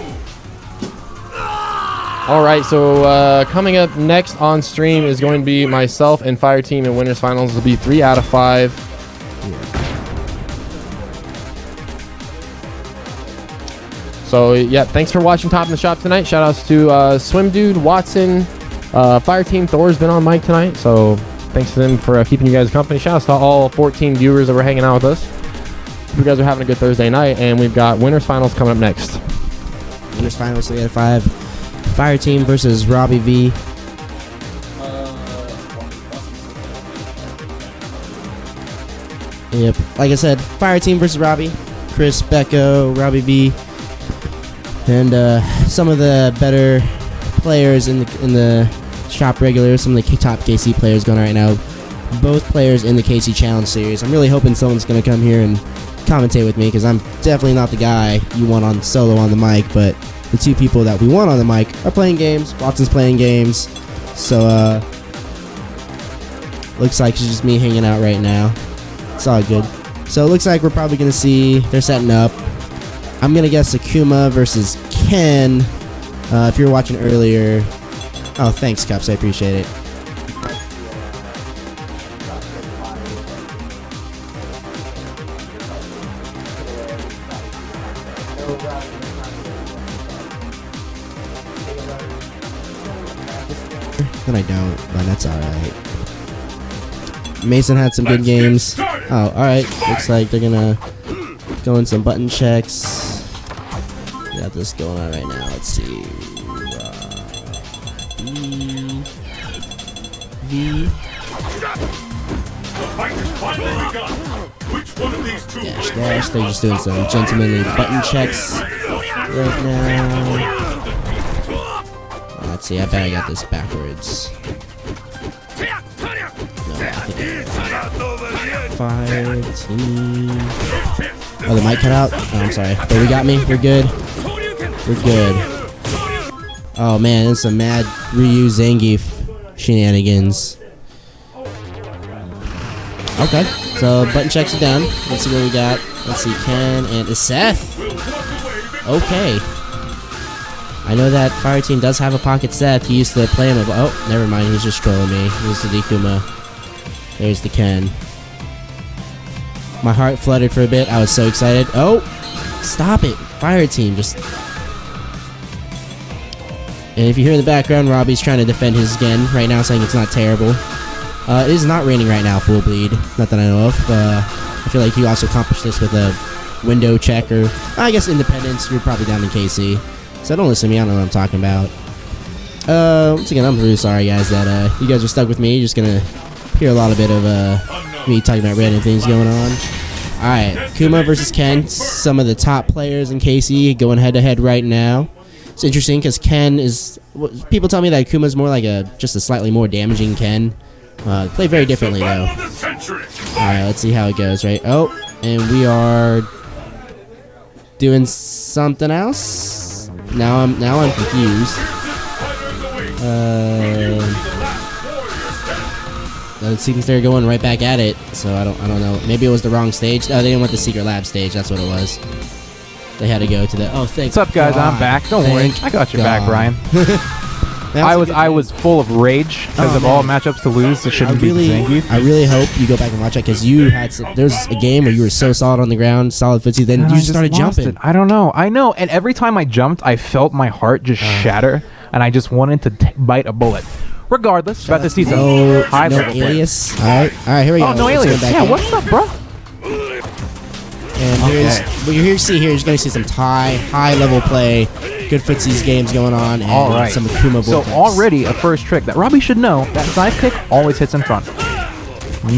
All right, so coming up next on stream is going to be myself and Fire Team in Winners Finals. It'll be 3 out of 5. So, yeah, thanks for watching Top in the Shop tonight. Shout-outs to Swim Dude, Watson, Fire Team. Thor's been on mic tonight, so thanks to them for keeping you guys company. Shout-outs to all 14 viewers that were hanging out with us. Hope you guys are having a good Thursday night, and we've got Winners Finals coming up next. Winners Finals 3 out of 5. Fire Team versus Robbie V. Yep, like I said, Fire Team versus Robbie. Chris, Becco, Robbie V. And some of the better players in the shop regulars, some of the top KC players going on right now. Both players in the KC Challenge Series. I'm really hoping someone's going to come here and commentate with me because I'm definitely not the guy you want on solo on the mic, but the two people that we want on the mic are playing games. Watson's playing games. So, looks like it's just me hanging out right now. It's all good. So it looks like we're probably going to see they're setting up. I'm going to guess Akuma versus Ken. If you were watching earlier. Oh, thanks, Cups. I appreciate it. Then I don't, but that's alright. Mason had some good games. Oh, alright. Looks like they're going to go in some button checks. Got this going on right now. Let's see. V. Dash. They're just doing some gentlemanly button checks right now. Let's see. I bet I got this backwards. No, I think I Fire team. Oh, the mic cut out? Oh, I'm sorry. But we got me. We're good. We're good. Oh, man. That's some mad Ryu Zangief shenanigans. Okay. So, button checks are down. Let's see what we got. Let's see. Ken and is Seth. Okay. I know that Fire Team does have a Pocket Seth. He used to play him. Oh, never mind. He's just trolling me. Here's the Dekuma. There's the Ken. My heart fluttered for a bit. I was so excited. Oh, stop it. Fire Team just... And if you hear in the background, Robbie's trying to defend his Gen right now, saying it's not terrible. It is not raining right now, Full Bleed. Not that I know of. I feel like you also accomplished this with a window check, or I guess Independence. You're probably down in KC. So don't listen to me. I don't know what I'm talking about. Once again, I'm really sorry, guys, that you guys are stuck with me. You're just going to hear a lot of bit of me talking about random things going on. Alright, Kuma versus Ken. Some of the top players in KC going head-to-head right now. It's interesting because Ken is... People tell me that Kuma's more like just a slightly more damaging Ken. Play very differently, though. Alright, let's see how it goes, right? Oh, and we are doing something else? Now I'm confused. It seems they're going right back at it, so I don't know. Maybe it was the wrong stage. Oh, they didn't want the Secret Lab stage. That's what it was. They had to go to the... Oh, thank What's up, guys? God. I'm back. Don't worry. I got your back, Brian. I was full of rage because of all matchups to lose. It shouldn't be Zangief. I really hope you go back and watch it because you had there's a game where you were so solid on the ground, solid footsie, then you just started jumping. I don't know. I know. And every time I jumped, I felt my heart just shatter, and I just wanted to bite a bullet. Regardless, about to see some high level Alias. All right, here we go. Oh, no Alias. Yeah, what's up, bro? And here's what you're here to see here. You're going to see some high level play, good footsies games going on, and some Akuma So already a first trick that Robbie should know. That side kick always hits in front.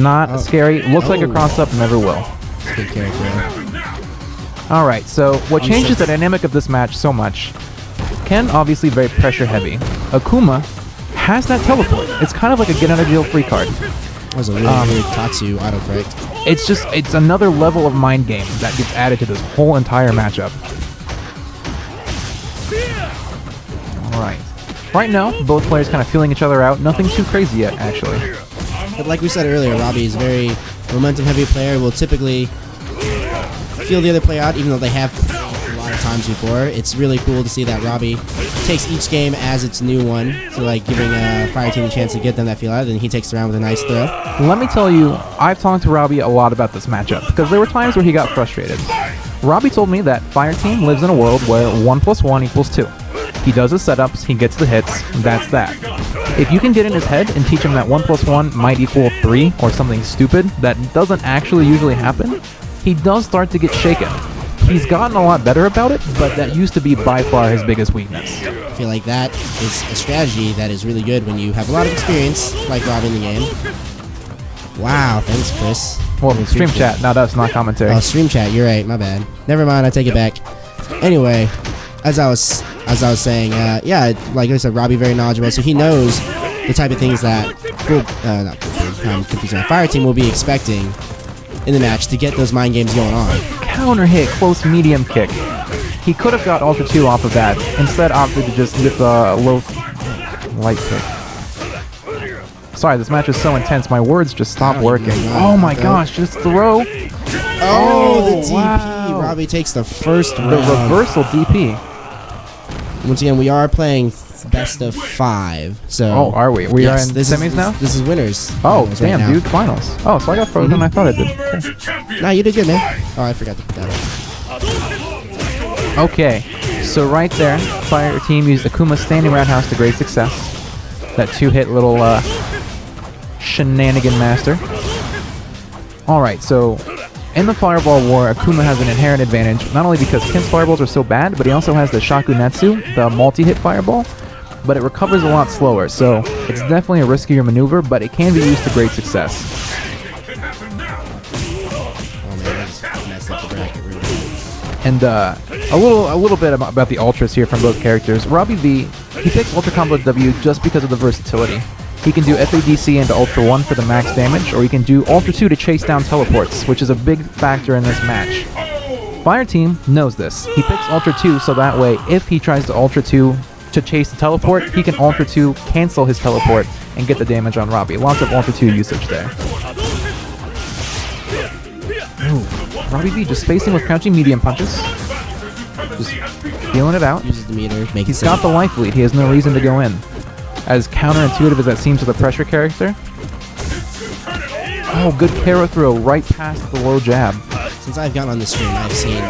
Not scary. Looks like a cross up. Never will. Good character. All right. So what changes the dynamic of this match so much? Ken obviously very pressure heavy. Akuma has that teleport. It's kind of like a get out of jail free card. That was a really weird Tatsu autocorrect. It's another level of mind game that gets added to this whole entire matchup. Alright. Right now, both players kind of feeling each other out. Nothing too crazy yet, actually. But like we said earlier, Robbie is a very momentum heavy player. Will typically feel the other player out, even though they have a lot of times before. It's really cool to see that Robbie takes each game as its new one, so like giving Fire Team a chance to get them that feel out, and he takes it around with a nice throw. Let me tell you, I've talked to Robbie a lot about this matchup, because there were times where he got frustrated. Robbie told me that Fire Team lives in a world where 1 + 1 = 2. He does his setups, he gets the hits, that's that. If you can get in his head and teach him that 1 + 1 might equal 3 or something stupid that doesn't actually usually happen, he does start to get shaken. He's gotten a lot better about it, but that used to be by far his biggest weakness. I feel like that is a strategy that is really good when you have a lot of experience, like Rob in the game. Wow, thanks, Chris. Well, stream chat. No, that's not commentary. Oh, stream chat. You're right. My bad. Never mind. I take it back. Anyway, as I was saying, yeah, like I said, Robbie very knowledgeable, so he knows the type of things that Fire Team will be expecting in the match to get those mind games going on. Counter hit, close medium kick. He could have got Ultra 2 off of that. Instead opted to just hit the low light kick. Sorry, this match is so intense, my words just stopped working. Oh my gosh, just throw. Oh, the DP. Wow. Robbie takes the first round. The reversal DP. Once again, we are playing best of 5. So oh, are we? We are in semis now? This is winners. Oh, damn, right, dude, finals. Oh, so I got frozen. I thought I did. Okay. Nah, you did good, man. Oh, I forgot to put that up. Okay, so right there, Fire Team used Akuma standing roundhouse to great success. That 2-hit little shenanigan master. Alright, so in the Fireball War, Akuma has an inherent advantage, not only because Ken's Fireballs are so bad, but he also has the Shakunetsu, the multi-hit Fireball, but it recovers a lot slower, so it's definitely a riskier maneuver, but it can be used to great success. Oh man, I just messed up the bracket really good. And a little bit about the Ultras here from both characters. Robbie V, he picks Ultra Combo W just because of the versatility. He can do FADC into Ultra 1 for the max damage, or he can do Ultra 2 to chase down teleports, which is a big factor in this match. Fireteam knows this. He picks Ultra 2 so that way, if he tries to Ultra 2 to chase the teleport, he can Ultra 2 cancel his teleport and get the damage on Robbie. Lots of Ultra 2 usage there. Ooh. Robbie V just spacing with crouching medium punches. Just feeling it out. Uses the meter. He's got the life lead. He has no reason to go in. As counterintuitive as that seems with a pressure character. Oh, good Kara throw right past the low jab. Since I've gotten on the stream, I've seen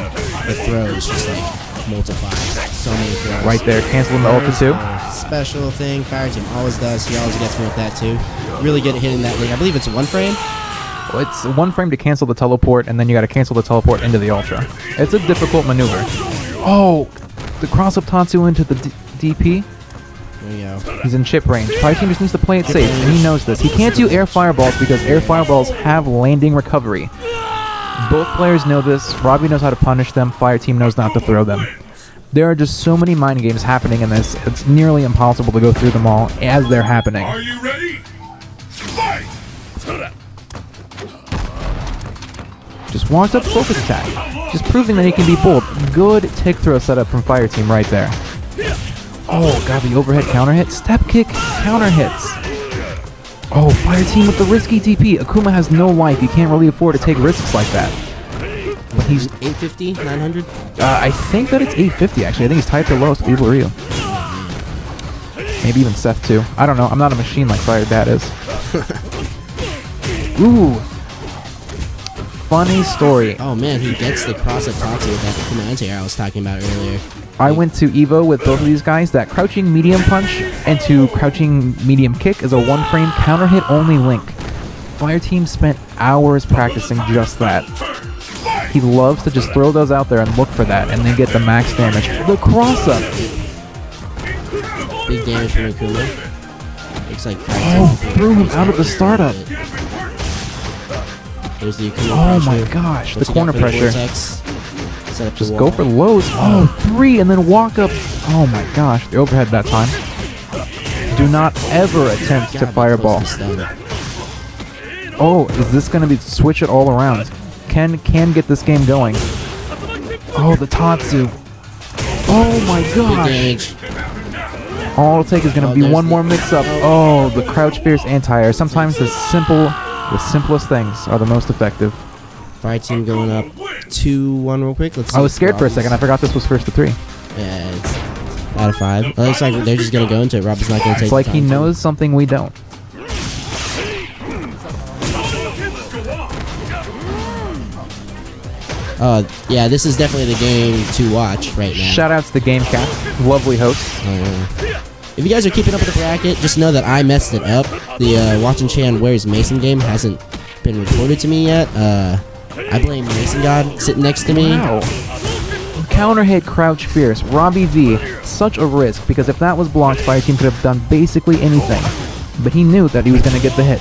the throws just like multiply. So many throws. Right there, canceling the Ultra 2. Special thing, Fireteam always does. He always gets me with that too. Really good at hitting that ring. I believe it's 1 frame. Well, it's 1 frame to cancel the teleport, and then you got to cancel the teleport into the Ultra. It's a difficult maneuver. Oh, the cross-up Tatsu into the DP. There you go. He's in chip range. Fireteam just needs to play it safe, and he knows this. He can't do air fireballs because air fireballs have landing recovery. Both players know this. Robbie knows how to punish them. Fireteam knows not to throw them. There are just so many mind games happening in this. It's nearly impossible to go through them all as they're happening. Are you ready? Fight! Just walked up focus attack. Just proving that he can be bold. Good tick throw setup from Fireteam right there. Oh, got the overhead counter hit. Step kick counter hits. Oh, Fireteam with the risky DP. Akuma has no life. He can't really afford to take risks like that. But he's 850, 900. I think that it's 850 actually. I think he's tied for lowest with Evil Ryu. Maybe even Seth too. I don't know. I'm not a machine like Fire Dad is. Ooh. Funny story. Oh man, he gets the cross-up Tatsu with that Akuma anti-air I was talking about earlier. I went to Evo with both of these guys. That crouching medium punch into crouching medium kick is a 1 frame counter hit only link. Fireteam spent hours practicing just that. He loves to just throw those out there and look for that and then get the max damage. The cross up. Big damage from Akuma. Looks like Oh, threw him out of the startup. There's the Akuma Oh pressure. my gosh, What's the he got corner for the pressure. vortex? Set up Just the go wall. for lows. Oh, 3 and then walk up. Oh my gosh, the overhead that time. Do not ever attempt to fireball. Oh, is this going to be switch it all around? Ken can get this game going. Oh, the Tatsu. Oh my gosh. All it'll take is going to be one more mix-up. Oh, the crouch fierce anti-air. Sometimes the simplest things are the most effective. Fireteam going up 2-1 real quick. Let's see I was if scared for a Robbie's- second. I forgot this was first to 3. Yeah, it's out of 5. It looks like they're just going to go into it. Robbie's not going to take It's like the he time. knows something we don't. Yeah, this is definitely the game to watch right now. Shout outs to GameCat, lovely hosts. If you guys are keeping up with the bracket, just know that I messed it up. The Watching Chan Where's Mason game hasn't been reported to me yet. I blame Mason God sitting next to me. Wow. Counter hit crouch fierce. Robbie V, such a risk because if that was blocked, Fireteam could have done basically anything. But he knew that he was going to get the hit.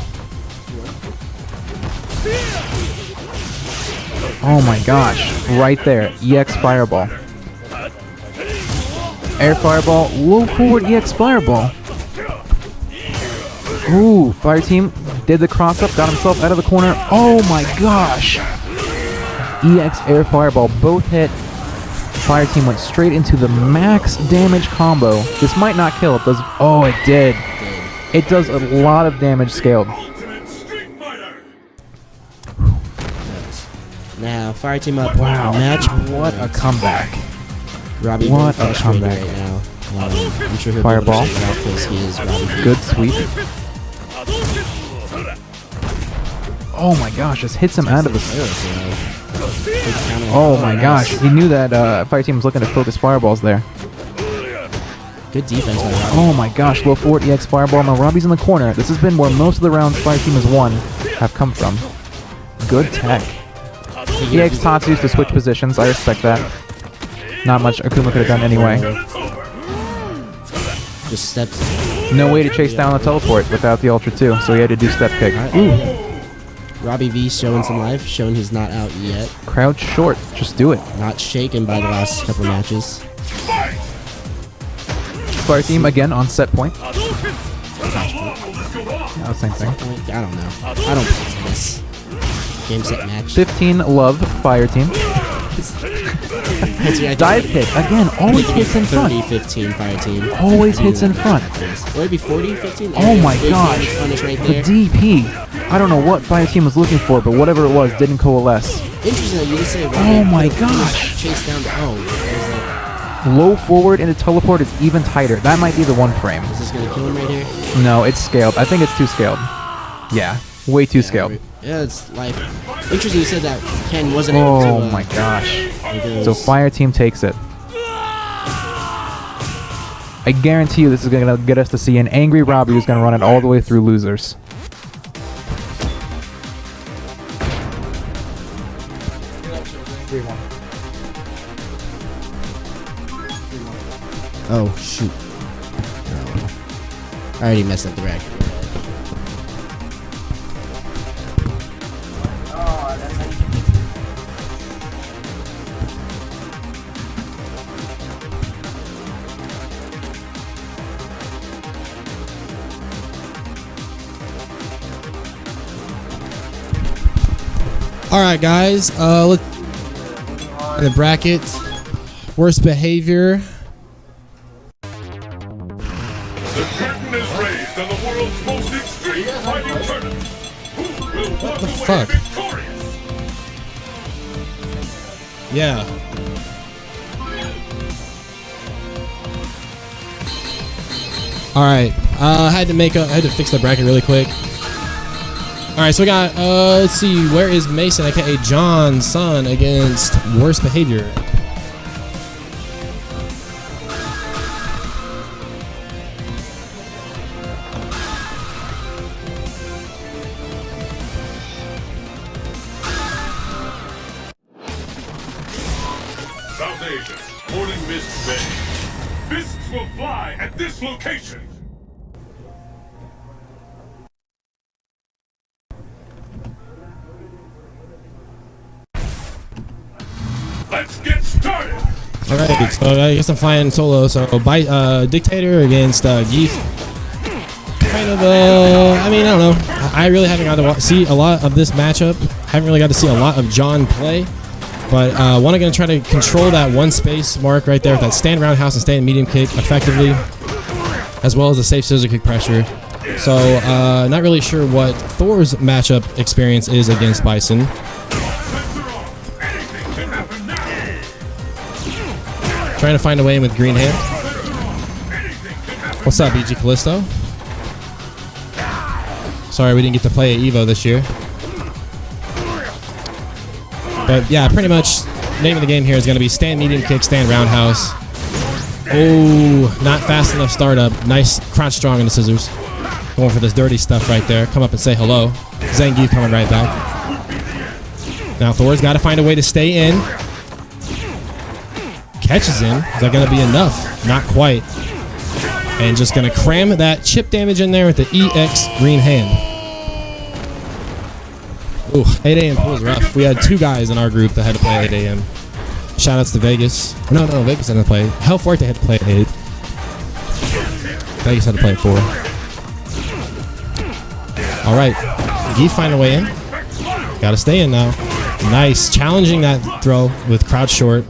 Oh my gosh, right there, EX Fireball. Air Fireball, low forward EX Fireball. Ooh, Fireteam did the cross up, got himself out of the corner. Oh my gosh. EX Air Fireball, both hit. Fireteam went straight into the max damage combo. This might not kill, it does, oh it did. It does a lot of damage scaled. Now, Fireteam up. Wow, Match. what a comeback. Robbie What very a frustrated comeback. right now. I'm sure he'll Fireball. be able to shake it off 'cause he is Robbie V. Good sweep. Oh my gosh, just hits him out of the... Oh my gosh, he knew that Fireteam was looking to focus fireballs there. Good defense by Robbie. Oh my gosh, low forward EX Fireball. Now Robbie's in the corner. This has been where most of the rounds Fireteam has won have come from. Good tech. EX Tatsu's to switch positions. I respect that. Not much Akuma could have done anyway. Just steps. No way to chase down the teleport without the Ultra 2, so he had to do step kick. Ooh. Robbie V showing some life, showing he's not out yet. Crouch short. Just do it. Not shaken by the last couple matches. Fireteam again on set point. No, same thing. I don't know. I don't play tennis. Game, set, match. 15 love fire team. Dive kick again. Always hits in front. 30-15 fire team. Always hits in front. Would it be 40-15? Oh my gosh. Right The DP. I don't know what fire team was looking for, but whatever it was didn't coalesce. Interesting that you just say. Oh my gosh. Chase down the Low forward into teleport is even tighter. That might be the one frame. Is this gonna kill him right here? No, it's scaled. I think it's too scaled. Yeah, way too scaled. Yeah, it's like interesting. You said that Ken wasn't able to. Oh my gosh! So fire team takes it. I guarantee you this is gonna get us to see an angry Robbie who's gonna run it all the way through losers. Oh shoot! I already messed up the rack. All right, guys. Let's in the bracket. Worst behavior. The curtain is raised on the world's most extreme fighting tournament. Who will walk the away fuck? victorious? Yeah. All right. I had to fix the bracket really quick. All right, so we got let's see, where is Mason, aka John Son, against Worst Behavior. South Asia, Morning Mist Bay. Fists will fly at this location. Let's get started. All right, so I guess I'm flying solo. So Dictator against Geef. Kind of I mean, I don't know. I really haven't got to see a lot of this matchup. Haven't really got to see a lot of John play. But one, I'm going to try to control that one space mark right there with that stand roundhouse and stand medium kick effectively, as well as the safe scissor kick pressure. So not really sure what Thor's matchup experience is against Bison. Trying to find a way in with green hand. What's up, BG Callisto? Sorry we didn't get to play at EVO this year. But yeah, pretty much name of the game here is going to be stand medium kick, stand roundhouse. Oh, not fast enough startup. Nice crouch strong in the scissors. Going for this dirty stuff right there. Come up and say hello. Zangief coming right back. Now Thor's got to find a way to stay in. Catches him. Is that going to be enough? Not quite. And just going to cram that chip damage in there with the EX green hand. Ooh, 8 a.m. pool was rough. We had 2 guys in our group that had to play at 8 a.m. Shoutouts to Vegas. No, Vegas didn't play. Hellfork, they had to play at 8. Vegas had to play at 4. All right. Geef find a way in. Got to stay in now. Nice. Challenging that throw with crouch short.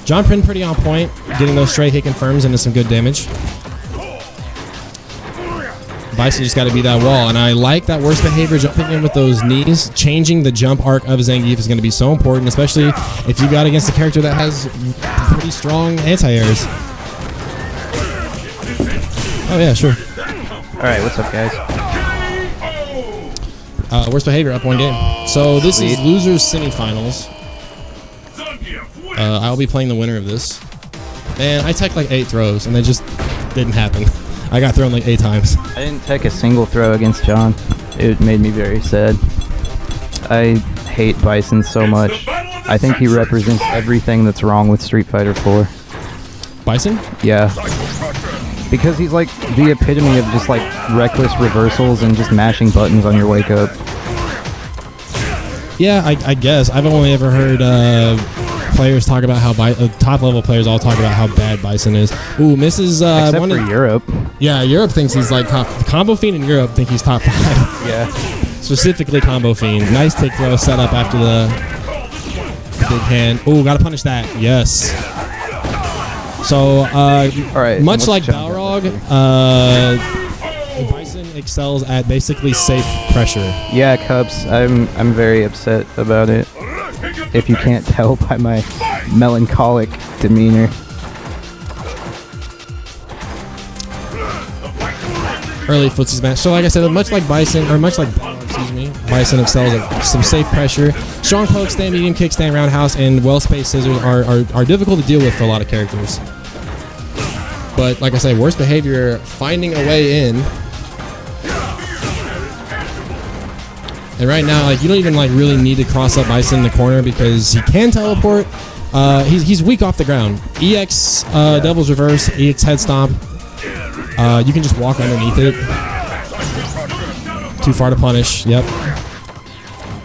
John Prin pretty on point, getting those straight hit confirms into some good damage. Bison just got to be that wall, and I like that Worst Behavior jumping in with those knees. Changing the jump arc of Zangief is going to be so important, especially if you got against a character that has pretty strong anti-airs. Oh yeah, sure. Alright, what's up, guys? Worst Behavior up 1 game. So this is losers semifinals. I'll be playing the winner of this. Man, I teched like 8 throws, and they just didn't happen. I got thrown like 8 times. I didn't tech a single throw against John. It made me very sad. I hate Bison so much. I think he represents everything that's wrong with Street Fighter 4. Bison? Yeah. Because he's like the epitome of just like reckless reversals and just mashing buttons on your wake up. Yeah, I guess. I've only ever heard players talk about how top level players all talk about how bad Bison is. Ooh, misses. Except for Europe. Yeah, Europe thinks he's like Combo Fiend in Europe think he's top 5. Yeah. Specifically Combo Fiend. Nice take throw set up after the big hand. Ooh, gotta punish that. Yes. So, much like Balrog, Bison excels at basically safe pressure. Yeah, Cubs. I'm very upset about it. If you can't tell by my melancholic demeanor. Early footsies match. So like I said, much like Bison, or much like Balrog, excuse me, Bison excels at some safe pressure. Strong poke, stand medium kick, stand roundhouse, and well-spaced scissors are difficult to deal with for a lot of characters. But like I say, worst behavior, finding a way in. And right now, like you don't even like really need to cross up Bison in the corner because he can teleport. He's weak off the ground. EX Devil's Reverse, EX Head Stomp. You can just walk underneath it. Too far to punish. Yep.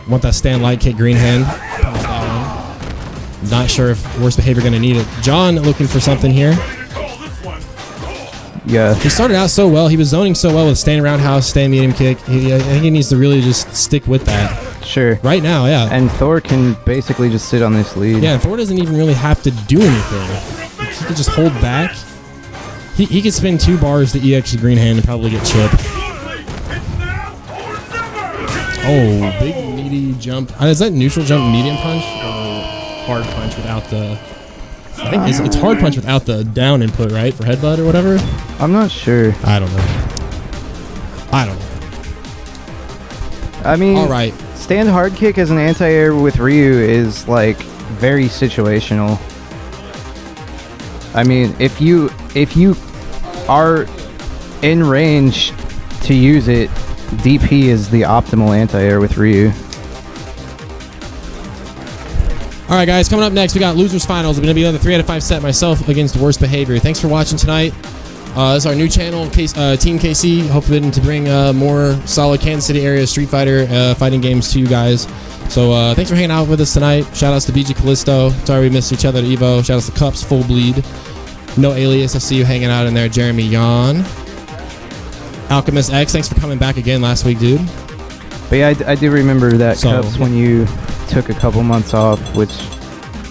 Want that stand light kick green hand. Punish that one. Not sure if worst behavior gonna need it. John looking for something here. Yeah. He started out so well. He was zoning so well with stand roundhouse, stand medium kick. I think he needs to really just stick with that. Sure. Right now, yeah. And Thor can basically just sit on this lead. Yeah, Thor doesn't even really have to do anything. He can just hold back. He could spin 2 bars to EX green hand and probably get chipped. Oh, big meaty jump. Is that neutral jump medium punch or hard punch without the... I think it's hard punch without the down input, right? For headbutt or whatever? I'm not sure. I don't know. I mean, all right. Stand hard kick as an anti-air with Ryu is like very situational. I mean, if you are in range to use it, DP is the optimal anti-air with Ryu. All right, guys, coming up next, we got Losers Finals. It's going to be another 3 out of 5 set myself against Worst Behavior. Thanks for watching tonight. This is our new channel, Team KC. Hoping to bring more solid Kansas City area Street Fighter fighting games to you guys. So thanks for hanging out with us tonight. Shout-outs to BG Callisto. Sorry we missed each other at EVO. Shout-outs to Cups, Full Bleed. No Alias, I see you hanging out in there. Jeremy Yon. Alchemist X, thanks for coming back again last week, dude. But yeah, I do remember that, Cups, when you took a couple months off, which,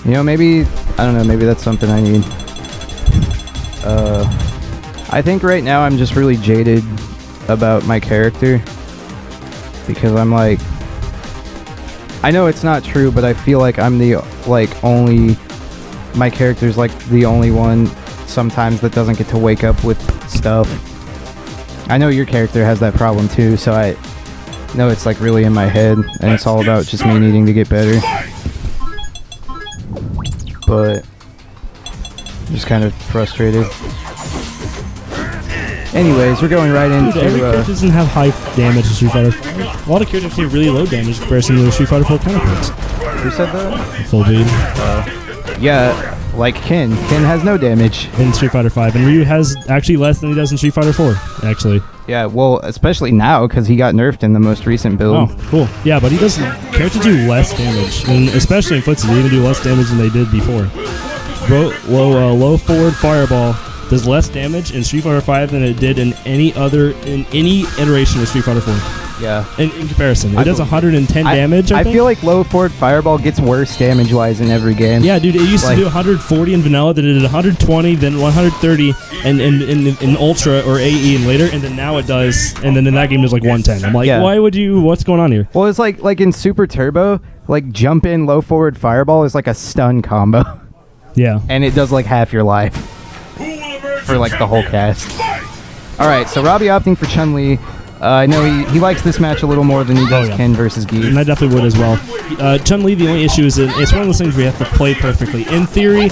you know, maybe, I don't know, maybe that's something I need. I think right now I'm just really jaded about my character because I'm like, I know it's not true, but I feel like I'm the, like, only, my character's like the only one sometimes that doesn't get to wake up with stuff. I know your character has that problem too, so I know it's like really in my head and it's all about just me needing to get better. But I'm just kind of frustrated. Anyways, we're going right into... Dude, every character doesn't have high damage in Street Fighter. A lot of characters have really low damage in comparison to the Street Fighter 4 counterparts. Who said that? Full Bleed. Yeah, like Ken. Ken has no damage. In Street Fighter 5. And Ryu has actually less than he does in Street Fighter 4, actually. Yeah, well, especially now, because he got nerfed in the most recent build. Oh, cool. Yeah, but he does... Characters do less damage. And especially in Footsie, they even do less damage than they did before. Low forward fireball does less damage in Street Fighter 5 than it did in any iteration of Street Fighter 4. Yeah. In comparison. It does 110 damage, I think. I feel like low forward fireball gets worse damage-wise in every game. Yeah, dude, it used to do 140 in vanilla, then it did 120, then 130 in Ultra or AE and later, and then now it does, and then in that game it was like 110. I'm like, why would you, what's going on here? Well, it's like in Super Turbo, like jump in low forward fireball is like a stun combo. Yeah. And it does like half your life for like the whole cast. Alright, so Robbie opting for Chun-Li. I know he likes this match a little more than he does Ken versus Gi. And I definitely would as well. Chun-Li, the only issue is that it's one of those things where you have to play perfectly. In theory,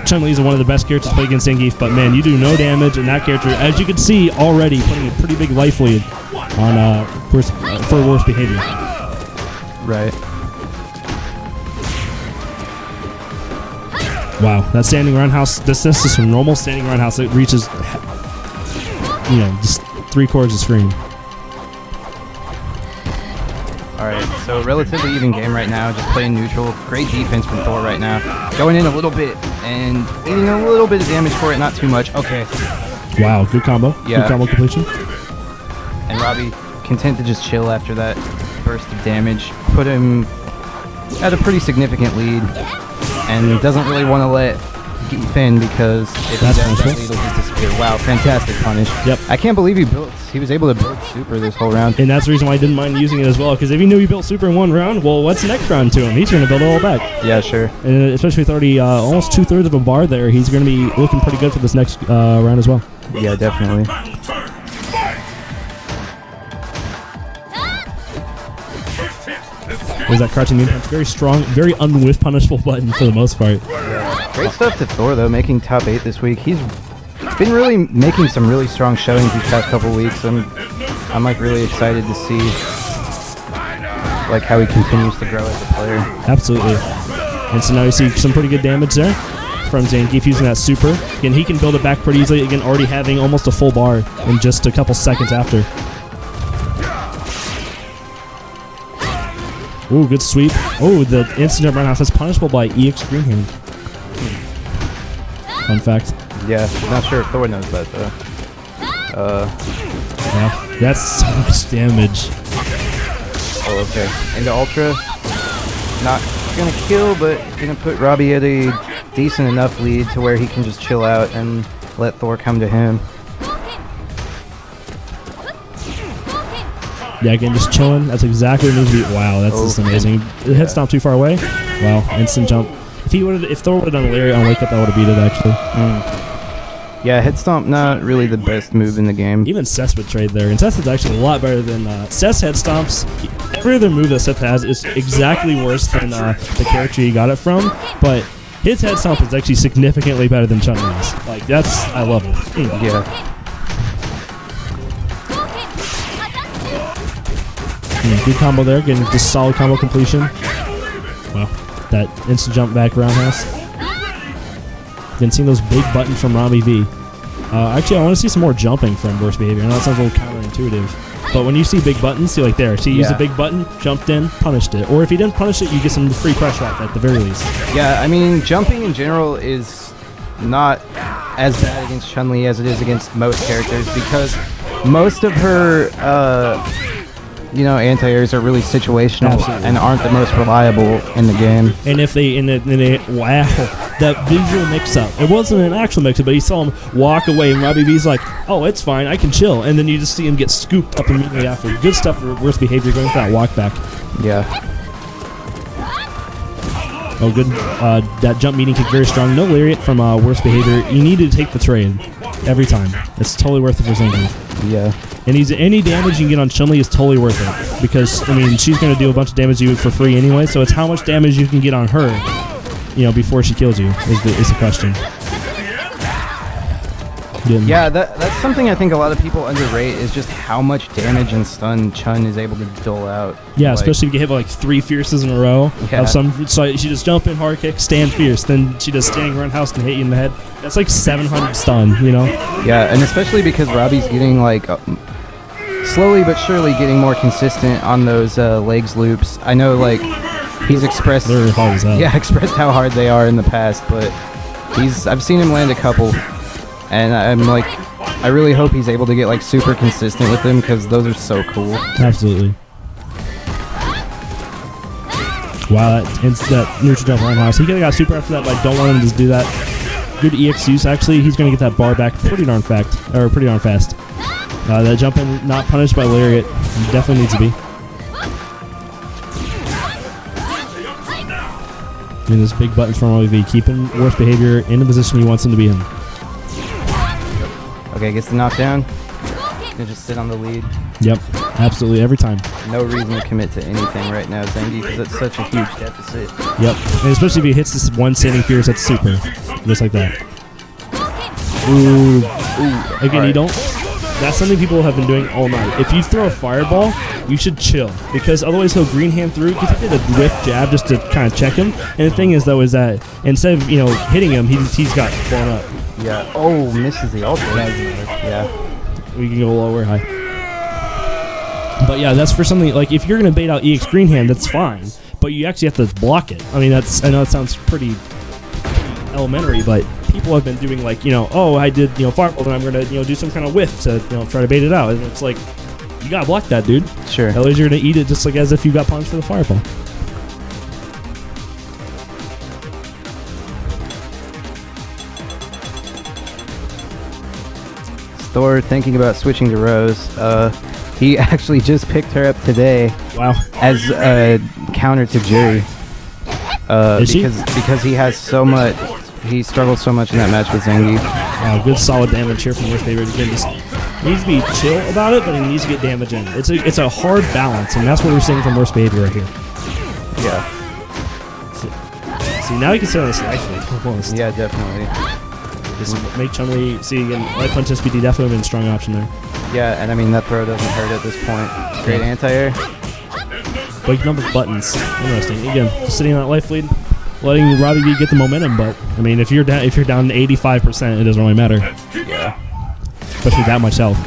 Chun-Li is one of the best characters to play against Zangief, but man, you do no damage, and that character, as you can see, already putting a pretty big life lead on for Worst Behavior. Right. Wow, that standing roundhouse, this is from normal standing roundhouse. It reaches, just 3/4 of the screen. Alright, so relatively even game right now, just playing neutral. Great defense from Thor right now. Going in a little bit and eating a little bit of damage for it, not too much. Okay. Wow, good combo. Yeah. Good combo completion. And Robbie content to just chill after that burst of damage. Put him at a pretty significant lead and doesn't really want to let Finn because if he does that lead, he'll just disappear. Wow, fantastic punish. Yep. I can't believe he was able to build super this whole round. And that's the reason why I didn't mind using it as well, because if he knew he built super in one round, well, what's the next round to him? He's going to build it all back. Yeah, sure. And especially with already almost 2/3 of a bar there, he's going to be looking pretty good for this next round as well. Yeah, definitely. There's that crouching mean punch. Very strong, very unwhiff punishable button for the most part. Great stuff to Thor, though, making top 8 this week. He's been really making some really strong showings these past couple weeks. I'm like really excited to see like how he continues to grow as a player. Absolutely. And so now you see some pretty good damage there from Zangief using that super. Again, he can build it back pretty easily. Again, already having almost a full bar in just a couple seconds after. Ooh, good sweep. Oh, the instant jump roundhouse is punishable by EX Greenhand. Fun fact. Yeah, not sure if Thor knows that though. Yeah, that's so much damage. Oh, okay. Into Ultra. Not gonna kill, but gonna put Robbie at a decent enough lead to where he can just chill out and let Thor come to him. Yeah, again, just chilling. That's exactly what it needs to be. Wow, that's just amazing. The head stomp too far away. Wow, instant jump. If Thor would have done a lariat on Wake Up, that would have beat it actually. Yeah, head stomp not really the best move in the game. Even Seth would trade there, and Seth is actually a lot better than Seth's head stomps. Every other move that Seth has is exactly worse than the character he got it from, but his head stomp is actually significantly better than Chun-Li's. Like I love it. Yeah. Good combo there, getting just solid combo completion. Wow, that instant jump back roundhouse. Then seeing those big buttons from Robbie V. Actually, I want to see some more jumping from Worst Behavior. I know that sounds a little counterintuitive, but when you see big buttons, see like there, see he used a big button, jumped in, punished it. Or if he didn't punish it, you get some free pressure off at the very least. Yeah, I mean, jumping in general is not as bad against Chun-Li as it is against most characters because most of her anti-airs are really situational and aren't the most reliable in the game. And if wow, that visual mix-up. It wasn't an actual mix-up, but you saw him walk away, and Robbie V's like, oh, it's fine, I can chill. And then you just see him get scooped up immediately after. Good stuff for Worst Behavior going for that walk back. Yeah. Oh, good. That jump meeting kick very strong. No lariat from Worst Behavior. You need to take the trade every time. It's totally worth it for Zangief. Yeah. And any damage you can get on Chun-Li is totally worth it. Because, I mean, she's going to do a bunch of damage to you for free anyway, so it's how much damage you can get on her, before she kills you is the question. Yeah, that's something I think a lot of people underrate is just how much damage and stun Chun is able to dole out. Yeah, especially if you get hit by like 3 fierces in a row. Yeah. So she just jump in, hard kick, stand fierce, then she does standing roundhouse and hit you in the head. That's like 700 stun, Yeah, and especially because Robbie's getting like slowly but surely getting more consistent on those legs loops. I know like he's expressed They're hard as hell. Yeah, expressed how hard they are in the past, but I've seen him land a couple. And I'm like, I really hope he's able to get like super consistent with them because those are so cool. Absolutely. Wow, that neutral jump roundhouse. He could have got super after that, but I don't want him to do that. Good EX use, actually. He's going to get that bar back pretty darn fast. That jump in, not punished by lariat, definitely needs to be. And this big buttons from OV, keeping Worst Behavior in the position he wants him to be in. Okay, gets the knockdown. Gonna just sit on the lead. Yep, absolutely, every time. No reason to commit to anything right now, Zangief, because it's such a huge deficit. Yep, and especially if he hits this one standing fierce, that's super. Just like that. Ooh. Again, you don't... That's something people have been doing all night. If you throw a fireball, you should chill, because otherwise he'll green hand through, because he did a whiff jab just to kind of check him. And the thing is, though, is that instead of, hitting him, he's got blown up. Yeah. Oh, misses the ultra. Yeah. We can go low or high. But yeah, that's for something like if you're gonna bait out EX Green Hand, that's fine. But you actually have to block it. I mean, I know it sounds pretty elementary, but people have been doing like, oh, I did, fireball, and I'm gonna, do some kind of whiff to, try to bait it out. And it's like, you gotta block that, dude. Sure. Otherwise, you're gonna eat it just like as if you got punished for the fireball. Thor thinking about switching to Rose. He actually just picked her up today. Wow. As a counter to Jury. Because he has so much. He struggled so much in that match with Zangief. Good solid damage here from Worst Behavior. Again, just needs to be chill about it, but he needs to get damage in. It's a hard balance, and that's what we're seeing from Worst Behavior right here. Yeah. See, now you can sit on this life almost. Yeah, definitely. Just make Chun-Li, see again, Light Punch SPD definitely been a strong option there. Yeah, and I mean, that throw doesn't hurt at this point. Great anti-air. Big number of buttons. Interesting. Again, just sitting on that life lead, letting Robbie B get the momentum, but I mean, if you're down 85%, it doesn't really matter. Yeah. Especially that much health.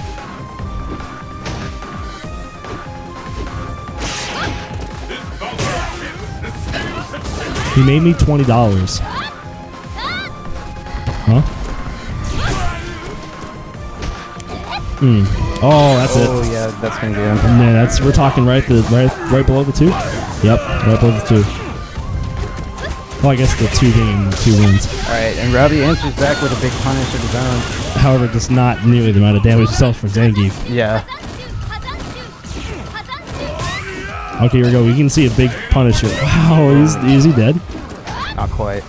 He made me $20. Huh? Oh, that's it. Oh yeah, that's gonna get him. And then we're talking right below the 2. Yep, right below the 2. Well, I guess the 2 being 2 wins. All right, and Robbie answers back with a big punish of his own. However, just not nearly the amount of damage itself for Zangief. Yeah. Okay, here we go. We can see a big punish here. Wow, is he dead? Not quite.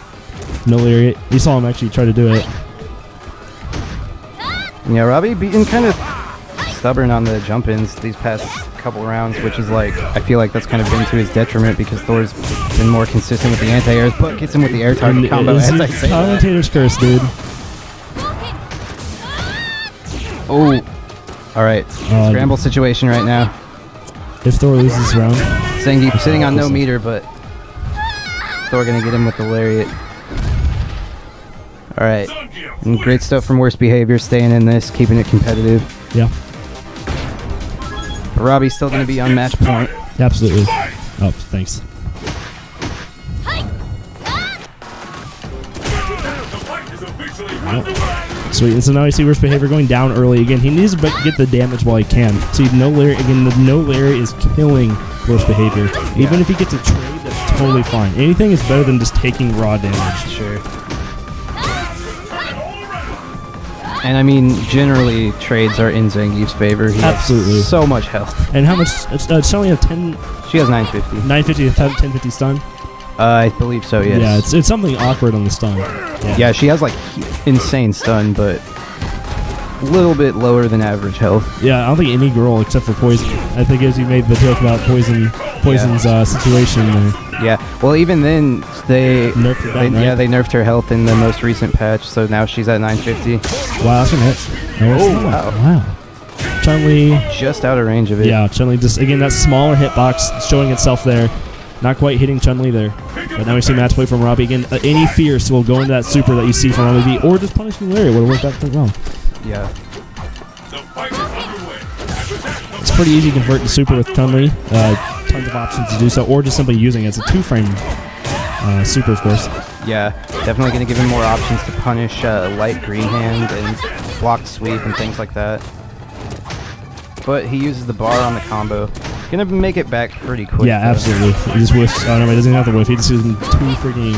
No lariat. You saw him actually try to do it. Yeah, Robbie being kind of stubborn on the jump-ins these past couple rounds, which is like, I feel like that's kind of been to his detriment because Thor's been more consistent with the anti-airs, but gets him with the air target combo as I say. Commentator's curse, dude. Oh. Alright. Scramble situation right now. If Thor loses this round. Zangief sitting on no meter, but Thor gonna get him with the lariat. Alright. And great stuff from Worst Behavior, staying in this, keeping it competitive. Yeah. But Robbie's still gonna be on match point. Absolutely. Oh, thanks. Sweet. And so now I see Worst Behavior going down early again. He needs to get the damage while he can. See, no lariat again. The no lariat is killing Worst Behavior. Even if he gets a trade, that's totally fine. Anything is better than just taking raw damage. Sure. And I mean, generally, trades are in Zangief's favor. He Absolutely. Has so much health. And how much? She have 10. She has 950. 950 with 1050 stun. I believe so. Yes. Yeah, it's something awkward on the stun. Yeah, she has like insane stun, but a little bit lower than average health. Yeah, I don't think any girl except for Poison. I think as you made the joke about Poison's situation there. Yeah, well, even then they nerfed her down, right? Yeah, they nerfed her health in the most recent patch, so now she's at 950. Wow, that's a hit. Oh, wow. Wow. Chun-Li just out of range of it. Yeah, Chun-Li just again that smaller hitbox showing itself there. Not quite hitting Chun-Li there. But now we see match play from Robbie again. Any fierce will go into that super that you see from Robbie B, or just punishing Larry would have worked out pretty well. Yeah. It's pretty easy to convert to super with Chun-Li. Tons of options to do so, or just simply using it. It's a 2-frame super, of course. Yeah, definitely going to give him more options to punish light green hand and block sweep and things like that. But he uses the bar on the combo. Gonna make it back pretty quick. Yeah, though. absolutely. He just whiffs. Oh no, he doesn't have to whiff. He just uses 2 freaking.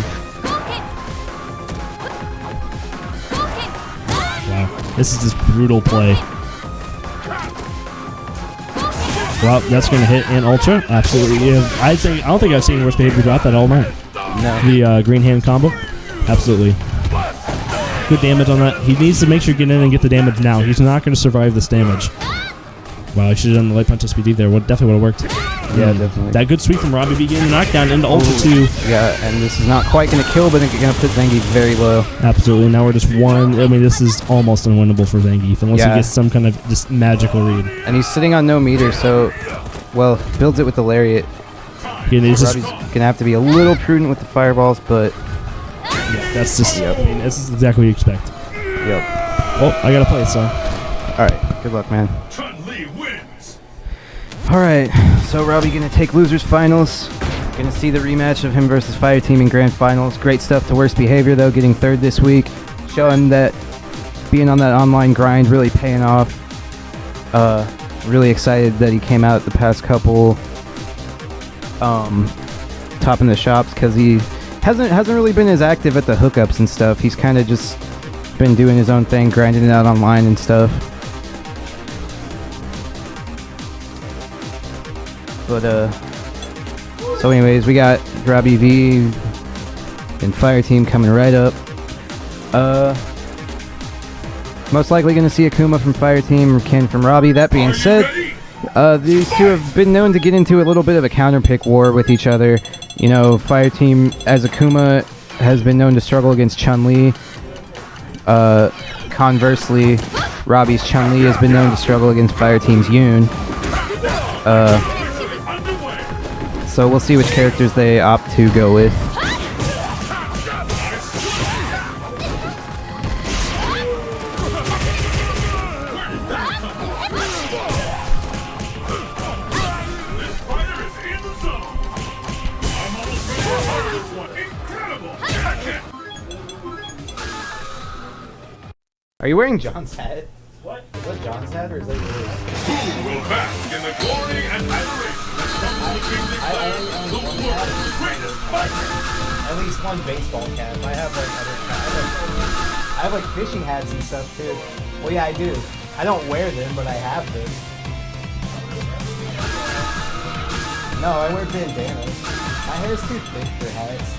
Wow, this is just brutal play. Well, that's gonna hit in ultra. Absolutely. Yeah, I don't think I've seen Worst Behavior drop that all night. No. The green hand combo. Absolutely. Good damage on that. He needs to make sure you get in and get the damage now. He's not going to survive this damage. Wow, I should have done the light punch SPD there. Definitely would have worked. Yeah, definitely. That good sweep from Robbie B getting the knockdown into Ultra 2. Yeah, and this is not quite going to kill, but it's going to put Zangief very low. Absolutely. Now we're just one. I mean, this is almost unwinnable for Zangief unless he gets some kind of just magical read. And he's sitting on no meter, so, well, builds it with the lariat. Robbie's going to have to be a little prudent with the fireballs, but... Yeah, that's just... I mean, this is exactly what you expect. Yep. Oh, I got to play it, so... Alright, good luck, man. Alright, so Robbie gonna take losers finals. Gonna see the rematch of him versus Fire Team in grand finals. Great stuff to worst behavior though, getting third this week. Showing that being on that online grind really paying off. Really excited that he came out the past couple topping the shops, because he hasn't really been as active at the hookups and stuff. He's kind of just been doing his own thing, grinding it out online and stuff. But so anyways, we got Robbie V and Fire Team coming right up. Most likely going to see Akuma from Fire Team or Ken from Robbie. That being said, these two have been known to get into a little bit of a counterpick war with each other. You know, Fire Team as Akuma has been known to struggle against Chun-Li. Conversely, Robbie's Chun-Li has been known to struggle against Fire Team's Yoon. So we'll see which characters they opt to go with. Are you wearing John's hat? What? Is that John's hat or is that yours? Who will bask in the glory and adoration that comes with being declared the world's greatest fighter? At least one baseball cap. I have like other caps. I have like fishing hats and stuff too. Well, yeah, I do. I don't wear them, but I have them. No, I wear bandanas. My hair's too thick for hats.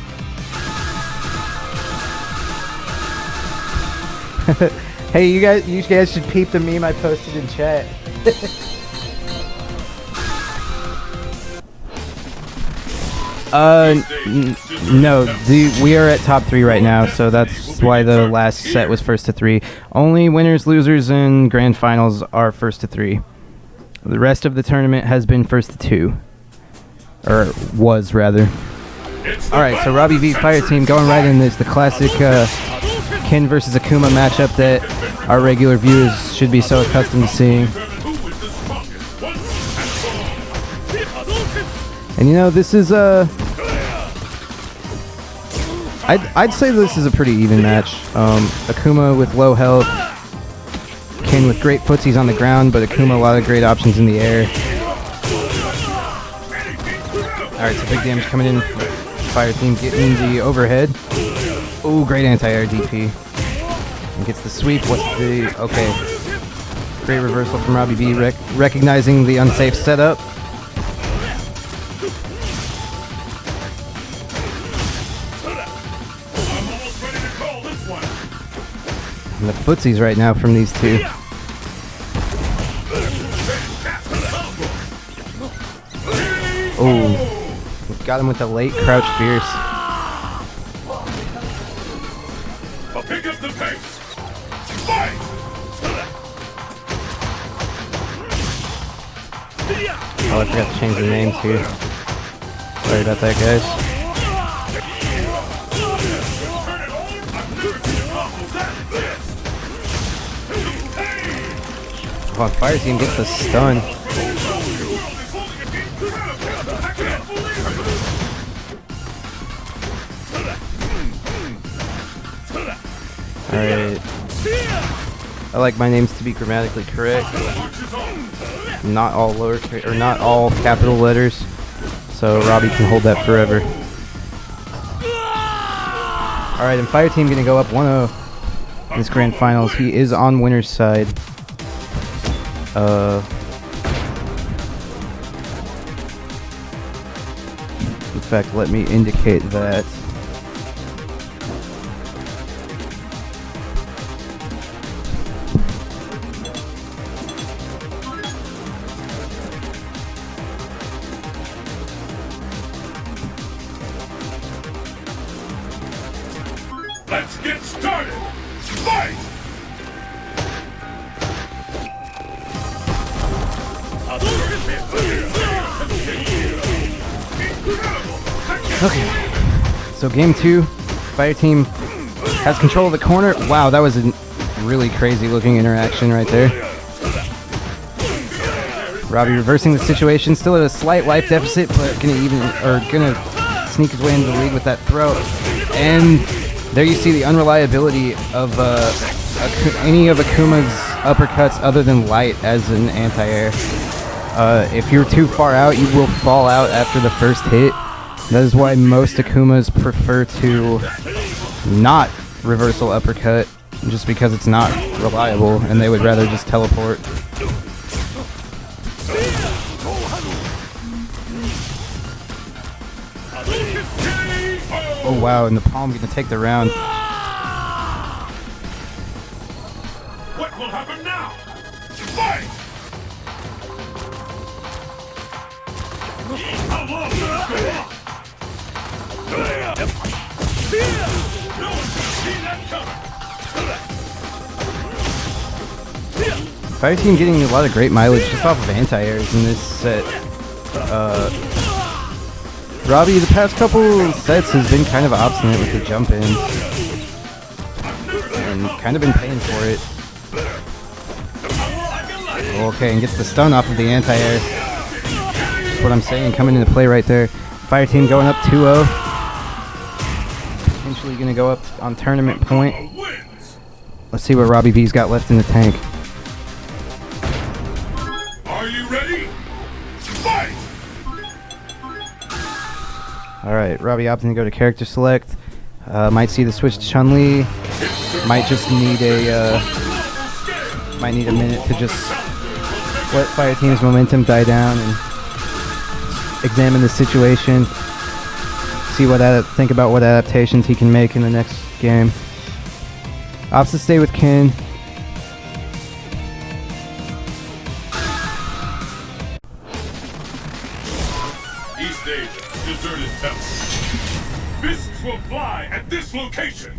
Hey, you guys should peep the meme I posted in chat. No, we are at top 3 right now, so that's why the last set was first to 3. Only winners, losers, and grand finals are first to 3. The rest of the tournament has been first to 2. Or was, rather. Alright, so Robbie v Fire Team going right in this, the classic Ken versus Akuma matchup that our regular viewers should be so accustomed to seeing. And you know, this is I'd say this is a pretty even match. Akuma with low health, Ken with great footsies on the ground, but Akuma a lot of great options in the air. Alright, so big damage coming in. Fire Team getting the overhead. Ooh, great anti-air DP. And gets the sweep. What's the... Okay. Great reversal from Robbie B, recognizing the unsafe setup. And the footsies right now from these two. Oh. Got him with the late crouch fierce. Pick up the pace. Fight! Oh, I forgot to change the names here. Sorry about that, guys. Oh, Fire Team gets the stun. Alright. I like my names to be grammatically correct. Not all not all capital letters. So Robbie can hold that forever. Alright, and Fire Team gonna go up 1-0 in this grand finals. He is on winner's side. In fact, let me indicate that. Let's get started! Fight! Okay, so game 2, Fire Team has control of the corner. Wow, that was a really crazy looking interaction right there. Robbie reversing the situation, still at a slight life deficit, but gonna sneak his way into the lead with that throw. And there you see the unreliability of any of Akuma's uppercuts other than light as an anti-air. If you're too far out, you will fall out after the first hit. That is why most Akumas prefer to not reversal uppercut, just because it's not reliable, and they would rather just teleport. Oh wow, and the palm gonna take the round. What will happen now? Fight! How long will this go on? No one can see that coming. Fire Team getting a lot of great mileage just off of anti-airs in this set. Robbie, the past couple sets has been kind of obstinate with the jump in. And kind of been paying for it. Okay, and gets the stun off of the anti-air. That's what I'm saying, coming into play right there. Fire Team going up 2-0. Potentially going to go up on tournament point. Let's see what Robbie V's got left in the tank. Are you ready? Fight! Alright, Robbie opting to go to character select. Might see the switch to Chun-Li. Might just need a minute to just let Fire Team's momentum die down and examine the situation. See think about what adaptations he can make in the next game. Opts to stay with Ken. East Asia, deserted temple. Fists will fly at this location.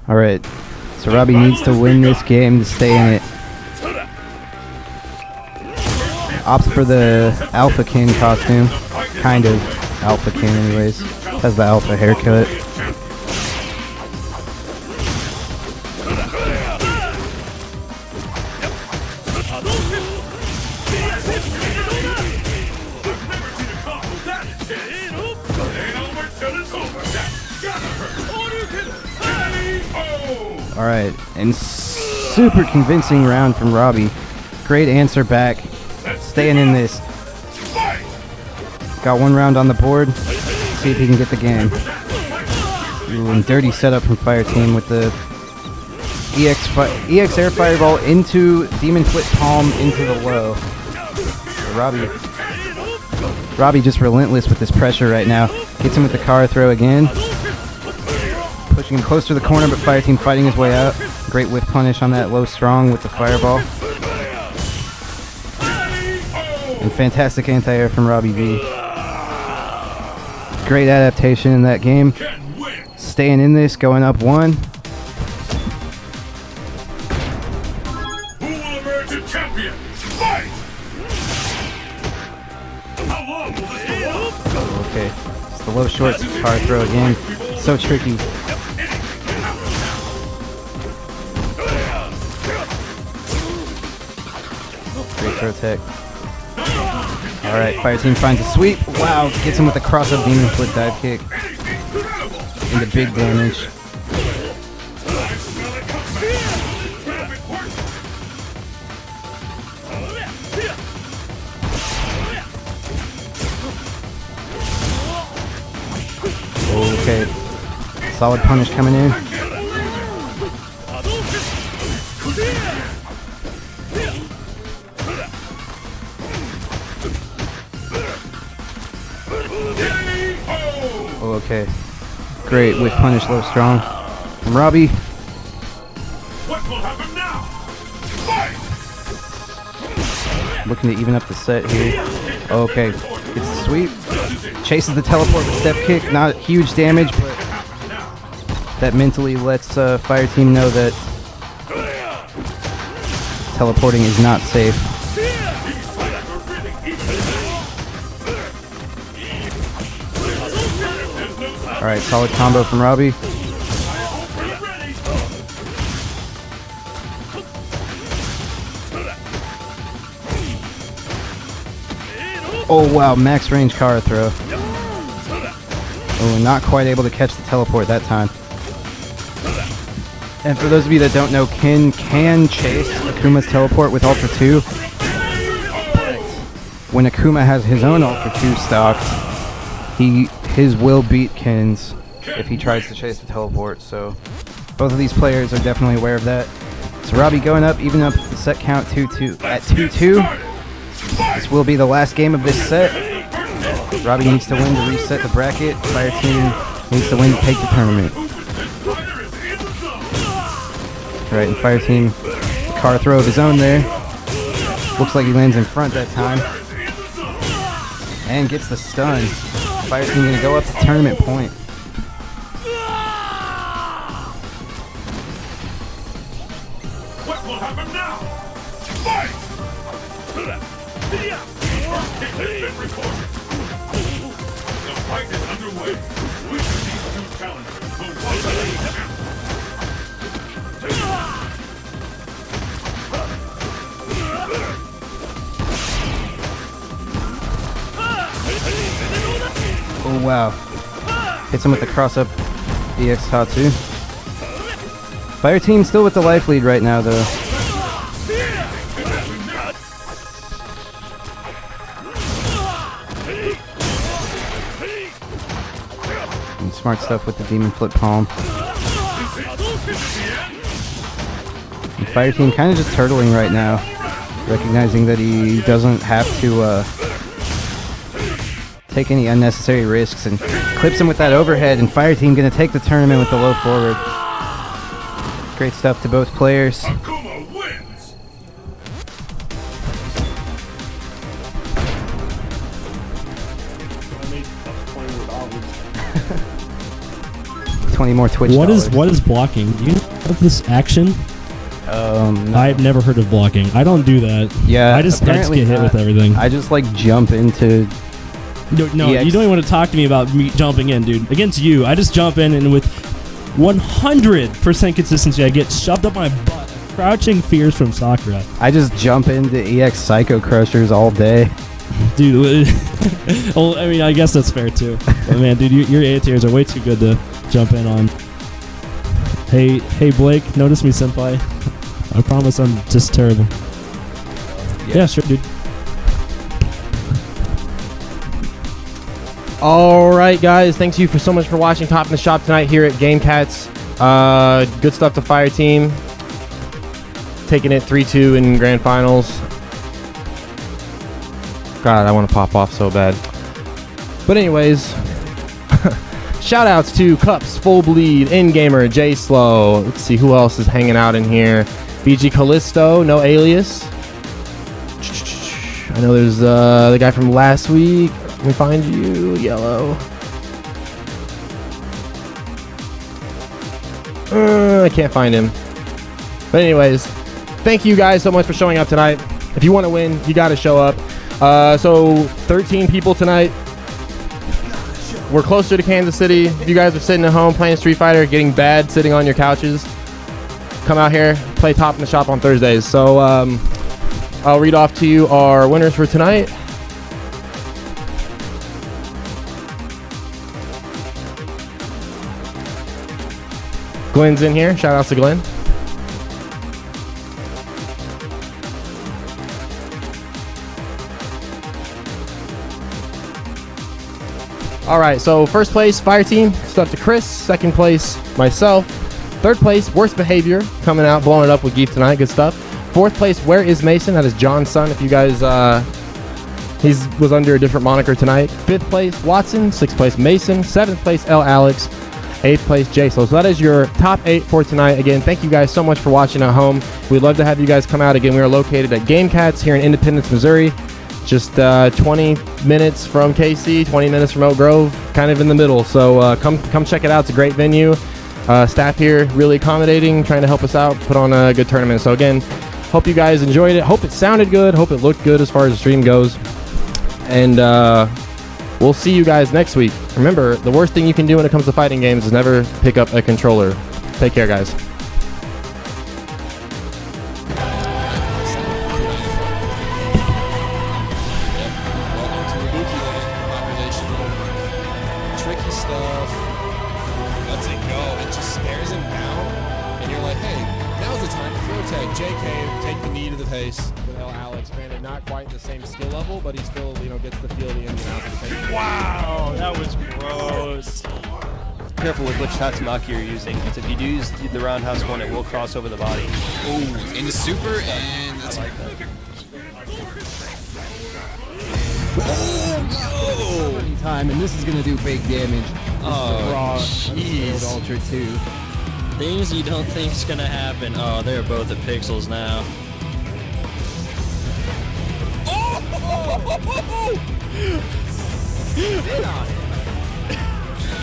Alright, so Robbie needs to win this game to stay in it. Opts for the Alpha King costume. Kind of Alpha King anyways. Has the Alpha haircut. Alright, and super convincing round from Robbie. Great answer back. Staying in this. Got one round on the board. See if he can get the game. Ooh, and dirty setup from Fire Team with the EX Air Fireball into Demon Flip Palm into the low. Robbie just relentless with this pressure right now. Gets him with the car throw again. Pushing him close to the corner, but Fire Team fighting his way out. Great whip punish on that low strong with the fireball. And fantastic anti-air from Robbie V. Great adaptation in that game. Staying in this, going up 1. Who will emerge a champion? Fight! How long will this go on? Okay, it's the low short car throw again. So tricky. Great throw tech. Alright, Fire Team finds a sweep. Wow, gets him with a cross-up Demon Flip dive kick. Into big damage. Okay, solid punish coming in. Oh, okay. Great with punish low strong from Robbie. What will happen now? Fight! Looking to even up the set here. Okay, gets the sweep. Chases the teleport with step kick. Not huge damage, but that mentally lets Fire Team know that teleporting is not safe. Alright, solid combo from Robbie. Oh wow, max range Kara throw. Oh, not quite able to catch the teleport that time. And for those of you that don't know, Kin can chase Akuma's teleport with Ultra 2. When Akuma has his own Ultra 2 stocked, his will beat Kin's if he tries to chase the teleport. So both of these players are definitely aware of that. So Robbie going up, even up the set count 2-2 at 2-2. This will be the last game of this set. Robbie needs to win to reset the bracket. Fire Team needs to win to take the tournament. Right, and Fire Team, car throw of his own there. Looks like he lands in front that time. And gets the stun. Fire Team gonna go up to tournament point. What will happen now? Fight! First kick has been recorded. The fight is underway. Which of these two challengers will walk away champion? Oh wow. Hits him with the cross up EX Tatsu. Fire Team still with the life lead right now though. And smart stuff with the Demon Flip Palm. And Fire Team kind of just turtling right now, recognizing that he doesn't have to take any unnecessary risks, and clips him with that overhead, and Fire Team gonna take the tournament with the low forward. Great stuff to both players. Akuma wins. 20 more Twitch What dollars. is blocking? Do you know of this action? No. I've never heard of blocking. I don't do that. Yeah, I just apparently get hit not. with everything. I just like jump into. No, EX. you don't even want to talk to me about me jumping in, dude. Against you, I just jump in, and with 100% consistency, I get shoved up my butt. Crouching fears from Sakura. I just jump into EX Psycho Crushers all day. Dude, well, I mean, I guess that's fair too. But man, dude, your A tiers are way too good to jump in on. Hey, Blake, notice me, senpai. I promise I'm just terrible. Yeah, sure, dude. All right, guys. Thanks you for so much for watching Top in the Shop tonight here at Game Cats. Good stuff to Fire Team. Taking it 3-2 in grand finals. God, I want to pop off so bad. But anyways, shout outs to Cups, Full Bleed, InGamer, J Slow. Let's see who else is hanging out in here. BG Callisto, no alias. I know there's the guy from last week. Let me find you, Yellow. I can't find him. But anyways, thank you guys so much for showing up tonight. If you want to win, you got to show up. So 13 people tonight. We're closer to Kansas City. If you guys are sitting at home playing Street Fighter, getting bad sitting on your couches, come out here, play Top in the Shop on Thursdays. So I'll read off to you our winners for tonight. Glenn's in here. Shout out to Glenn. All right, so first place, Fire Team, stuff to Chris. Second place, myself. Third place, Worst Behavior, coming out, blowing it up with Geef tonight. Good stuff. Fourth place, Where is Mason? That is John's son. If you guys, he was under a different moniker tonight. Fifth place, Watson. Sixth place, Mason. Seventh place, L. Alex. Eighth place, J. So that is your top 8 for tonight. Again, thank you guys so much for watching at home. We'd love to have you guys come out. Again, we are located at Game Cats here in Independence, Missouri. Just 20 minutes from KC, 20 minutes from Oak Grove, kind of in the middle. So come check it out. It's a great venue. Staff here really accommodating, trying to help us out, put on a good tournament. So again, hope you guys enjoyed it. Hope it sounded good. Hope it looked good as far as the stream goes. And We'll see you guys next week. Remember, the worst thing you can do when it comes to fighting games is never pick up a controller. Take care, guys. Tricky stuff. Lets it go. It just stares him down, and you're like, hey, now's the time to throw tag. JK, take the knee to the face. Well, Alex, granted, not quite the same skill level, but he still, gets the feel of the ins and outs of the technique. Wow, that was gross. Careful with which Tatsumaki you're using, because if you do use the roundhouse one, it will cross over the body. Ooh, into super, and that's I like that. Oh, yo! Time, and this is gonna do big damage. Oh, jeez. Ultra 2. Things you don't think is gonna happen. Oh, they're both at pixels now.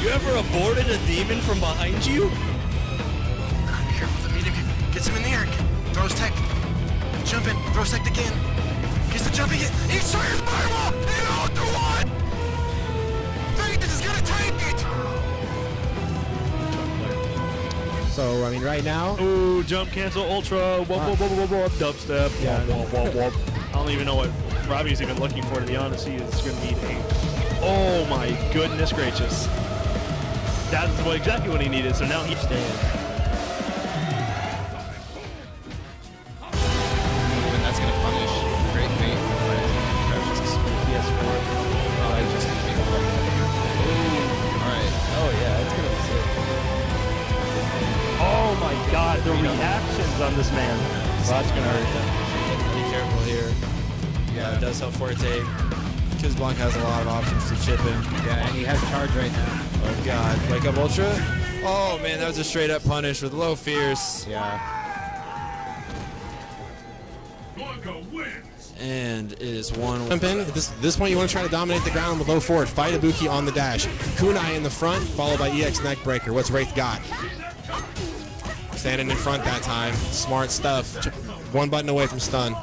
You ever aborted a demon from behind you? Careful, the medium gets him in the air. Throws tech. Jump in, throws tech again. Gets the jumping hit. He's trying to fireball! And all through one! This is gonna take it! So, I mean, right now... Ooh, jump cancel, ultra, dubstep. Yeah, I don't even know what Robbie's even looking for, to be honest. He is going to need a... Oh my goodness gracious. That's exactly what he needed, so now he's staying. And that's gonna punish Great Fate. PS4. Alright. Oh yeah, that's gonna be sick. Oh my god, the reactions on this man. So that's gonna hurt. Be careful here. Yeah, it does help Forte. Kizblanc has a lot of options to chip in. Yeah, and he has charge right now. Oh god, wake up Ultra. Oh man, that was a straight up punish with low fierce. Yeah. And it is one. Jump in. At this point, you want to try to dominate the ground with low forward. Fight Ibuki on the dash. Kunai in the front, followed by EX Neckbreaker. What's Wraith got? Standing in front that time. Smart stuff. One button away from stun.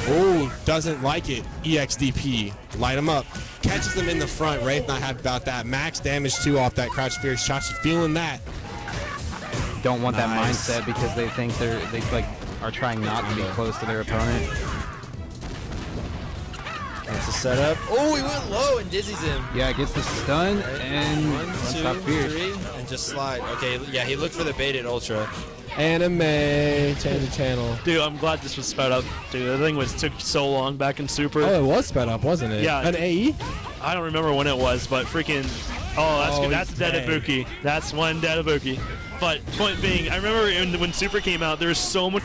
Oh, doesn't like it. EXDP. Light him up. Catches them in the front. Wraith not happy about that. Max damage 2 off that Crouch Fierce. Chachi feeling that. Don't want that Nice. mindset because they think they like are trying not to be close to their opponent. That's a setup. Oh, he went low and dizzies him. Yeah, gets the stun and 1, 2, 3, and just slide. Okay, yeah, he looked for the baited Ultra. Anime. Change the channel. Dude, I'm glad this was sped up. Dude, the thing took so long back in Super. Oh, it was sped up, wasn't it? Yeah. An AE? I don't remember when it was, but freaking... Oh, that's good. That's dead dang. Ibuki. That's one dead Ibuki. But point being, I remember when Super came out, there was so much